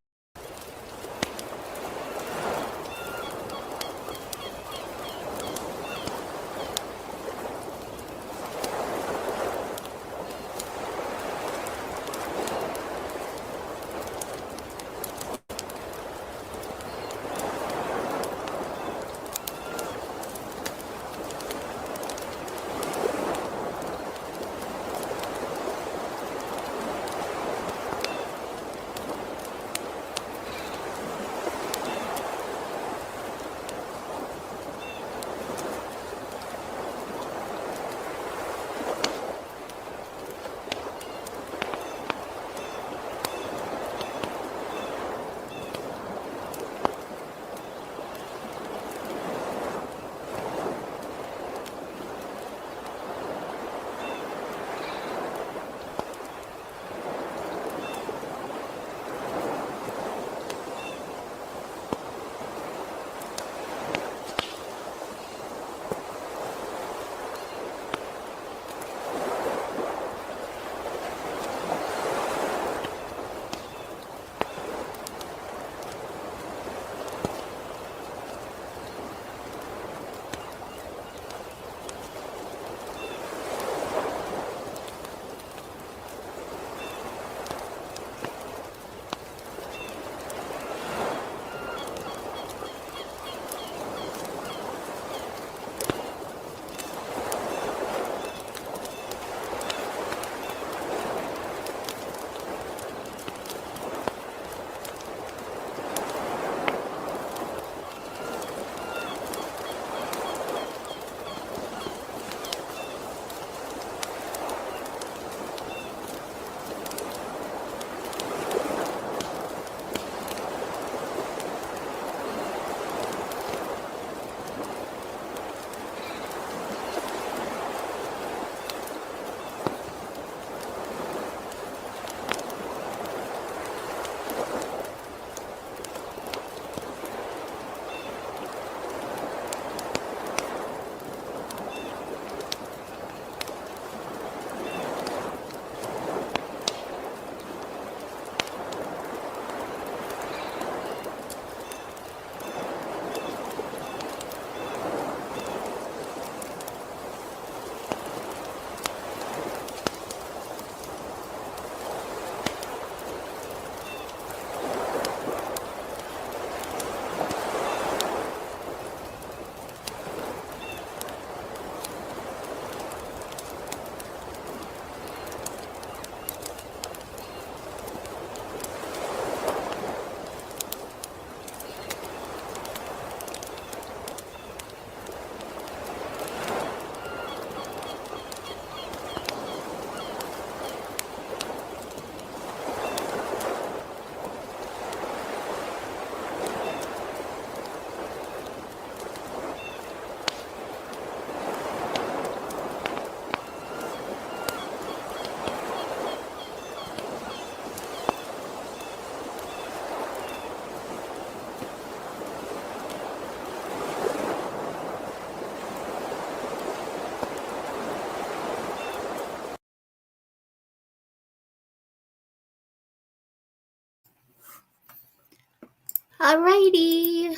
Alrighty.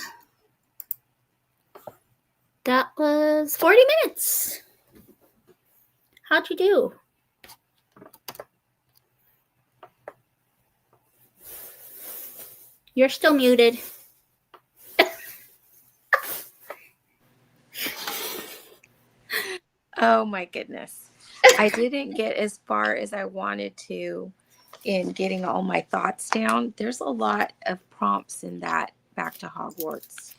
That was 40 minutes. How'd you do? You're still muted. Oh my goodness. I didn't get as far as I wanted to in getting all my thoughts down. There's a lot of prompts in that Back to Hogwarts.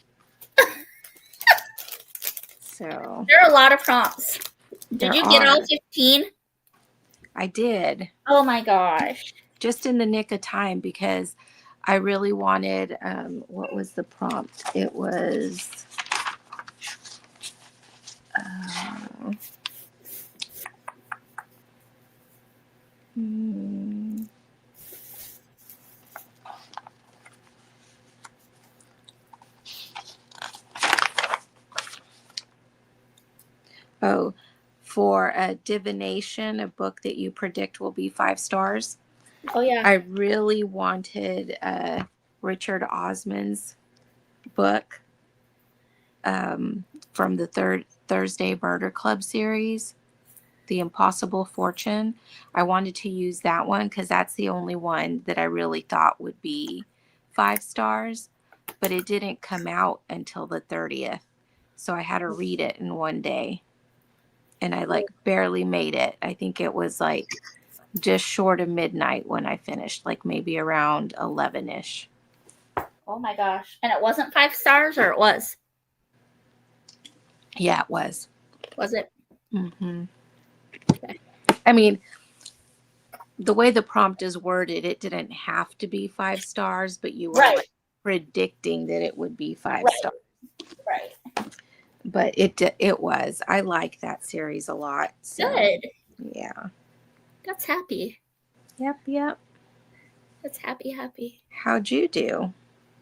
So There are a lot of prompts. Did you get all 15? I did. Oh my gosh. Just in the nick of time because I really wanted, what was the prompt? It was, for a divination, a book that you predict will be 5 stars. Oh yeah. I really wanted Richard Osman's book from the Thursday Murder Club series, The Impossible Fortune. I wanted to use that one because that's the only one that I really thought would be 5 stars, but it didn't come out until the 30th. So I had to read it in one day, and I like barely made it. I think it was like just short of midnight when I finished, like maybe around 11ish. Oh my gosh. And it wasn't 5 stars, or it was? Yeah, it was. Was it? Mm-hmm. Okay. I mean, the way the prompt is worded, it didn't have to be 5 stars, but you were Right. like predicting that it would be 5 Right. stars. Right. But it was. I like that series a lot. So, Good. yeah. That's happy. Yep. That's happy. How'd you do?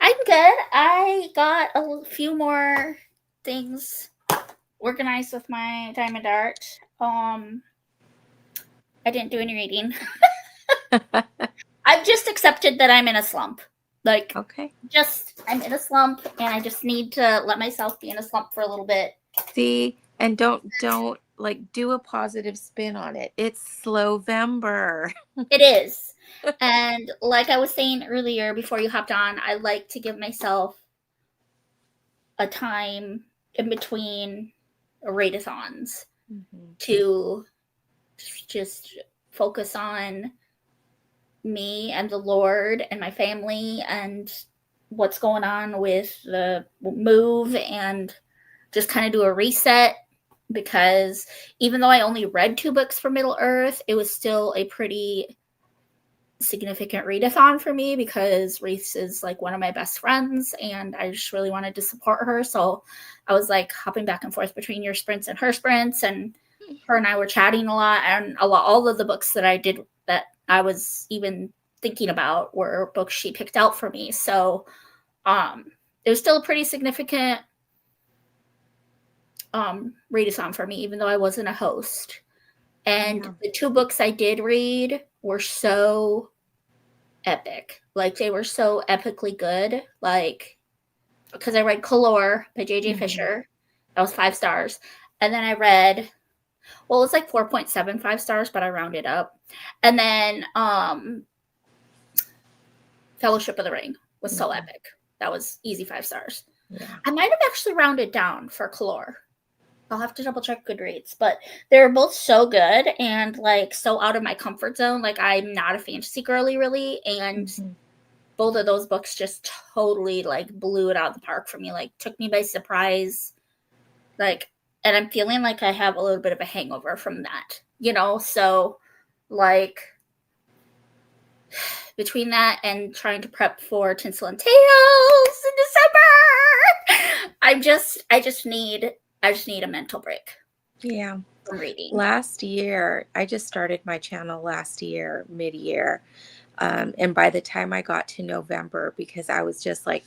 I'm good. I got a few more things organized with my diamond art. I didn't do any reading. I've just accepted that I'm in a slump. Like, Okay. I'm in a slump, and I just need to let myself be in a slump for a little bit. See, and don't like do a positive spin on it. It's Slowvember. It is. And like I was saying earlier before you hopped on, I like to give myself a time in between readathons to just focus on me and the Lord and my family and what's going on with the move, and just kind of do a reset, because even though I only read 2 books for Middle Earth, it was still a pretty significant readathon for me, because Reese is like one of my best friends and I just really wanted to support her. So I was like hopping back and forth between your sprints and her sprints, and her and I were chatting a lot, and all of the books that I did that I was even thinking about were books she picked out for me. So it was still a pretty significant readathon for me, even though I wasn't a host. And the 2 books I did read were so epic. Like, they were so epically good. Like, because I read Color by J.J. Fisher. That was 5 stars. And then I read, well, it's like 4.75 stars, but I rounded up. And then Fellowship of the Ring was so epic. That was easy 5 stars. Yeah. I might have actually rounded down for Color. I'll have to double check Goodreads, but they're both so good and like so out of my comfort zone. Like, I'm not a fantasy girly really, and both of those books just totally like blew it out of the park for me. Like, took me by surprise. Like, and I'm feeling like I have a little bit of a hangover from that, you know? So like, between that and trying to prep for Tinsel and Tales in December, I just need a mental break. Yeah. From reading. Last year, I just started my channel last year, mid-year. And by the time I got to November, because I was just like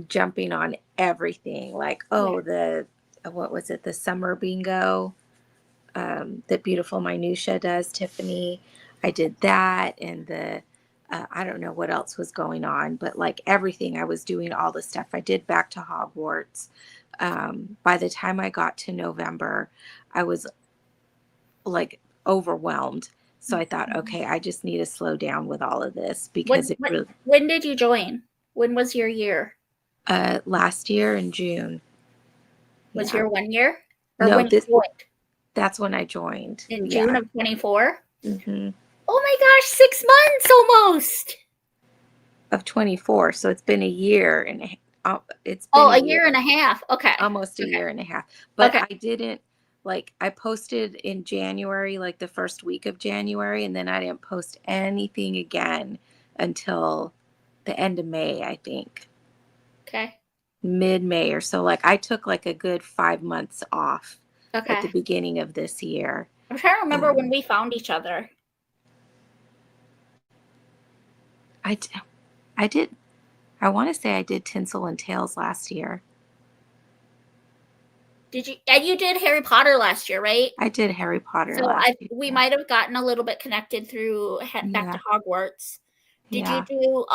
jumping on everything, like, what was it? The summer bingo that Beautiful Minutia does, Tiffany. I did that, and I don't know what else was going on, but like everything, I was doing all the stuff. I did Back to Hogwarts. By the time I got to November, I was like overwhelmed. So I thought, okay, I just need to slow down with all of this, because when did you join? When was your year? Last year in June. Was your 1 year? Or No, when you joined? That's when I joined. In June of 24? Mm-hmm. Oh my gosh, 6 months almost. Of 24. So it's been a year and it's been a year and a half. Okay. Almost a year and a half. But I didn't, like, I posted in January, like the first week of January, and then I didn't post anything again until the end of May, I think. Okay. Mid-May or so. Like, I took like a good 5 months off at the beginning of this year. I'm trying to remember when we found each other. I want to say I did Tinsel and Tales last year. Did you? And you did Harry Potter last year, right? I did Harry Potter So last year. we might have gotten a little bit connected through Back Yeah. to Hogwarts. Did Yeah. you do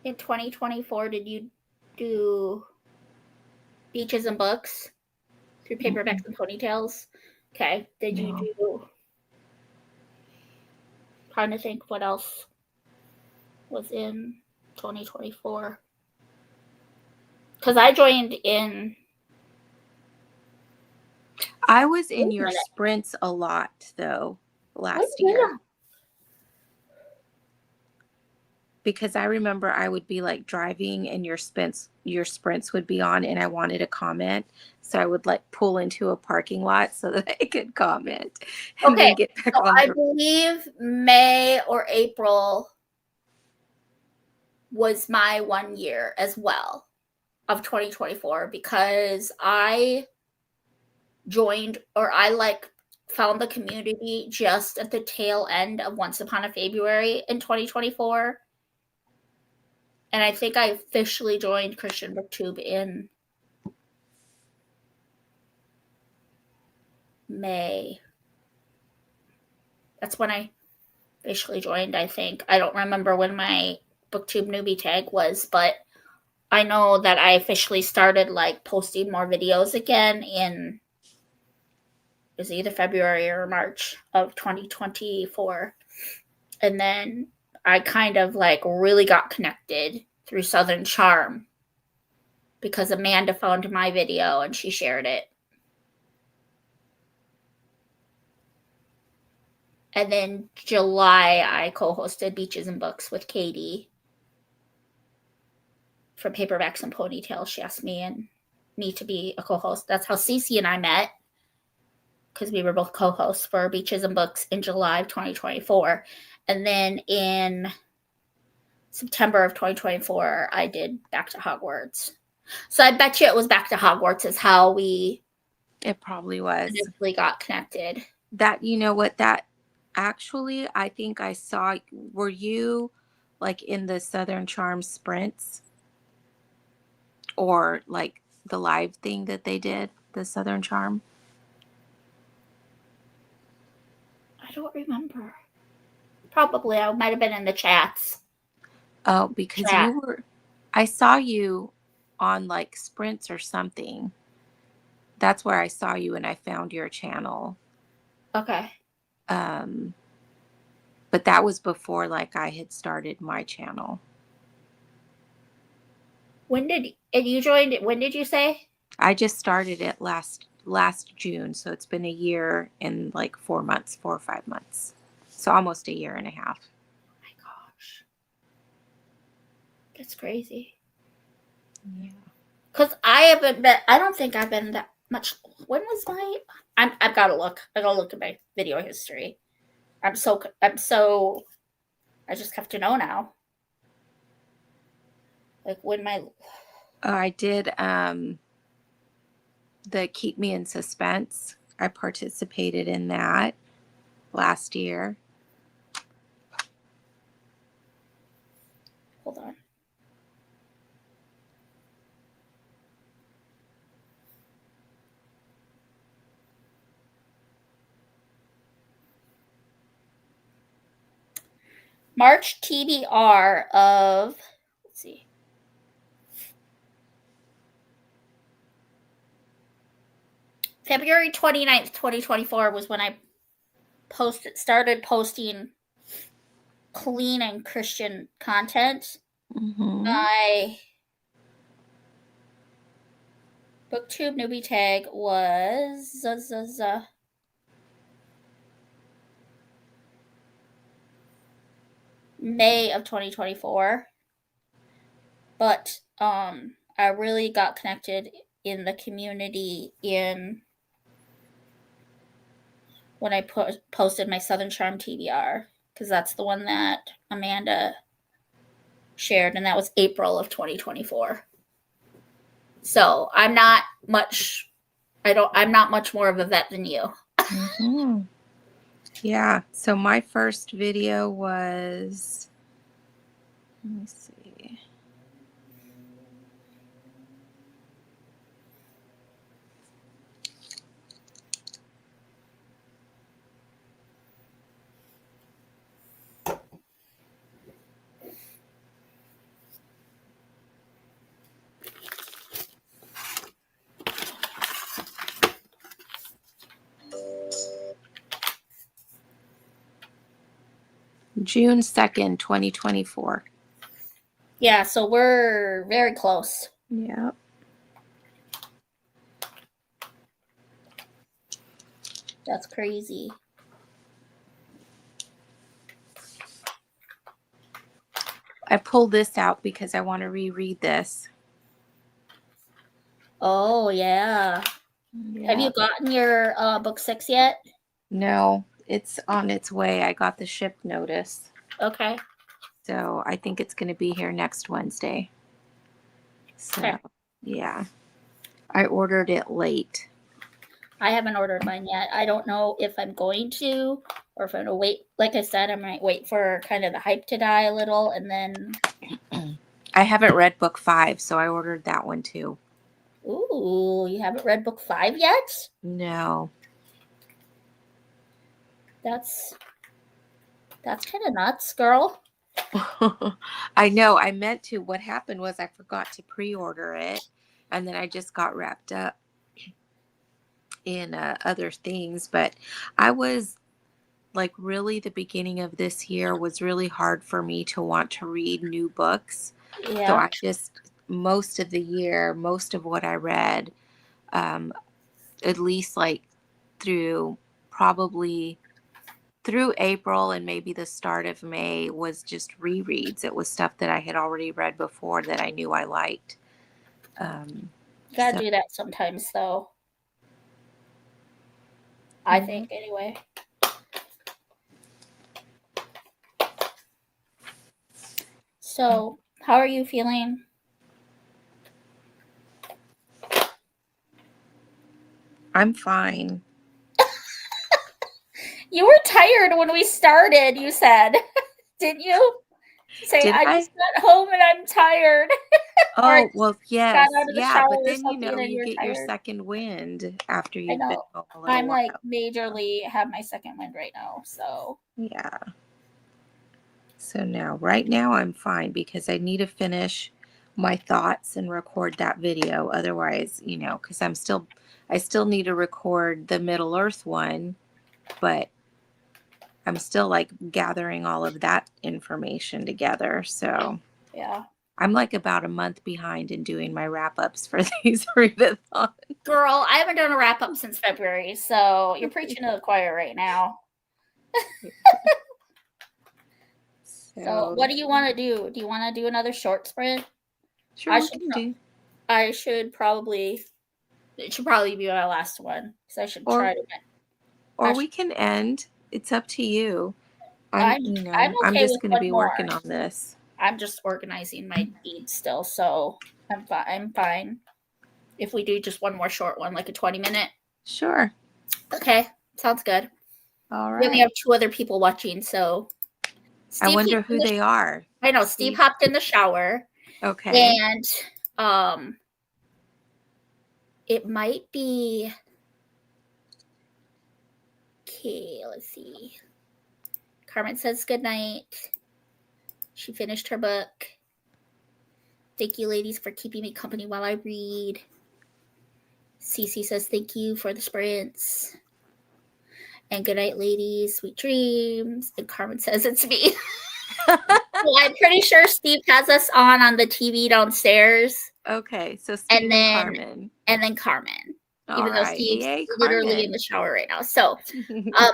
in 2024? Did you do Beaches and Books through Paperbacks and Ponytails? Okay. Did you No. do? Trying to think what else was in 2024. Because I joined in. I was in Wait a your minute. sprints a lot though last Wait a year. minute. Because I remember I would be like driving and your sprints would be on and I wanted to comment. So I would like pull into a parking lot so that I could comment and Okay, then get back so on I the believe May or April was my 1 year as well of 2024 because I joined or I like found the community just at the tail end of Once Upon a February in 2024. And I think I officially joined Christian BookTube in May. That's when I officially joined, I think. I don't remember when my BookTube newbie tag was, but I know that I officially started like posting more videos again in it was either February or March of 2024. And then I kind of like really got connected through Southern Charm because Amanda found my video and she shared it. And then July, I co-hosted Beaches and Books with Katie from Paperbacks and Ponytails. She asked me to be a co-host. That's how Cece and I met because we were both co-hosts for Beaches and Books in July of 2024. And then in September of 2024, I did Back to Hogwarts. So I bet you it was Back to Hogwarts is how we It probably was. initially got connected. That, you know what, that actually, I think I saw, were you like in the Southern Charm sprints or like the live thing that they did, the Southern Charm? I don't remember. Probably I might have been in the chats. Oh, because Chat. I saw you on like sprints or something. That's where I saw you and I found your channel. Okay. But that was before like I had started my channel. When did you join? When did you say? I just started it last June, so it's been a year and like 4 months, 4 or 5 months. So almost a year and a half. Oh my gosh. That's crazy. Yeah. Because I don't think I've been that much. When was my? I've got to look. I gotta look at my video history. I just have to know now. Like when my. I did the Keep Me in Suspense. I participated in that last year. Hold on. March TBR of, let's see. February 29th, 2024 was when I started posting clean and Christian content. Mm-hmm. My BookTube newbie tag was May of 2024. But I really got connected in the community when I posted my Southern Charm TBR, because that's the one that Amanda shared, and that was April of 2024. So I'm not much more of a vet than you. Mm-hmm. Yeah. So my first video was, let me see. June 2nd, 2024. Yeah, so we're very close. Yeah. That's crazy. I pulled this out because I want to reread this. Oh, yeah. Have you gotten your book 6 yet? No, it's on its way. I got the ship notice. Okay. So I think it's going to be here next Wednesday. So, Okay. yeah. I ordered it late. I haven't ordered mine yet. I don't know if I'm going to or if I'm going to wait. Like I said, I might wait for kind of the hype to die a little and then. I haven't read book 5, so I ordered that one too. Ooh, you haven't read book 5 yet? No. That's kind of nuts, girl. I know. I meant to. What happened was I forgot to pre-order it, and then I just got wrapped up in other things. But I was like, really, the beginning of this year was really hard for me to want to read new books. Yeah. So I just, most of the year, most of what I read, at least like through April and maybe the start of May, was just rereads. It was stuff that I had already read before that I knew I liked. Gotta do that sometimes, though. I think, anyway. So, how are you feeling? I'm fine. You were tired when we started, you said. Didn't you? Say, I just got home and I'm tired. Oh, well, yes. Got out of the Yeah, shower but or then, something and you you're get your tired. second wind after I you've been know. home a little I'm like while. majorly have my second wind right now, so. Yeah. So right now I'm fine because I need to finish my thoughts and record that video. Otherwise, because I still need to record the Middle Earth one, but I'm still like gathering all of that information together. So yeah, I'm like about a month behind in doing my wrap ups for these readathons. Girl, I haven't done a wrap up since February, so you're preaching to the choir right now. So what do you want to do? Do you want to do another short sprint? Sure, it should probably be my last one because I should try to. Or we can end. It's up to you. I'm okay just with going to be one working more. on this. I'm just organizing my beads still, so I'm fine. If we do just one more short one, like a 20-minute. Sure. Okay, sounds good. All right. We only have 2 other people watching, so. Steve, I wonder who they are. I know Steve hopped in the shower. Okay. And it might be. Okay, let's see. Carmen says good night. She finished her book. Thank you, ladies, for keeping me company while I read. Cece says thank you for the sprints. And good night, ladies. Sweet dreams. And Carmen says it's me. Well, I'm pretty sure Steve has us on the TV downstairs. Okay, so Steve and Carmen. And then Carmen. Even though Steve's literally in the shower right now. So,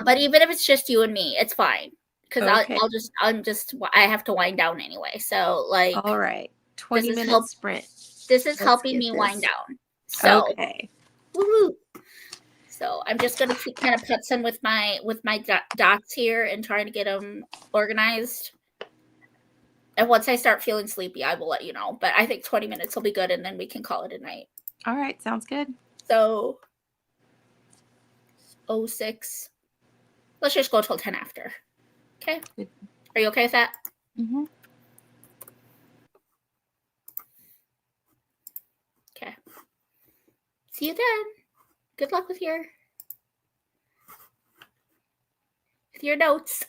but even if it's just you and me, it's fine. Because I have to wind down anyway. So, like. All right. 20-minute sprint. This is helping me wind down. So, okay. Woo-hoo. So I'm just going to keep kind of putzing with my dots here and trying to get them organized. And once I start feeling sleepy, I will let you know. But I think 20 minutes will be good, and then we can call it a night. All right. Sounds good. So 06. Let's just go till 10 after. Okay? Are you okay with that? Mm-hmm. Okay. See you then. Good luck with your notes.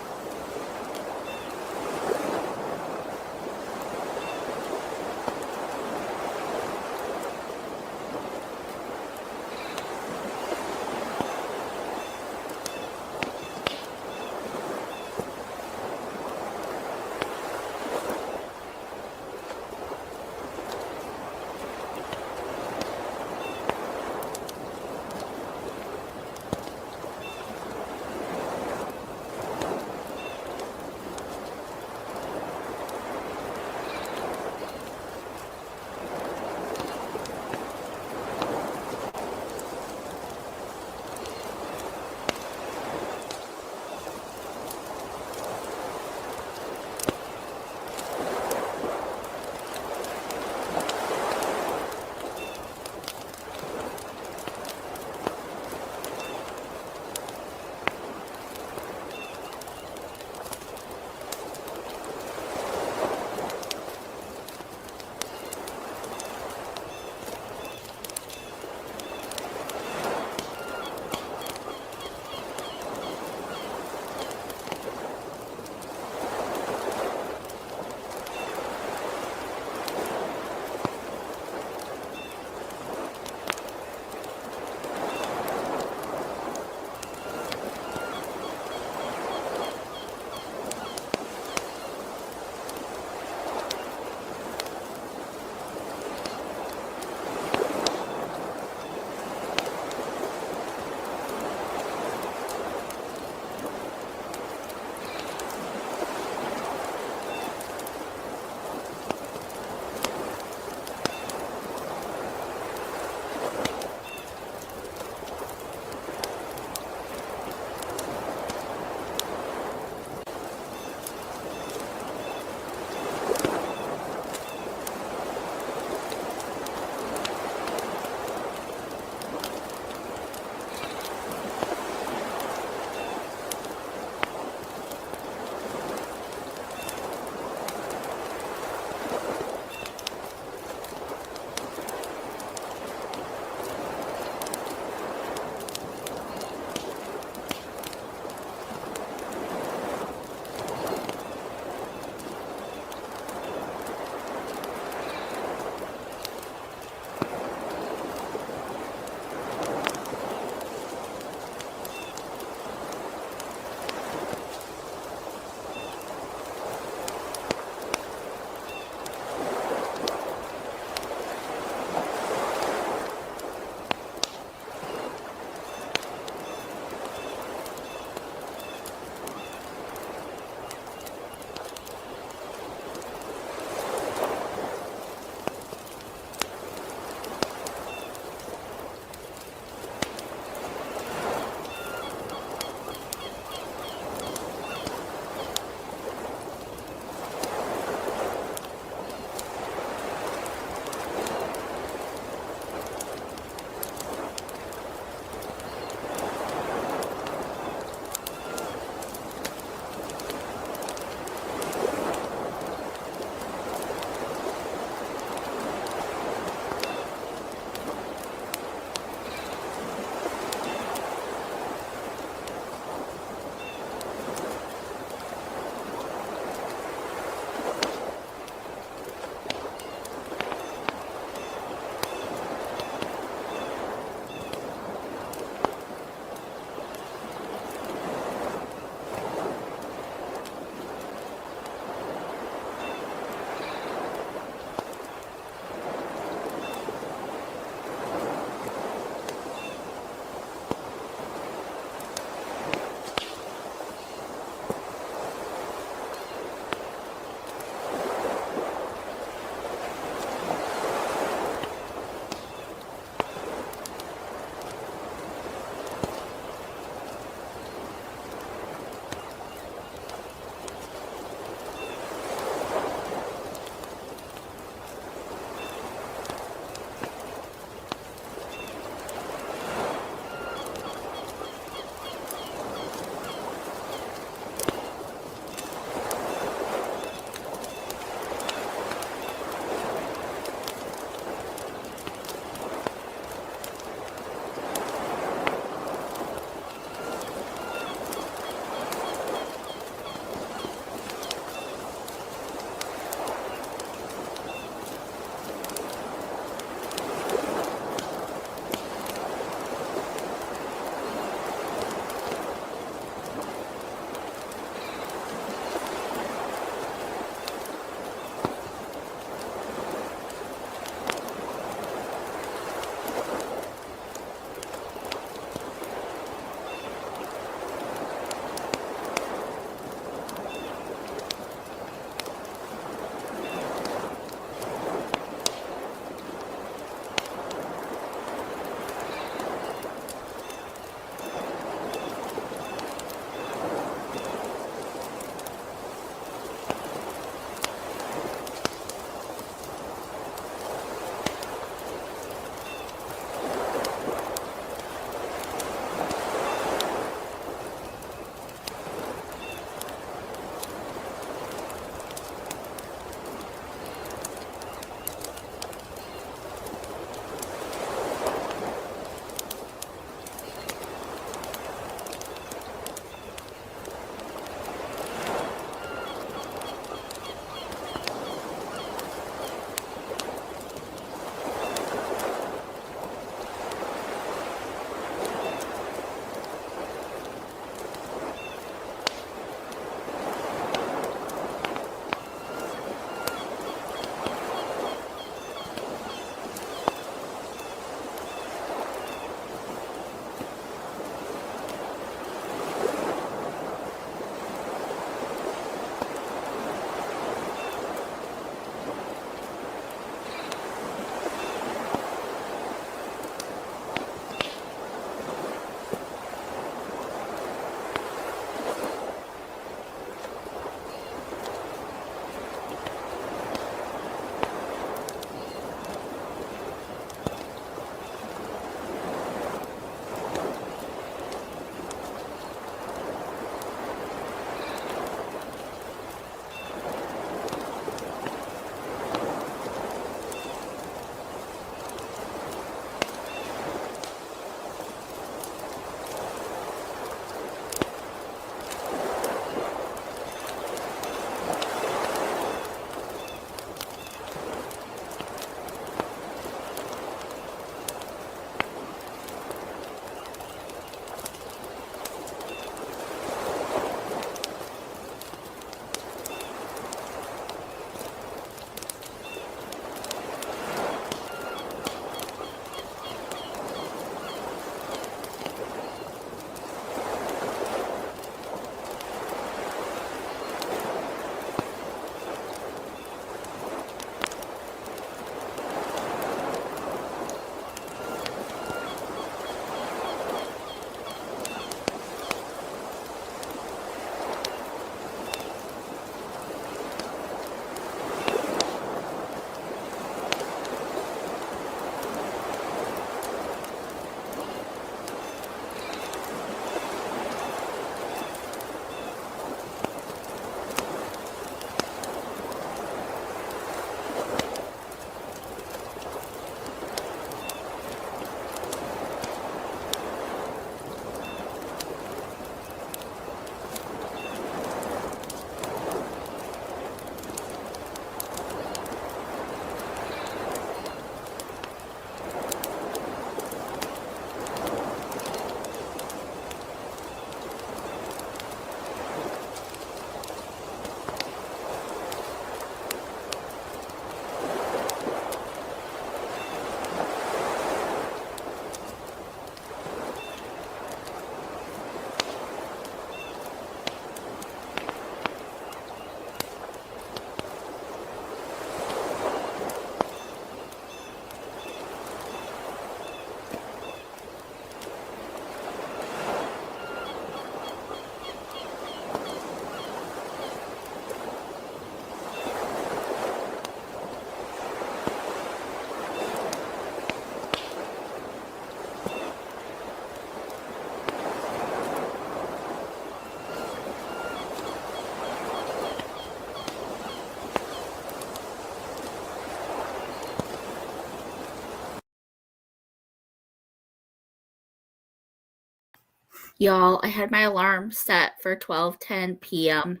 Y'all, I had my alarm set for 12:10 p.m.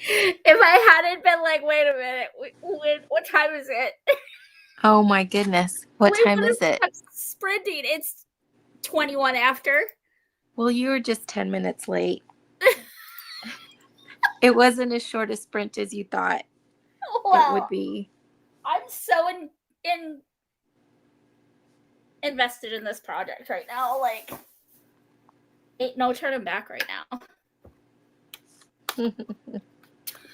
If I hadn't been like, wait a minute, what time is it? Oh my goodness. What We time would've is it? kept sprinting. It's 21 after. Well, you were just 10 minutes late. It wasn't as short a sprint as you thought it would be. I'm so invested in this project right now. Like, ain't no turning back right now.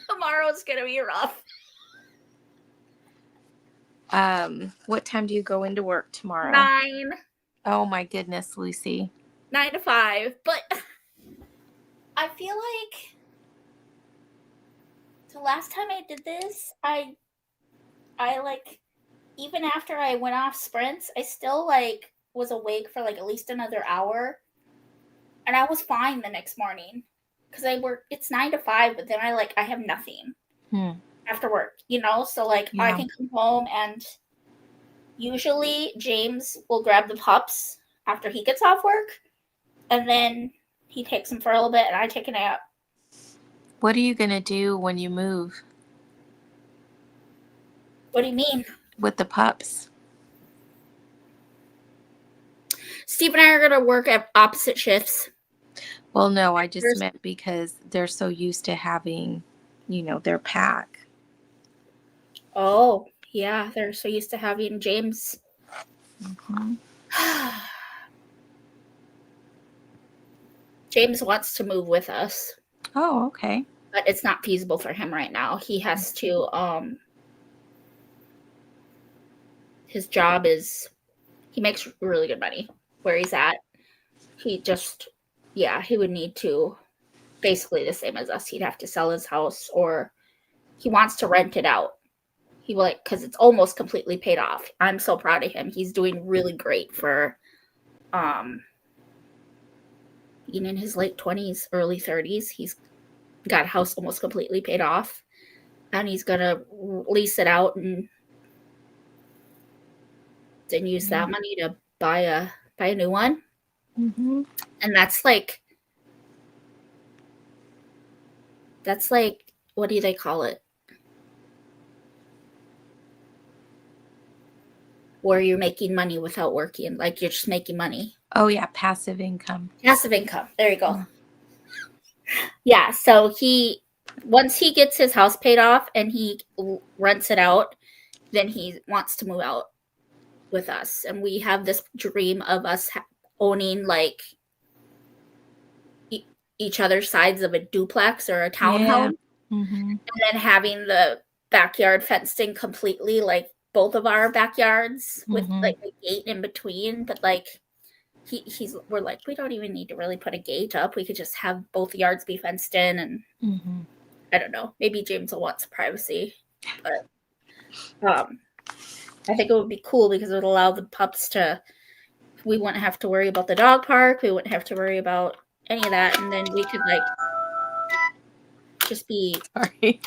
Tomorrow's gonna be rough. What time do you go into work tomorrow? 9. Oh my goodness, Lucy. 9 to 5. But I feel like the last time I did this, I like, even after I went off sprints, I still like was awake for like at least another hour, and I was fine the next morning because I work. It's 9 to 5, but then I have nothing after work, So like I can come home, and usually James will grab the pups after he gets off work, and then he takes them for a little bit, and I take a nap. What are you gonna do when you move? What do you mean? With the pups? Steve and I are going to work at opposite shifts. Well, no, I just meant because they're so used to having, their pack. Oh, yeah. They're so used to having James. Mm-hmm. James wants to move with us. Oh, okay. But it's not feasible for him right now. He has to, his job is, he makes really good money where he's at. He would need to, basically the same as us. He'd have to sell his house, or he wants to rent it out. He will, because it's almost completely paid off. I'm so proud of him. He's doing really great for, being in his late 20s, early 30s. He's got a house almost completely paid off, and he's gonna lease it out and then use that money to buy a new one. Mm-hmm. And that's like what do they call it, where you're making money without working, like you're just making money. Oh yeah, passive income. There you go. Yeah, so once he gets his house paid off and he rents it out, then he wants to move out with us. And we have this dream of us owning like each other's sides of a duplex or a townhome. Yeah. Mm-hmm. And then having the backyard fenced in completely, like both of our backyards with like a gate in between. But like we're like, we don't even need to really put a gate up. We could just have both yards be fenced in, and I don't know. Maybe James will want some privacy, but I think it would be cool because it would allow the pups to. We wouldn't have to worry about the dog park. We wouldn't have to worry about any of that, and then we could like just be. Sorry.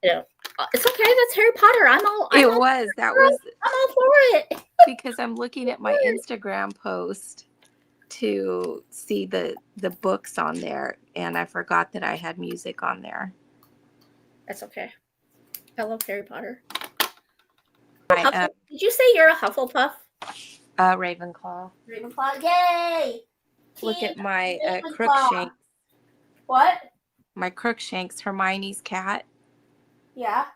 It's okay. That's Harry Potter. I'm all for it. Because I'm looking at my Instagram post to see the books on there, and I forgot that I had music on there. That's okay. I love Harry Potter. Did you say you're a Hufflepuff? Ravenclaw. Ravenclaw, yay! Look at my Crookshanks. What? My Crookshanks, Hermione's cat. Yeah.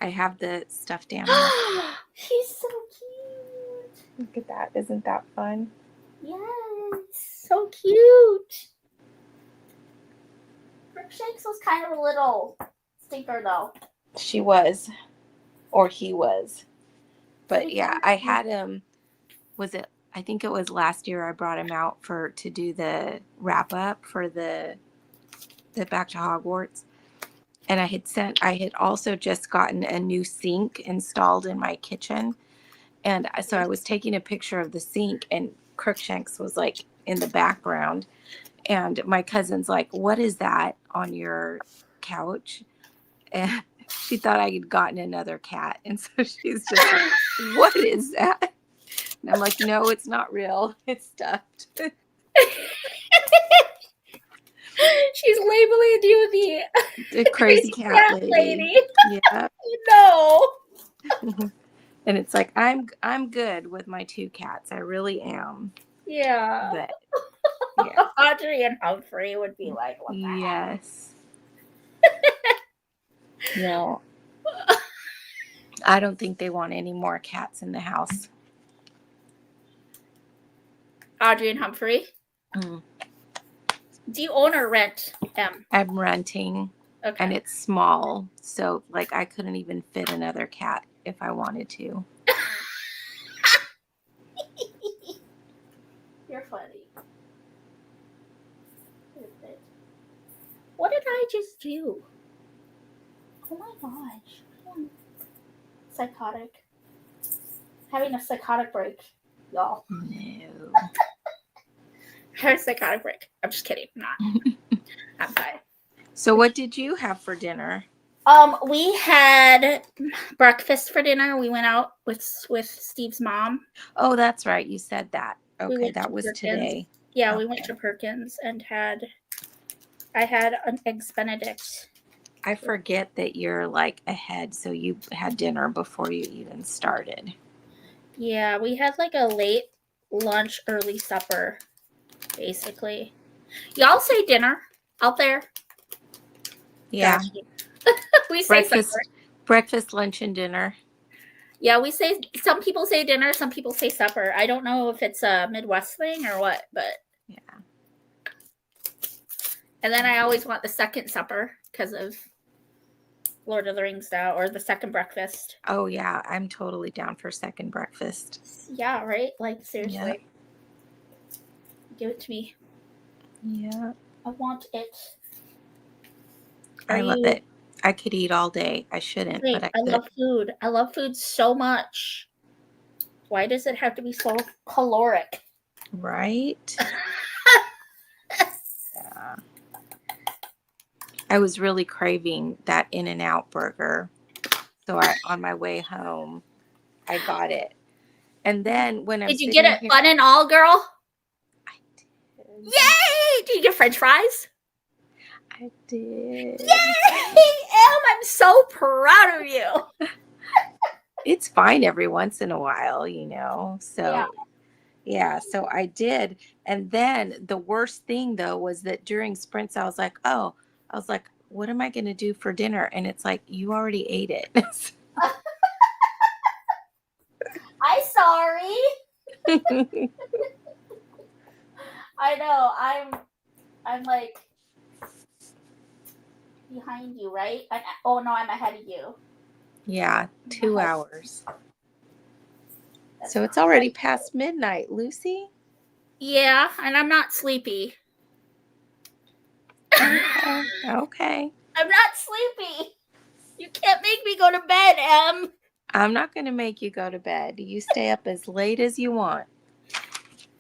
I have the stuffed animal. She's so cute. Look at that. Isn't that fun? Yes. So cute. Crookshanks was kind of a little stinker, though. She was. Or he was. But yeah, I had him. I think it was last year I brought him out to do the wrap up for the Back to Hogwarts. And I had also just gotten a new sink installed in my kitchen. And so I was taking a picture of the sink, and Crookshanks was like in the background. And my cousin's like, "What is that on your couch?" And she thought I had gotten another cat. And so she's just like, "What is that?" And I'm like, no, it's not real. It's stuffed. She's labeling you The crazy cat lady. Yeah. No. And it's like, I'm good with my 2 cats. I really am. Yeah. But yeah. Audrey and Humphrey would be like, what the heck? Yes. No. I don't think they want any more cats in the house. Audrey and Humphrey? Mm. Do you own or rent them? I'm renting. Okay. And it's small. So, like, I couldn't even fit another cat if I wanted to. You're funny. What did I just do? Oh my gosh. I'm psychotic. Having a psychotic break, y'all. No. Having a psychotic break. I'm just kidding. I'm not. I'm fine. So what did you have for dinner? We had breakfast for dinner. We went out with Steve's mom. Oh, that's right. You said that. We Okay, went that to was Perkins. today. Yeah, Okay. we went to Perkins and I had an Eggs Benedict. I forget that you're like ahead, so you had dinner before you even started. Yeah, we had like a late lunch, early supper, basically. Y'all say dinner out there? Yeah. Gotcha. We say supper. Breakfast, lunch, and dinner. Yeah, we say, some people say dinner, some people say supper. I don't know if it's a Midwest thing or what, but. Yeah. And then I always want the second supper because of Lord of the Rings now, or the second breakfast. Oh, yeah. I'm totally down for second breakfast. Yeah, right? Like, seriously. Yeah. Give it to me. Yeah. I want it. I love it. I could eat all day. I shouldn't, Wait, but I I could. love food. I love food so much. Why does it have to be so caloric? Right? Yeah. I was really craving that In-N-Out burger. So on my way home, I got it. And then when I'm Did you get it here, fun and all, girl? I did. Yay! Did you get French fries? I did. Yay! Em, I'm so proud of you. It's fine every once in a while, you know. So yeah, so I did. And then the worst thing though was that during sprints I was like, what am I going to do for dinner? And it's like, you already ate it. I'm sorry. I know. I'm like behind you, right? Oh no, I'm ahead of you. Yeah, 2 hours. So it's already past midnight, Lucy. Yeah, and I'm not sleepy. Okay. I'm not sleepy. You can't make me go to bed, Em. I'm not going to make you go to bed. You stay up as late as you want.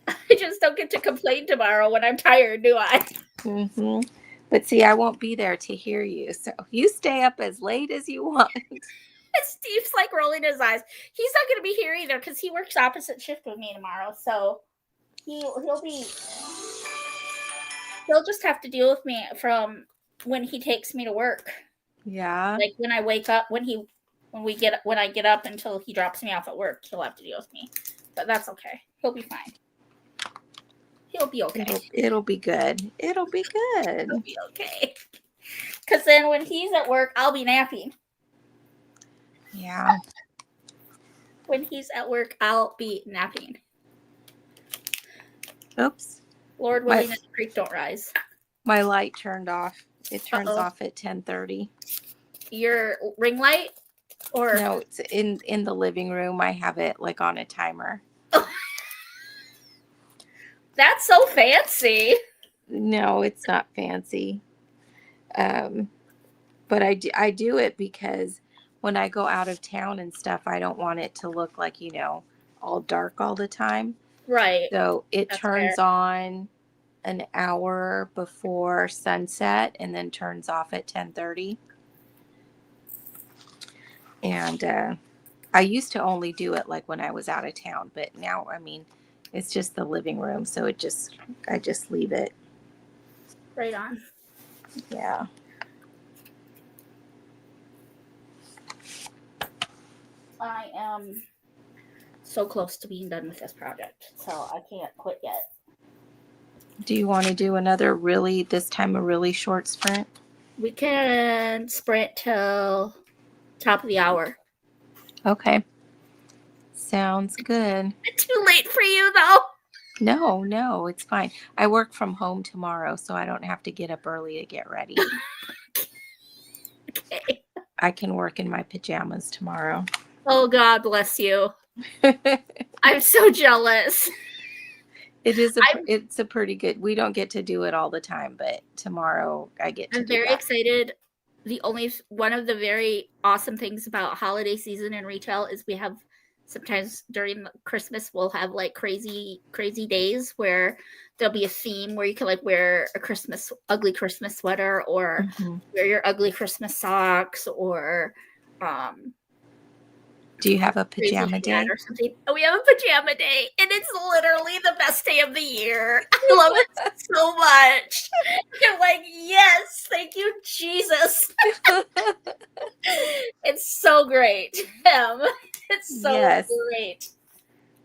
I just don't get to complain tomorrow when I'm tired, do I? Mm-hmm. But see, I won't be there to hear you. So you stay up as late as you want. Steve's like rolling his eyes. He's not going to be here either because he works opposite shift with me tomorrow. So he'll just have to deal with me from when he takes me to work. Yeah. Like when I wake up, when I get up until he drops me off at work, he'll have to deal with me. But that's okay. He'll be fine. He'll be okay. It'll be good. It'll be good. He'll be okay. Because then when he's at work, I'll be napping. Yeah. When he's at work, I'll be napping. Oops. Lord willing, the creek don't rise. My light turned off. It turns off at 10:30. Your ring light? Or no, it's in the living room. I have it like on a timer. That's so fancy. No, it's not fancy. But I do it because when I go out of town and stuff, I don't want it to look like, you know, all dark all the time. Right. So it That's turns fair. on an hour before sunset and then turns off at 10:30. And I used to only do it like when I was out of town, but now, I mean, it's just the living room. So I just leave it. Right on. Yeah. I am so close to being done with this project, so I can't quit yet. Do you want to do this time a really short sprint? We can sprint till top of the hour. Okay. Sounds good. Too late for you, though. No, it's fine. I work from home tomorrow, so I don't have to get up early to get ready. Okay. I can work in my pajamas tomorrow. Oh, God bless you. I'm so jealous. It's a pretty good. We don't get to do it all the time, but tomorrow I get to I'm do very that. excited. One of the very awesome things about holiday season in retail is we have sometimes during Christmas we'll have like crazy days where there'll be a theme where you can like wear a ugly Christmas sweater or wear your ugly Christmas socks or do you have a pajama day or something? Oh, we have a pajama day, and it's literally the best day of the year. I love it so much. I'm like, yes, thank you, Jesus. It's so great. It's so great.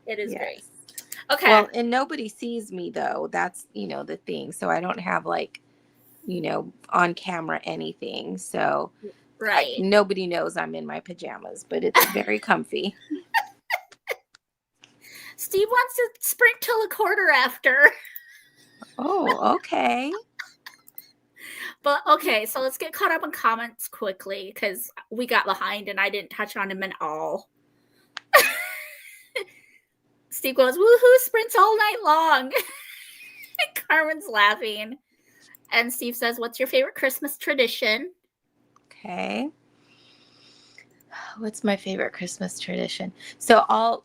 It is great. Okay. Well, and nobody sees me though. That's, the thing. So I don't have like, on camera anything. So right. Nobody knows I'm in my pajamas, but it's very comfy. Steve wants to sprint till a quarter after. Oh, okay. But okay, so let's get caught up on comments quickly because we got behind and I didn't touch on him at all. Steve goes, woohoo, sprints all night long. Carmen's laughing. And Steve says, what's your favorite Christmas tradition? Okay. What's my favorite Christmas tradition? So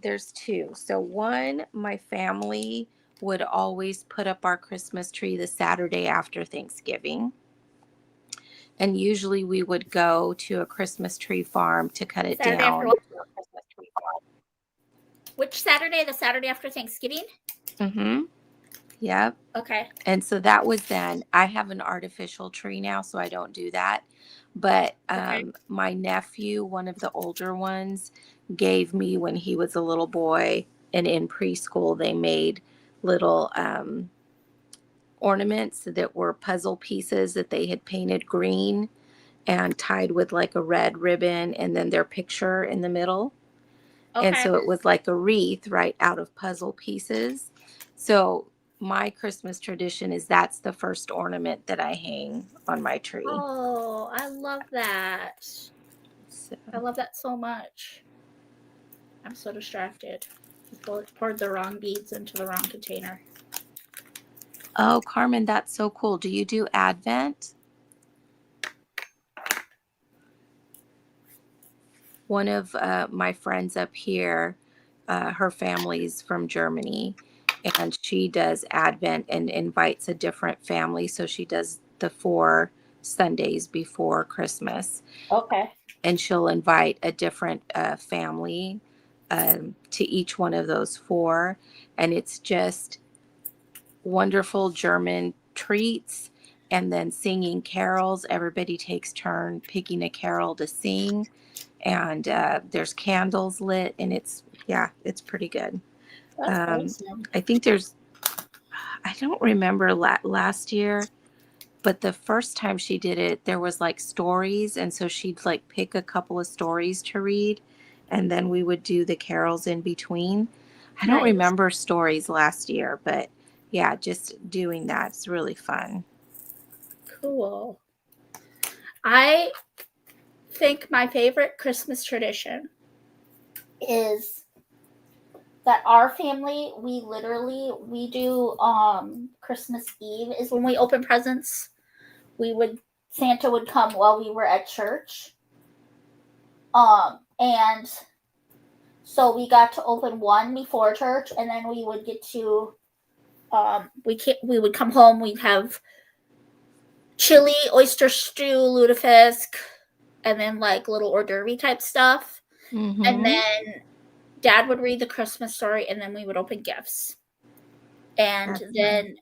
there's two. So one, my family would always put up our Christmas tree the Saturday after Thanksgiving. And usually we would go to a Christmas tree farm to cut it Saturday down. Which Saturday? The Saturday after Thanksgiving? Mm-hmm. Yep. Okay. And so that was then. I have an artificial tree now, so I don't do that. But my nephew, one of the older ones, gave me when he was a little boy, and in preschool, they made little ornaments that were puzzle pieces that they had painted green and tied with like a red ribbon and then their picture in the middle. Okay. And so it was like a wreath right out of puzzle pieces. So my Christmas tradition is that's the first ornament that I hang on my tree. Oh, I love that. I love that so much. I'm so distracted. I poured the wrong beads into the wrong container. Oh, Carmen, that's so cool. Do you do Advent? One of my friends up here, her family's from Germany, and she does Advent and invites a different family. So she does the 4 Sundays before Christmas. Okay. And she'll invite a different family to each one of those 4. And it's just wonderful German treats and then singing carols. Everybody takes turn picking a carol to sing. And there's candles lit, and it's pretty good. That's awesome. I think I don't remember last year, but the first time she did it, there was like stories. And so she'd like pick a couple of stories to read, and then we would do the carols in between. I don't remember stories last year, but yeah, just doing that's really fun. Cool. I think my favorite Christmas tradition is that our family, we do Christmas Eve is when we open presents. Santa would come while we were at church. And so we got to open one before church, and then we would get to we would come home, we'd have chili, oyster stew, lutefisk, and then like little hors d'oeuvre type stuff. Mhm. And then Dad would read the Christmas story, and then we would open gifts. And That's then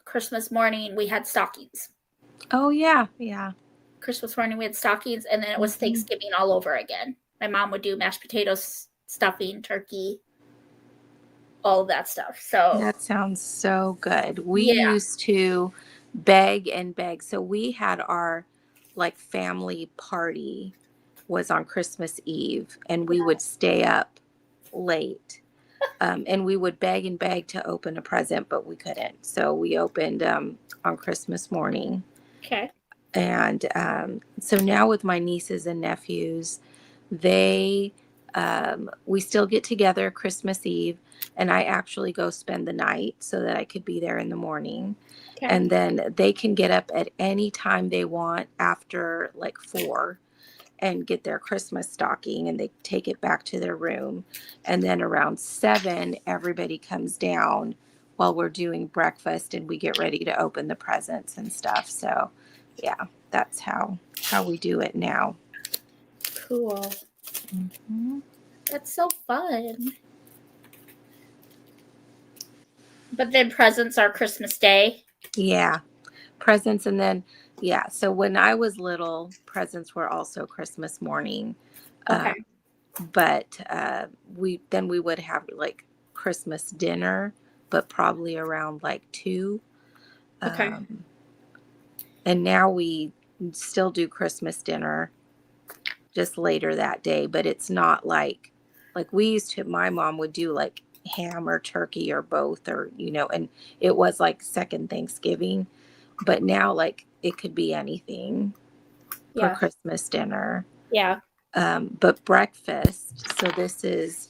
Christmas morning, we had stockings. Oh yeah, yeah. Christmas morning, we had stockings, and then it was Mhm. Thanksgiving all over again. My mom would do mashed potatoes, stuffing, turkey, all of that stuff. So That sounds so good. We yeah. used to beg and beg. So we had our like family party was on Christmas Eve, and we would stay up late. And we would beg and beg to open a present, but we couldn't. So we opened on Christmas morning. Okay. And so now with my nieces and nephews, they we still get together Christmas Eve, and I actually go spend the night so that I could be there in the morning. Okay. And then they can get up at any time they want after like 4 and get their Christmas stocking, and they take it back to their room. And then around 7, everybody comes down while we're doing breakfast, and we get ready to open the presents and stuff. So yeah, that's how we do it now. Cool. Mhm. That's so fun. But then presents are Christmas Day. Yeah, presents. And then yeah, so when I was little, presents were also Christmas morning. Okay. But we would have like Christmas dinner, but probably around like 2. Okay. And now we still do Christmas dinner just later that day, but it's not like we used to. My mom would do like ham or turkey or both, or and it was like second Thanksgiving. But now like it could be anything for Yeah. Christmas dinner. Yeah. But breakfast, so this is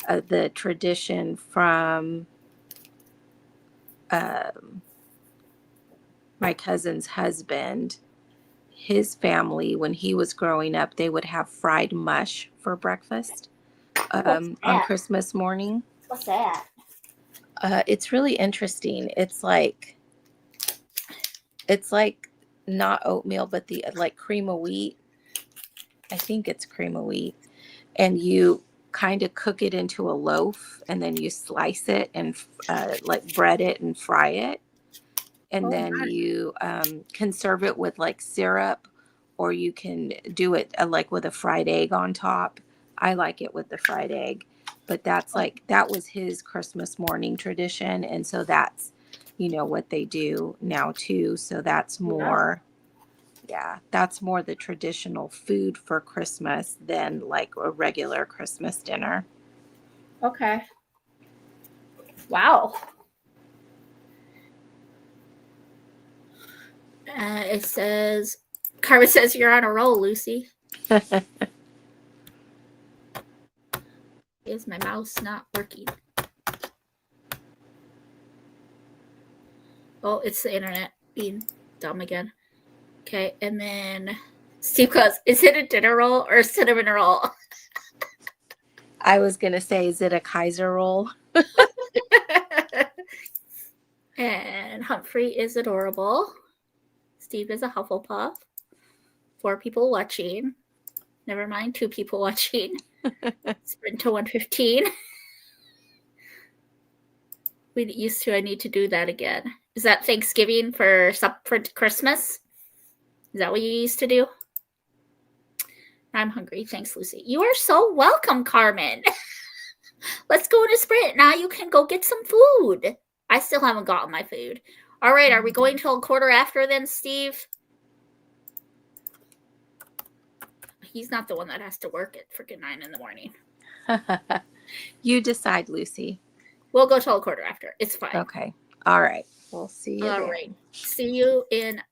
the tradition from my cousin's husband. His family, when he was growing up, they would have fried mush for breakfast on Christmas morning. What's that? It's really interesting. It's like not oatmeal, but the like cream of wheat. I think it's cream of wheat. And you kind of cook it into a loaf, and then you slice it and like bread it and fry it. And then you can serve it with like syrup, or you can do it like with a fried egg on top. I like it with the fried egg, but that was his Christmas morning tradition. And so that's, what they do now too. So that's more, that's more the traditional food for Christmas than like a regular Christmas dinner. Okay. Wow. It says, Carmen says you're on a roll, Lucy. Is my mouse not working? Oh, it's the internet being dumb again. Okay, and then Steve goes, is it a dinner roll or a cinnamon roll? I was going to say, is it a Kaiser roll? And Humphrey is adorable. Steve is a Hufflepuff. 4 people watching. Never mind, 2 people watching. Sprint to 115. We used to. I need to do that again. Is that Thanksgiving for Christmas? Is that what you used to do? I'm hungry. Thanks, Lucy. You are so welcome, Carmen. Let's go to Sprint. Now you can go get some food. I still haven't gotten my food. All right, are we going till 1/4 then, Steve? He's not the one that has to work at freaking 9 in the morning. You decide, Lucy. We'll go till 1/4. It's fine. Okay. All right. We'll see you All then. right. See you then.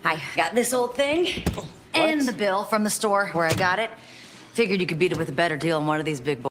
I got this old thing and the bill from the store where I got it. Figured you could beat it with a better deal on one of these big boys.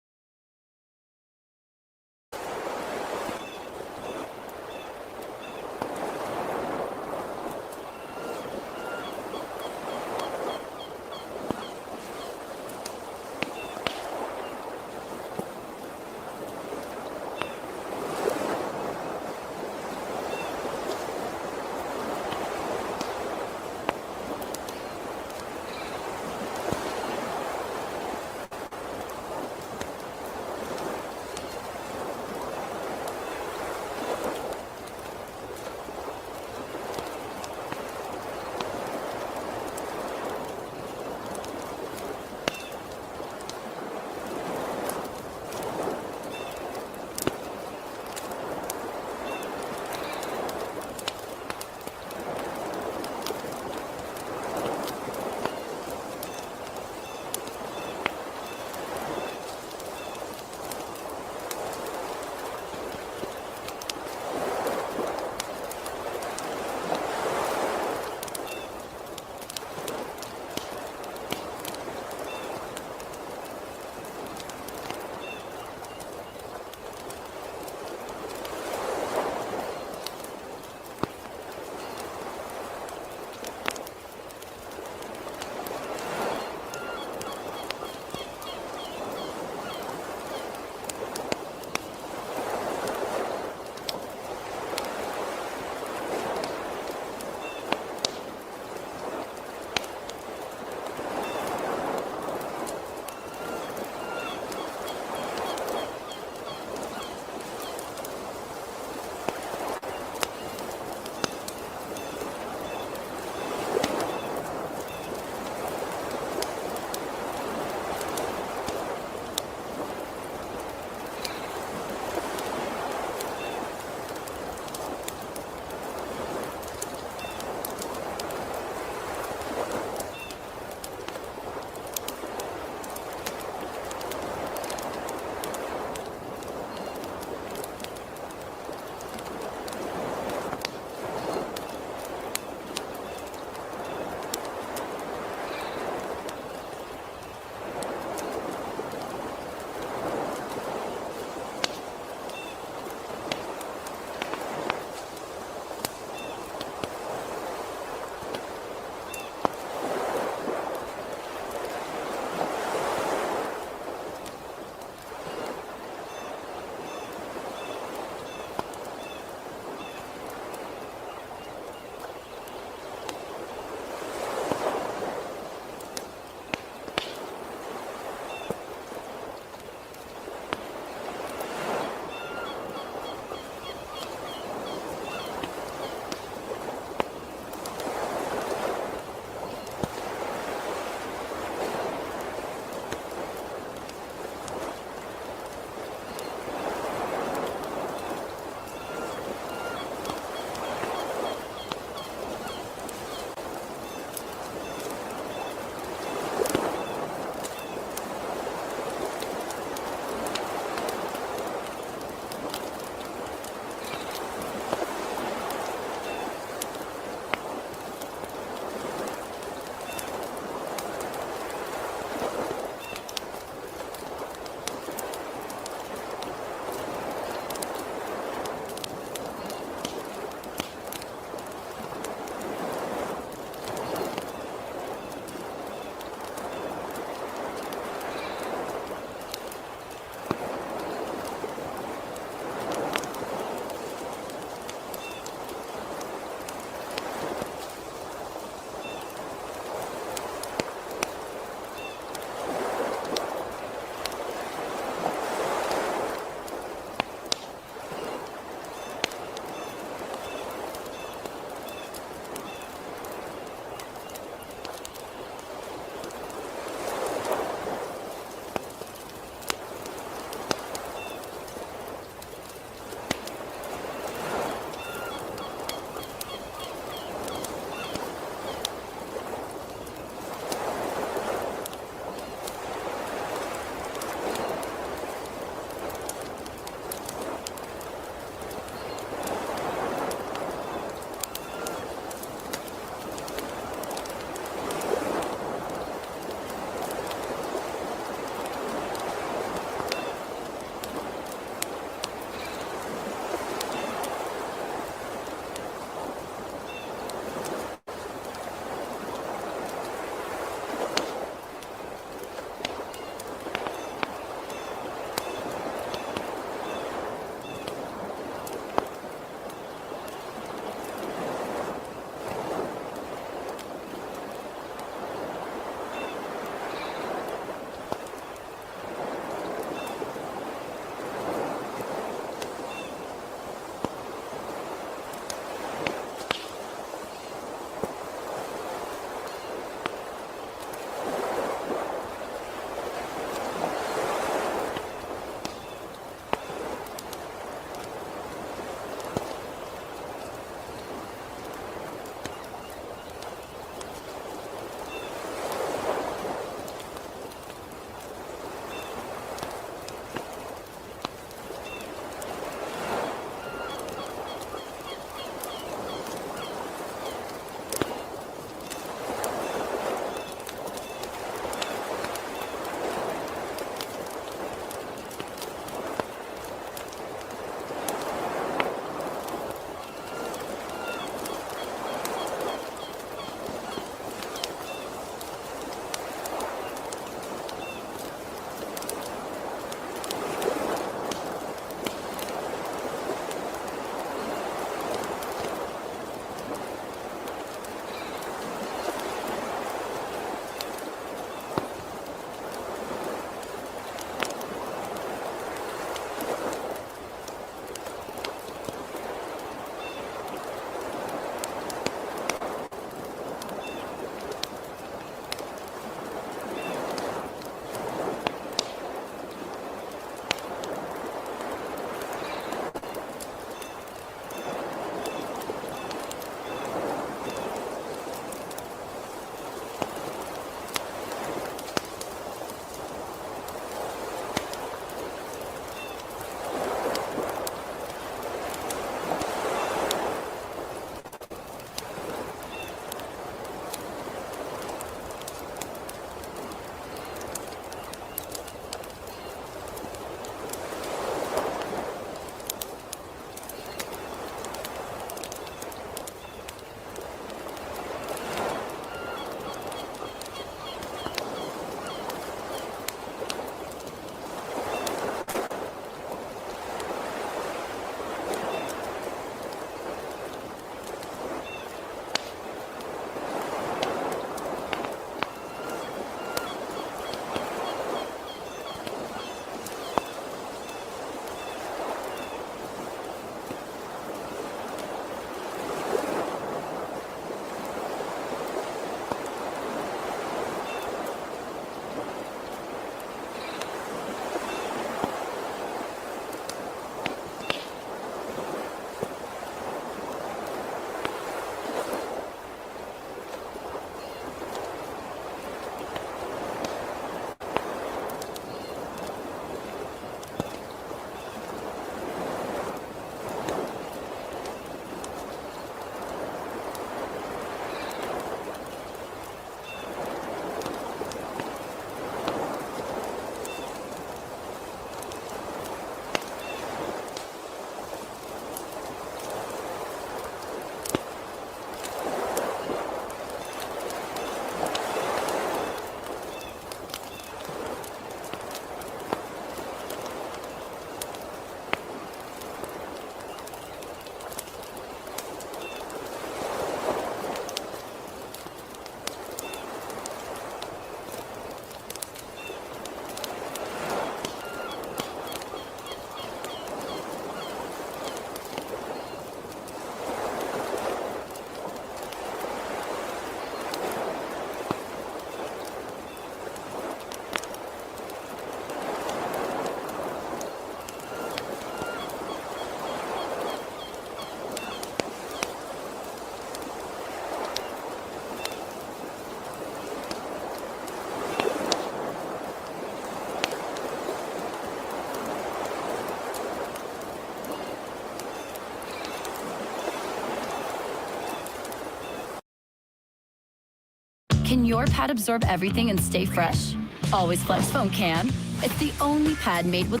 Can your pad absorb everything and stay fresh? Always Flex Foam can. It's the only pad made with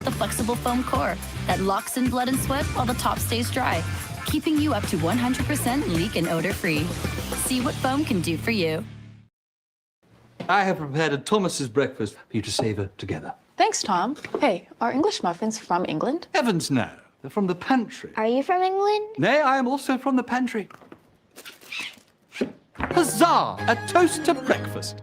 the flexible foam core that locks in blood and sweat while the top stays dry, keeping you up to 100% leak and odor-free. See what foam can do for you. I have prepared a Thomas's breakfast for you to savor together. Thanks, Tom. Hey, are English muffins from England? Heavens, no. They're from the pantry. Are you from England? Nay, I am also from the pantry. Huzzah! A toast to breakfast.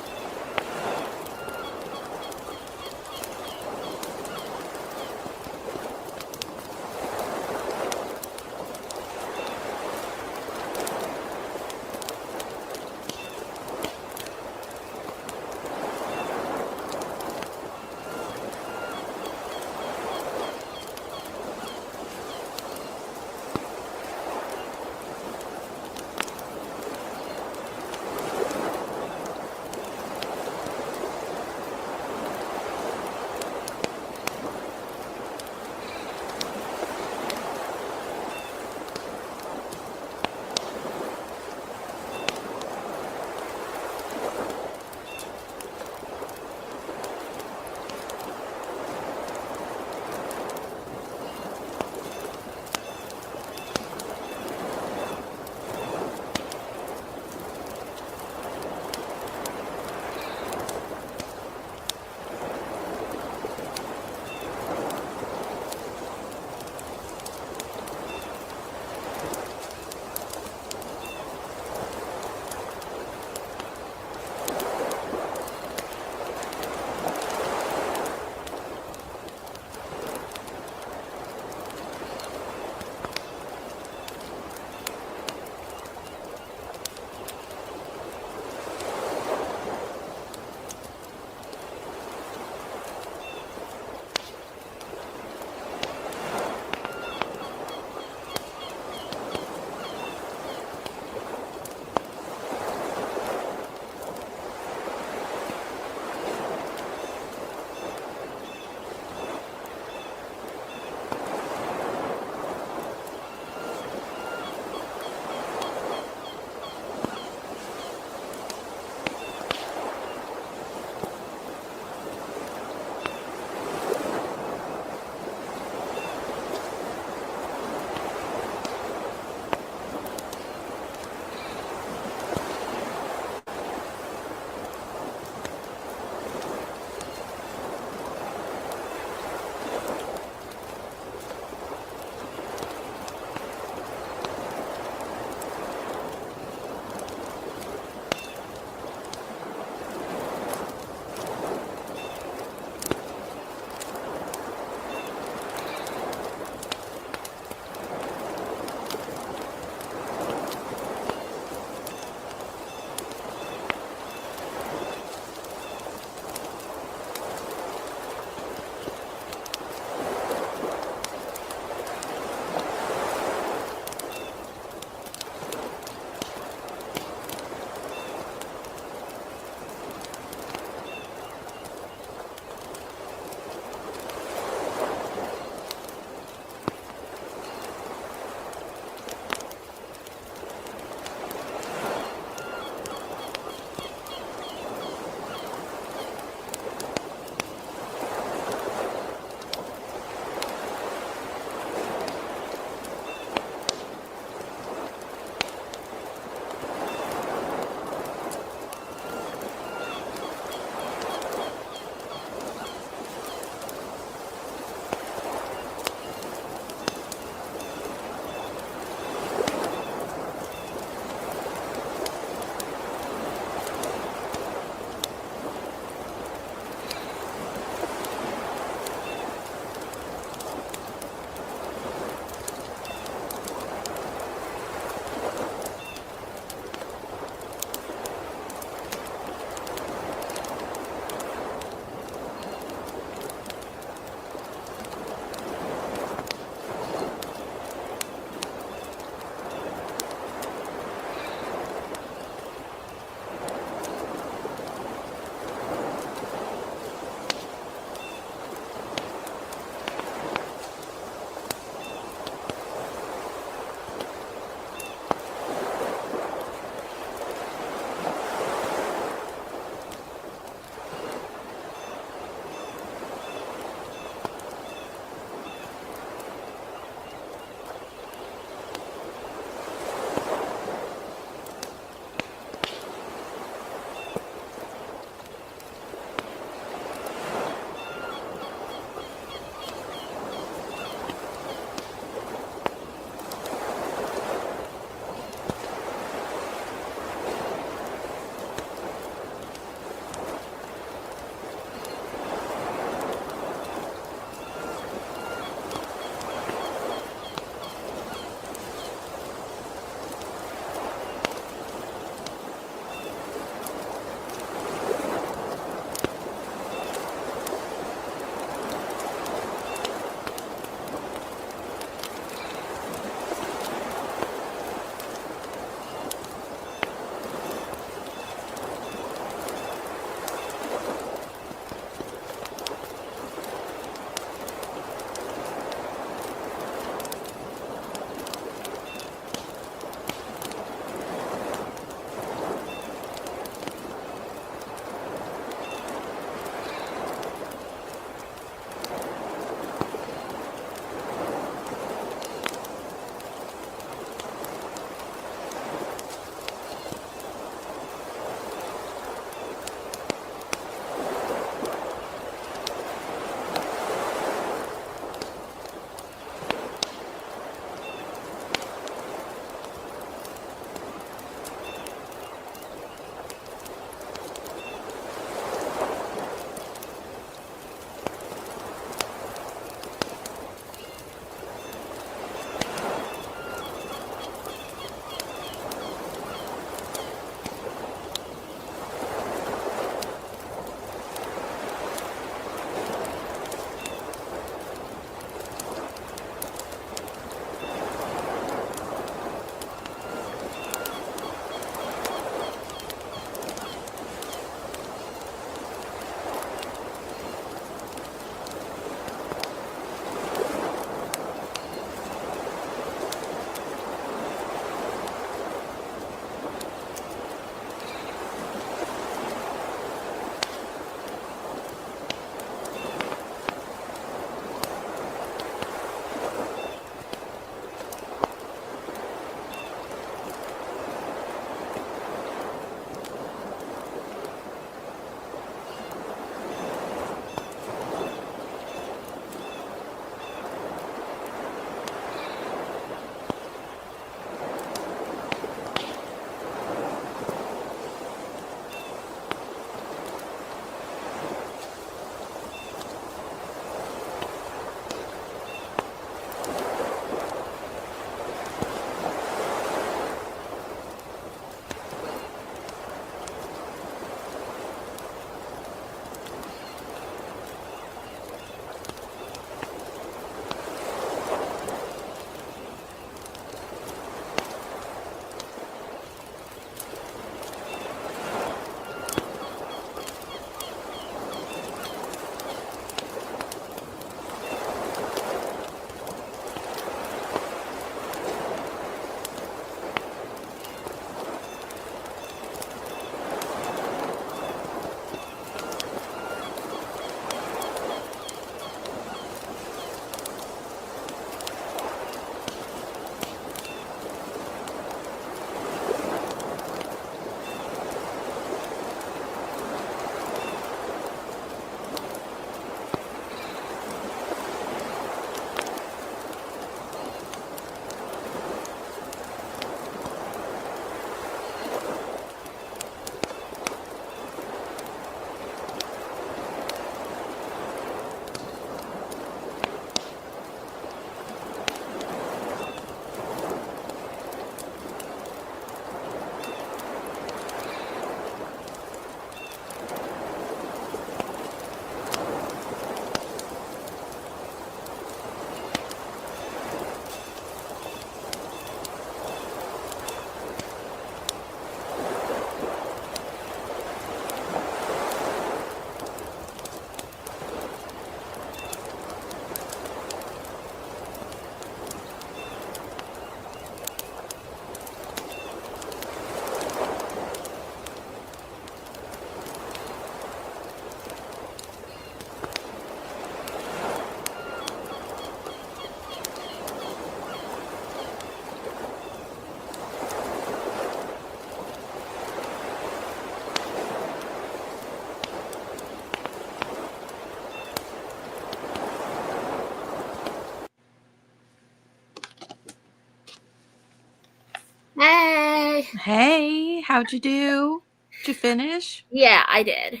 Hey. Hey, how'd you do? Did you finish? Yeah, I did.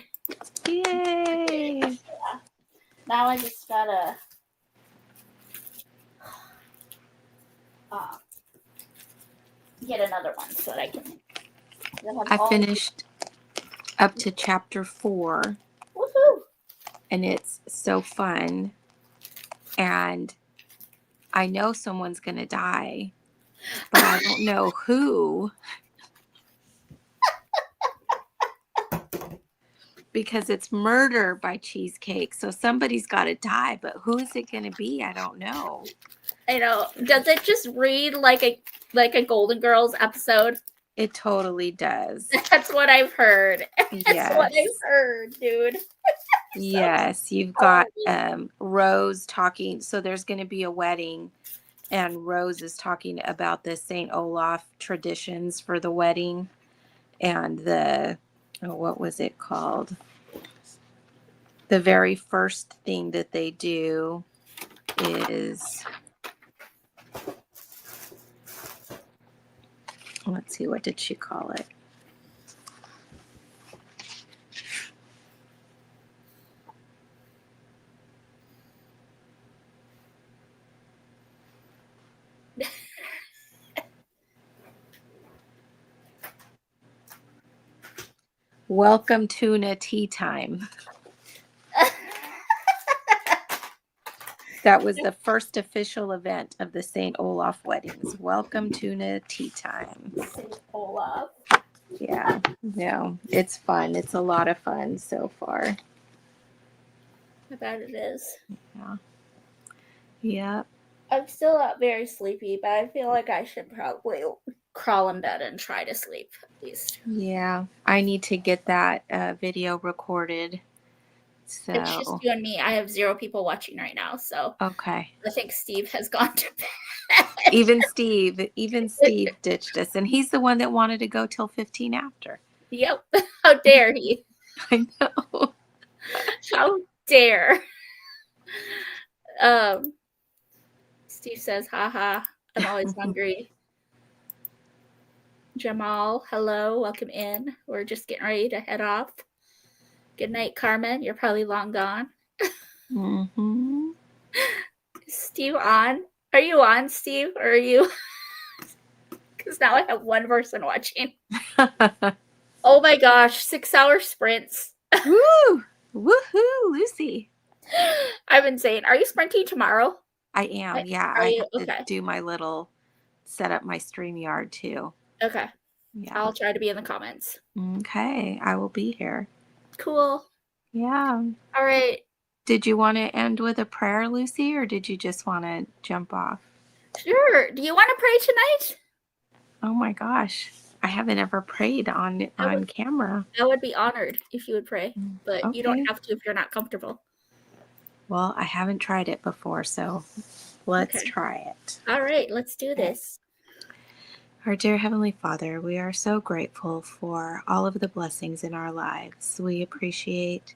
Yay. Now I just gotta get another one so that I can. I finished up to chapter 4. Woohoo! And it's so fun. And I know someone's going to die, but I don't know who. Because it's murder by Cheesecake. So somebody's got to die, but who is it going to be? I don't know. I know. Does it just read like a Golden Girls episode? It totally does. That's what I've heard. That's Yes. what I've heard, dude. Yes, you've got Rose talking. So there's going to be a wedding, and Rose is talking about the St. Olaf traditions for the wedding, and what was it called? The very first thing that they do is, let's see, what did she call it? Welcome Tuna Tea Time. That was the first official event of the St. Olaf weddings. Welcome Tuna Tea Time. St. Olaf. Yeah, no, it's fun. It's a lot of fun so far. I bet it is. Yeah. Yep. I'm still not very sleepy, but I feel like I should probably crawl in bed and try to sleep at least. Yeah, I need to get that video recorded. So It's just you and me. I have 0 people watching right now, so okay. I think Steve has gone to bed. Even Steve ditched us, and he's the one that wanted to go till 15 after. Yep. How dare he? I know. How dare. Steve says, haha, I'm always hungry. Jamal, hello, welcome in. We're just getting ready to head off. Good night, Carmen. You're probably long gone. Mm-hmm. Steve on? Are you on, Steve? Or are you? Because now I have one person watching. Oh my gosh, 6-hour sprints. Woo! Woohoo, Lucy. I've been saying, are you sprinting tomorrow? I am, yeah. Are I you? have to Okay. do my little set up my StreamYard too. Okay. Yeah. I'll try to be in the comments. Okay, I will be here. Cool. Yeah. All right. Did you want to end with a prayer, Lucy, or did you just want to jump off? Sure. Do you want to pray tonight? Oh my gosh. I haven't ever prayed on camera. I would be honored if you would pray, but you don't Okay. have to if you're not comfortable. Well, I haven't tried it before, so let's Okay. try it. All right, let's do this. Our dear Heavenly Father, we are so grateful for all of the blessings in our lives. We appreciate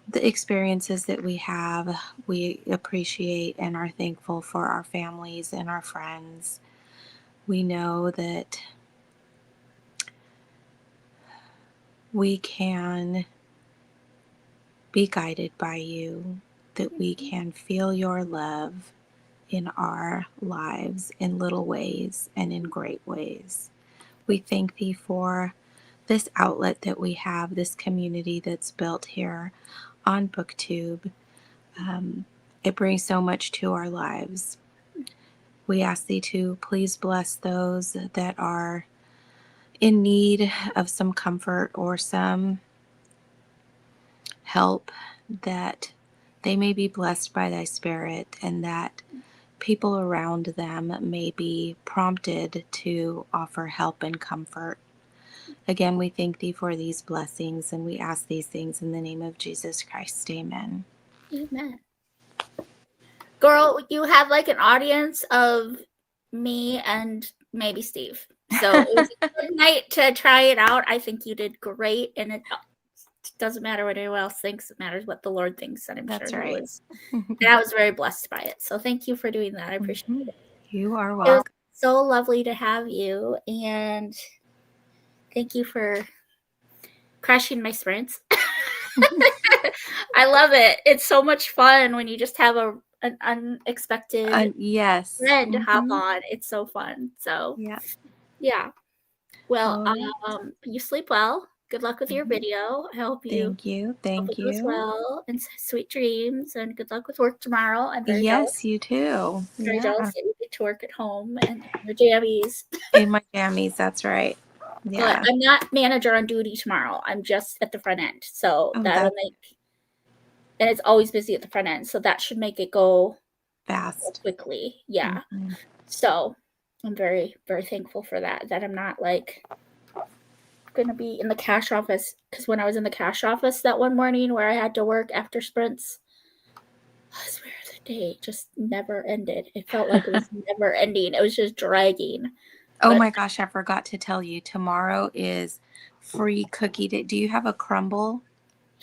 the experiences that we have. We appreciate and are thankful for our families and our friends. We know that we can be guided by you, that we can feel your love in our lives in little ways and in great ways. We thank thee for this outlet that we have, this community that's built here on BookTube. It brings so much to our lives. We ask thee to please bless those that are in need of some comfort or some help, that they may be blessed by thy Spirit, and that people around them may be prompted to offer help and comfort. Again, we thank thee for these blessings, and we ask these things in the name of Jesus Christ. Amen. Amen. Girl, you have like an audience of me and maybe Steve. So it was a good night to try it out. I think you did great, and it doesn't matter what anyone else thinks. It matters what the Lord thinks, and I'm That's sure right. He was. And I was very blessed by it. So thank you for doing that. I appreciate it. You are It was welcome. So lovely to have you, and thank you for crashing my sprints. I love it. It's so much fun when you just have an unexpected Yes. friend to hop on. It's so fun. So yeah. Well, you sleep well. Good luck with your video. I hope you Thank you. hope Thank it goes you. well, and sweet dreams, and good luck with work tomorrow. I'm very Yes, you too. very Yeah. jealous that you get to work at home and your jammies. In my jammies, that's right. But Yeah. I'm not manager on duty tomorrow. I'm just at the front end. So Oh, that'll that's make, and it's always busy at the front end. So that should make it go fast. quickly. Yeah. Mhm. So I'm very, very thankful for that I'm not like going to be in the cash office. Because when I was in the cash office that one morning where I had to work after sprints, I swear the day just never ended. It felt like it was never ending. It was just dragging. Oh But my gosh, I forgot to tell you. Tomorrow is free cookie day. Do you have a crumble?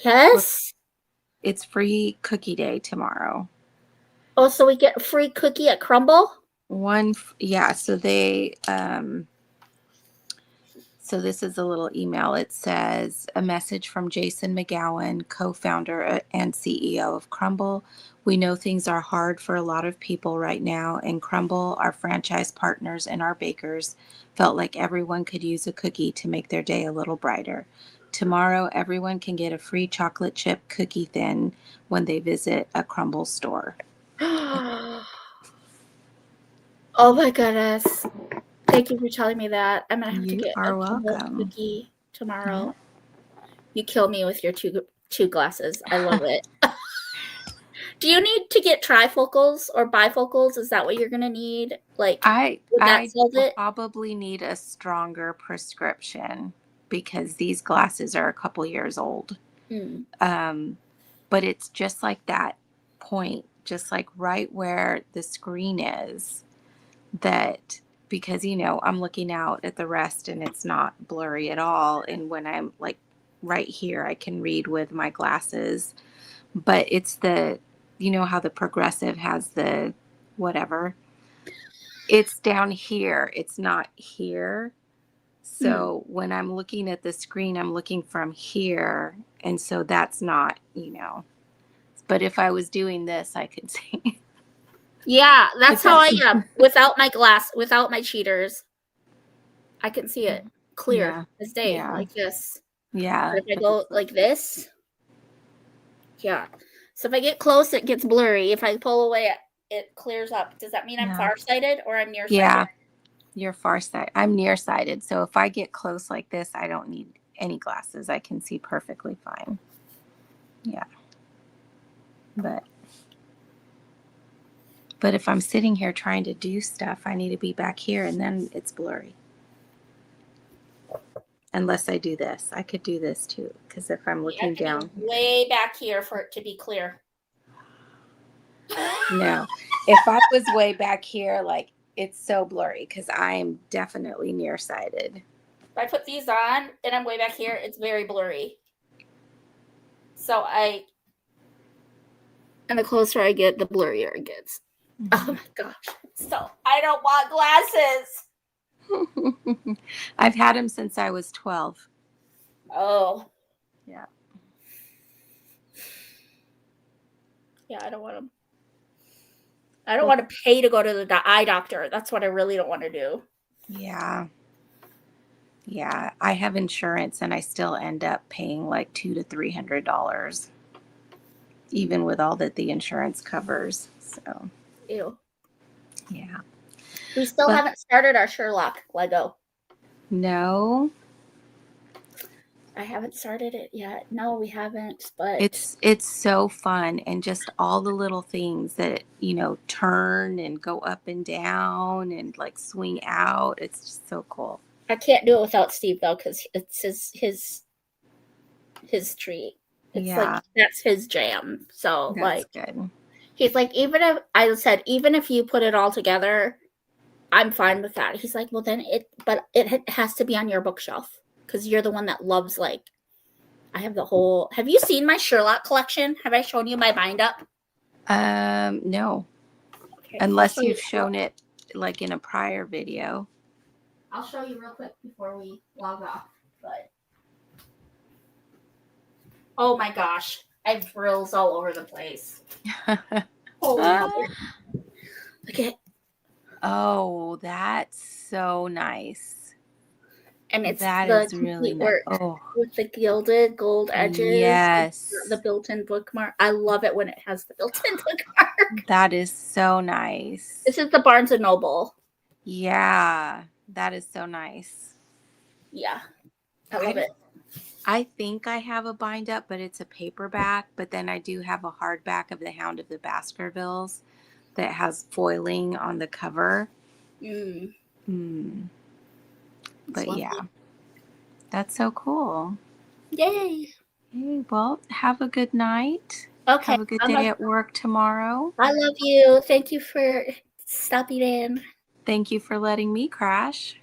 yes. It's free cookie day tomorrow. Oh, so we get a free cookie at Crumble? Yeah, so they so this is a little email. It says, a message from Jason McGowan, co-founder and CEO of Crumble. We know things are hard for a lot of people right now, and Crumble, our franchise partners and our bakers, felt like everyone could use a cookie to make their day a little brighter. Tomorrow, everyone can get a free chocolate chip cookie thin when they visit a Crumble store. Oh my goodness. Thank you for telling me that. I'm going to have to You get are a Crumble welcome. cookie tomorrow. You kill me with your two glasses. I love it. Do you need to get trifocals or bifocals? Is that what you're going to need? Like, I would that solve it? probably need a stronger prescription because these glasses are a couple years old. But it's just like that point, just like right where the screen is, that because, you know, I'm looking out at the rest and it's not blurry at all. And when I'm like right here, I can read with my glasses, but it's the, you know, how the Progressive has the whatever, it's down here. It's not here. So when I'm looking at the screen, I'm looking from here. And so that's not, you know, but if I was doing this, I could see. Yeah, that's how I am. Without my cheaters, I can see it clear as day, like this. Yeah. But if I go like this, yeah. So if I get close, it gets blurry. If I pull away, it clears up. Does that mean I'm farsighted or I'm nearsighted? Yeah, you're farsighted. I'm nearsighted. So if I get close like this, I don't need any glasses. I can see perfectly fine. Yeah. But if I'm sitting here trying to do stuff, I need to be back here and then it's blurry. Unless I do this. I could do this too. Because if I'm looking down. Way back here for it to be clear. No. If I was way back here, like it's so blurry because I'm definitely nearsighted. If I put these on and I'm way back here, it's very blurry. So and the closer I get, the blurrier it gets. Oh my gosh. So I don't want glasses. I've had them since I was 12. Oh. Yeah. Yeah, I don't want them. I don't want to pay to go to the eye doctor. That's what I really don't want to do. Yeah. Yeah. I have insurance and I still end up paying like $200 to $300, even with all that the insurance covers. So. Ew. Yeah. We still haven't started our Sherlock Lego. No. I haven't started it yet. No, we haven't. But it's so fun, and just all the little things that, you know, turn and go up and down and like swing out. It's just so cool. I can't do it without Steve though, because it's his treat. It's like that's his jam. So that's good. He's like, even if you put it all together, I'm fine with that. He's like, well then it has to be on your bookshelf because you're the one that loves, like, I have the whole. Have you seen my Sherlock collection? Have I shown you my bind up? No. Okay, unless you've shown it like in a prior video. I'll show you real quick before we log off. But oh my gosh, I have drills all over the place. Holy mother. Look at. Oh, that's so nice. And it's that the is really complete work Oh, with the gilded gold edges. yes. The built-in bookmark. I love it when it has the built-in bookmark. That is so nice. This is the Barnes and Noble. Yeah, that is so nice. Yeah, I love it. I think I have a bind up, but it's a paperback. But then I do have a hardback of The Hound of the Baskervilles that has foiling on the cover. Mm. But lovely. yeah, that's so cool. Yay. Hey, well, have a good night. Okay. Have a good day at work tomorrow. I love you. Thank you for stopping in. Thank you for letting me crash.